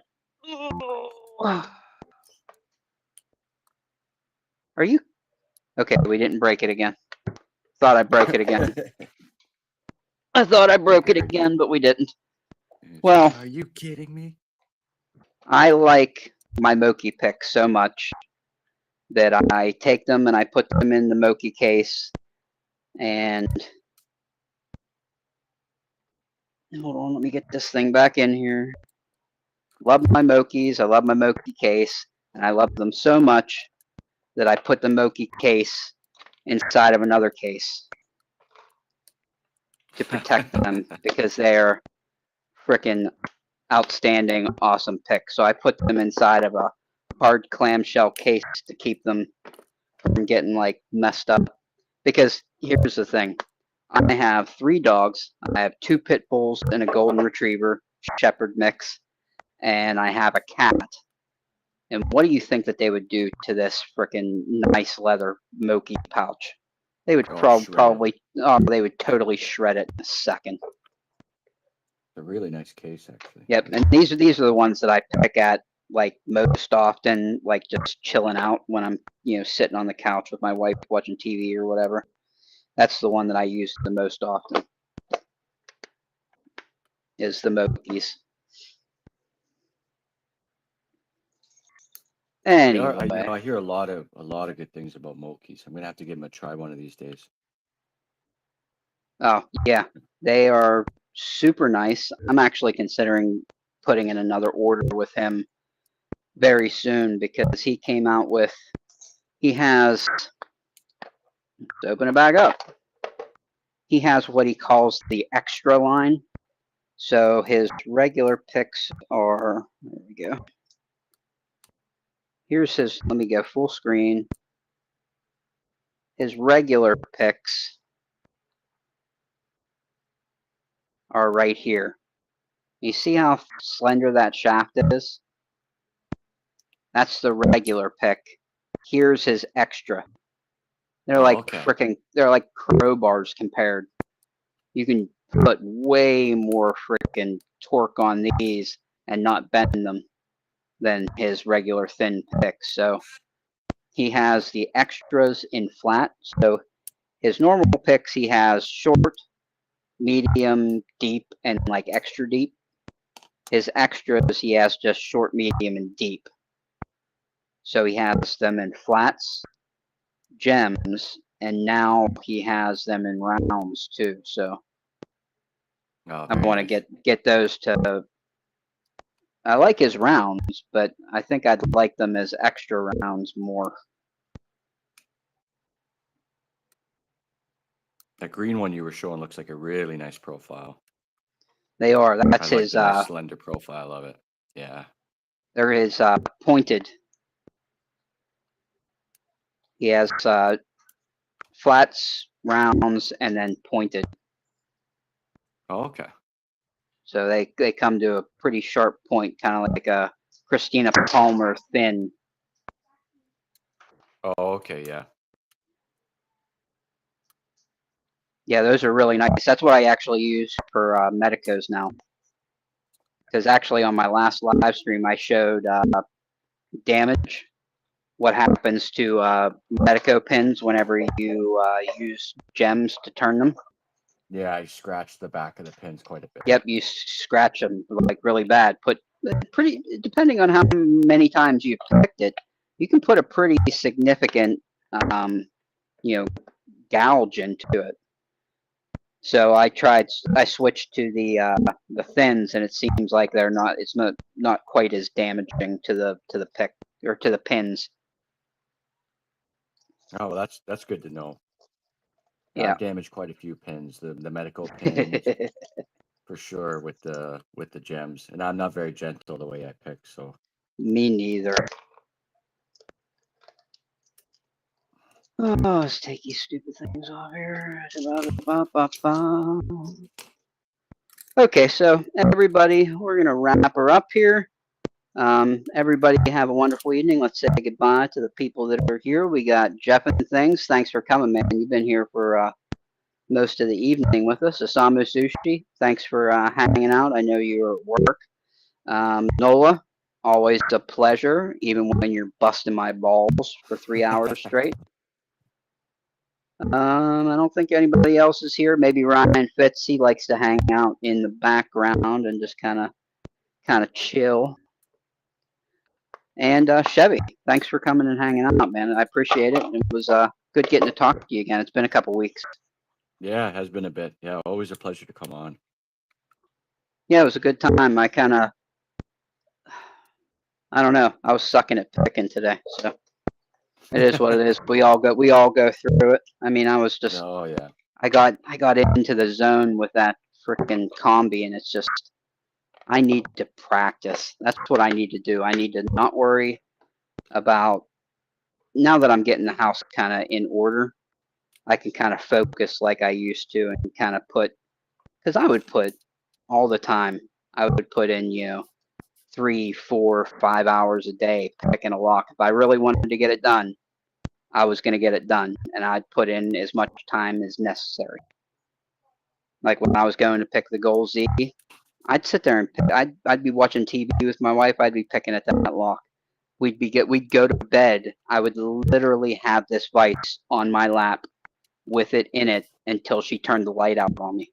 Are you okay? We didn't break it again. Thought I broke it again. I thought I broke it again, but we didn't. Well, Are you kidding me? I like my Moki picks so much that I take them and I put them in the Moki case. And hold on, let me get this thing back in here. Love my Mokis. I love my Moki case, and I love them so much that I put the Moki case inside of another case to protect them because they're freaking outstanding, awesome picks. So I put them inside of a hard clamshell case to keep them from getting like messed up. Because here's the thing. I have 3 dogs. I have 2 pit bulls and a golden retriever shepherd mix, and I have a cat. And what do you think that they would do to this freaking nice leather Moki pouch? They would probably they would totally shred it in a second. A really nice case, actually. Yep, and these are the ones that I pick at like most often, like just chilling out when I'm sitting on the couch with my wife watching TV or whatever. That's the one that I use the most often. Is the Mokis. Anyway, I hear a lot of good things about Mokis. I'm gonna have to give them a try one of these days. oh yeah, they are super nice. I'm actually considering putting in another order with him very soon because he came out with. He has. Let's open it back up. He has what he calls the extra line. So his regular picks are. There we go. Here's his. Let me go full screen. His regular picks are right here. You see how slender that shaft is? That's the regular pick. Here's his extra. They're like freaking. They're like crowbars compared. You can put way more freaking torque on these and not bend them than his regular thin picks. So he has the extras in flat. So his normal picks he has short, medium, deep, and like extra deep. His extras he has just short, medium, and deep. So he has them in flats, gems, and now he has them in rounds too. So I want to get those to. I like his rounds, but I think I'd like them as extra rounds more. That green one you were showing looks like a really nice profile. They are. That's I like his. the nice slender profile of it. Yeah. There is pointed. He has flats, rounds, and then pointed. Oh, okay. So they come to a pretty sharp point, kind of like a Christina Palmer thin. Oh, okay. Yeah. Yeah, those are really nice. That's what I actually use for Medicos now. Because actually on my last live stream, I showed damage. What happens to Medico pins whenever you use gems to turn them. Yeah, I scratched the back of the pins quite a bit. Yep, you scratch them like really bad. Pretty, depending on how many times you've picked it, you can put a pretty significant, gouge into it. So I switched to the thins, and it seems like it's not quite as damaging to the pick or to the pins. Oh, well, that's good to know. Yeah. I've damaged quite a few pins, the medical pins for sure with the gems, and I'm not very gentle the way I pick. So Me neither. Oh, let's take these stupid things off here. Okay, so everybody, we're gonna wrap her up here. Everybody have a wonderful evening. Let's say goodbye to the people that are here. We got Jeff and Things. Thanks for coming, man. You've been here for most of the evening with us. Osamu Sushi, thanks for hanging out. I know you're at work. Nola, always a pleasure, even when you're busting my balls for 3 hours straight. I don't think anybody else is here. Maybe Ryan Fitz. He likes to hang out in the background and just kind of chill. And Chevy, thanks for coming and hanging out, man. I appreciate it. It was good getting to talk to you again. It's been a couple weeks. yeah, it has been a bit. Yeah, always a pleasure to come on. Yeah, it was a good time. I don't know. I was sucking at picking today, so it is what it is. We all go through it. I mean, I was just Oh yeah. I got into the zone with that freaking combi, and it's just I need to practice. That's what I need to do. I need to not worry about, now that I'm getting the house kind of in order, I can kind of focus like I used to and kind of because I would put all the time, I would put in, 3, 4, 5 hours a day picking a lock. If I really wanted to get it done, I was going to get it done, and I'd put in as much time as necessary. Like when I was going to pick the Gold Z, I'd sit there and pick, I'd be watching TV with my wife. I'd be picking at that lock. We'd go to bed. I would literally have this vise on my lap with it in it until she turned the light out on me.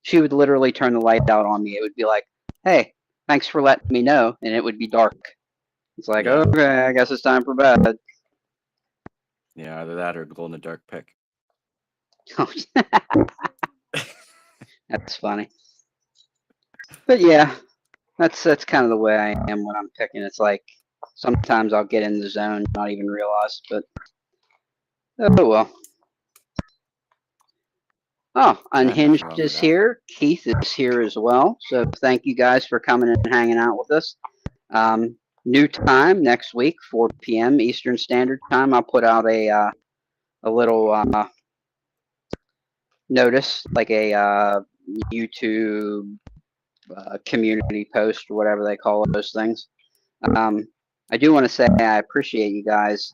She would literally turn the light out on me. It would be like, "Hey, thanks for letting me know," and it would be dark. It's like, Yeah. okay, I guess it's time for bed. Yeah, either that or glow in the dark pick. That's funny. But yeah, that's kind of the way I am when I'm picking. It's like sometimes I'll get in the zone, not even realize. But oh well. Oh, Unhinged wrong with is that. here. Keith is here as well. So thank you guys for coming and hanging out with us. New time next week, 4 p.m. Eastern Standard Time. I'll put out a little notice, like a YouTube community post or whatever they call those things. I do want to say I appreciate you guys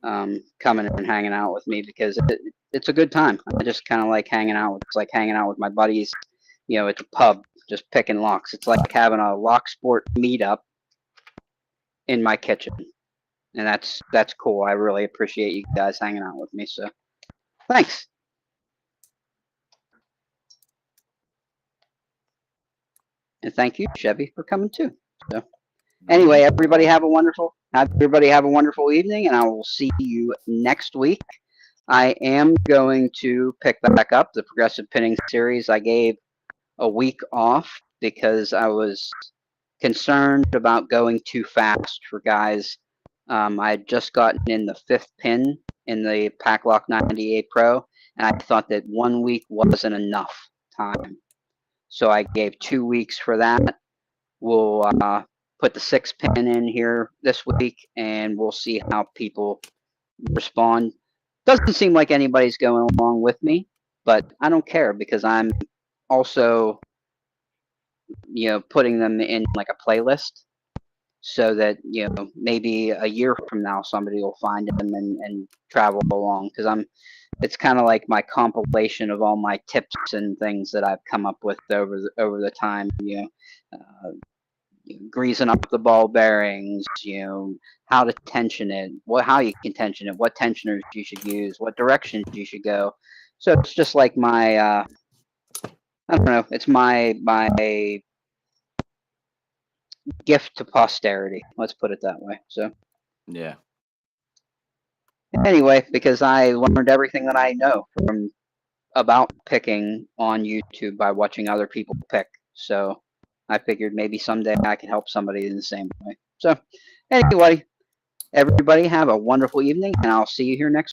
coming and hanging out with me, because it's a good time. I just kind of like hanging out. It's like hanging out with my buddies. It's a pub, just picking locks. It's like having a lock sport meetup in my kitchen, and that's cool. I really appreciate you guys hanging out with me. So, thanks. And thank you, Chevy, for coming too. So, anyway, everybody have a wonderful evening, and I will see you next week. I am going to pick back up the progressive pinning series. I gave a week off because I was concerned about going too fast for guys. I had just gotten in the 5th pin in the Paclock 98 Pro, and I thought that 1 week wasn't enough time. So I gave 2 weeks for that. we'll put the 6-pin in here this week, and we'll see how people respond. Doesn't seem like anybody's going along with me, but I don't care because I'm also, putting them in like a playlist so that, maybe a year from now somebody will find them and travel along, because it's kind of like my compilation of all my tips and things that I've come up with over the time, greasing up the ball bearings, how to tension it, how you can tension it, what tensioners you should use, what directions you should go. So it's just like my, I don't know, it's my gift to posterity. Let's put it that way. So Yeah. anyway, because I learned everything that I know about picking on YouTube by watching other people pick. So I figured maybe someday I could help somebody in the same way. So anyway, everybody have a wonderful evening, and I'll see you here next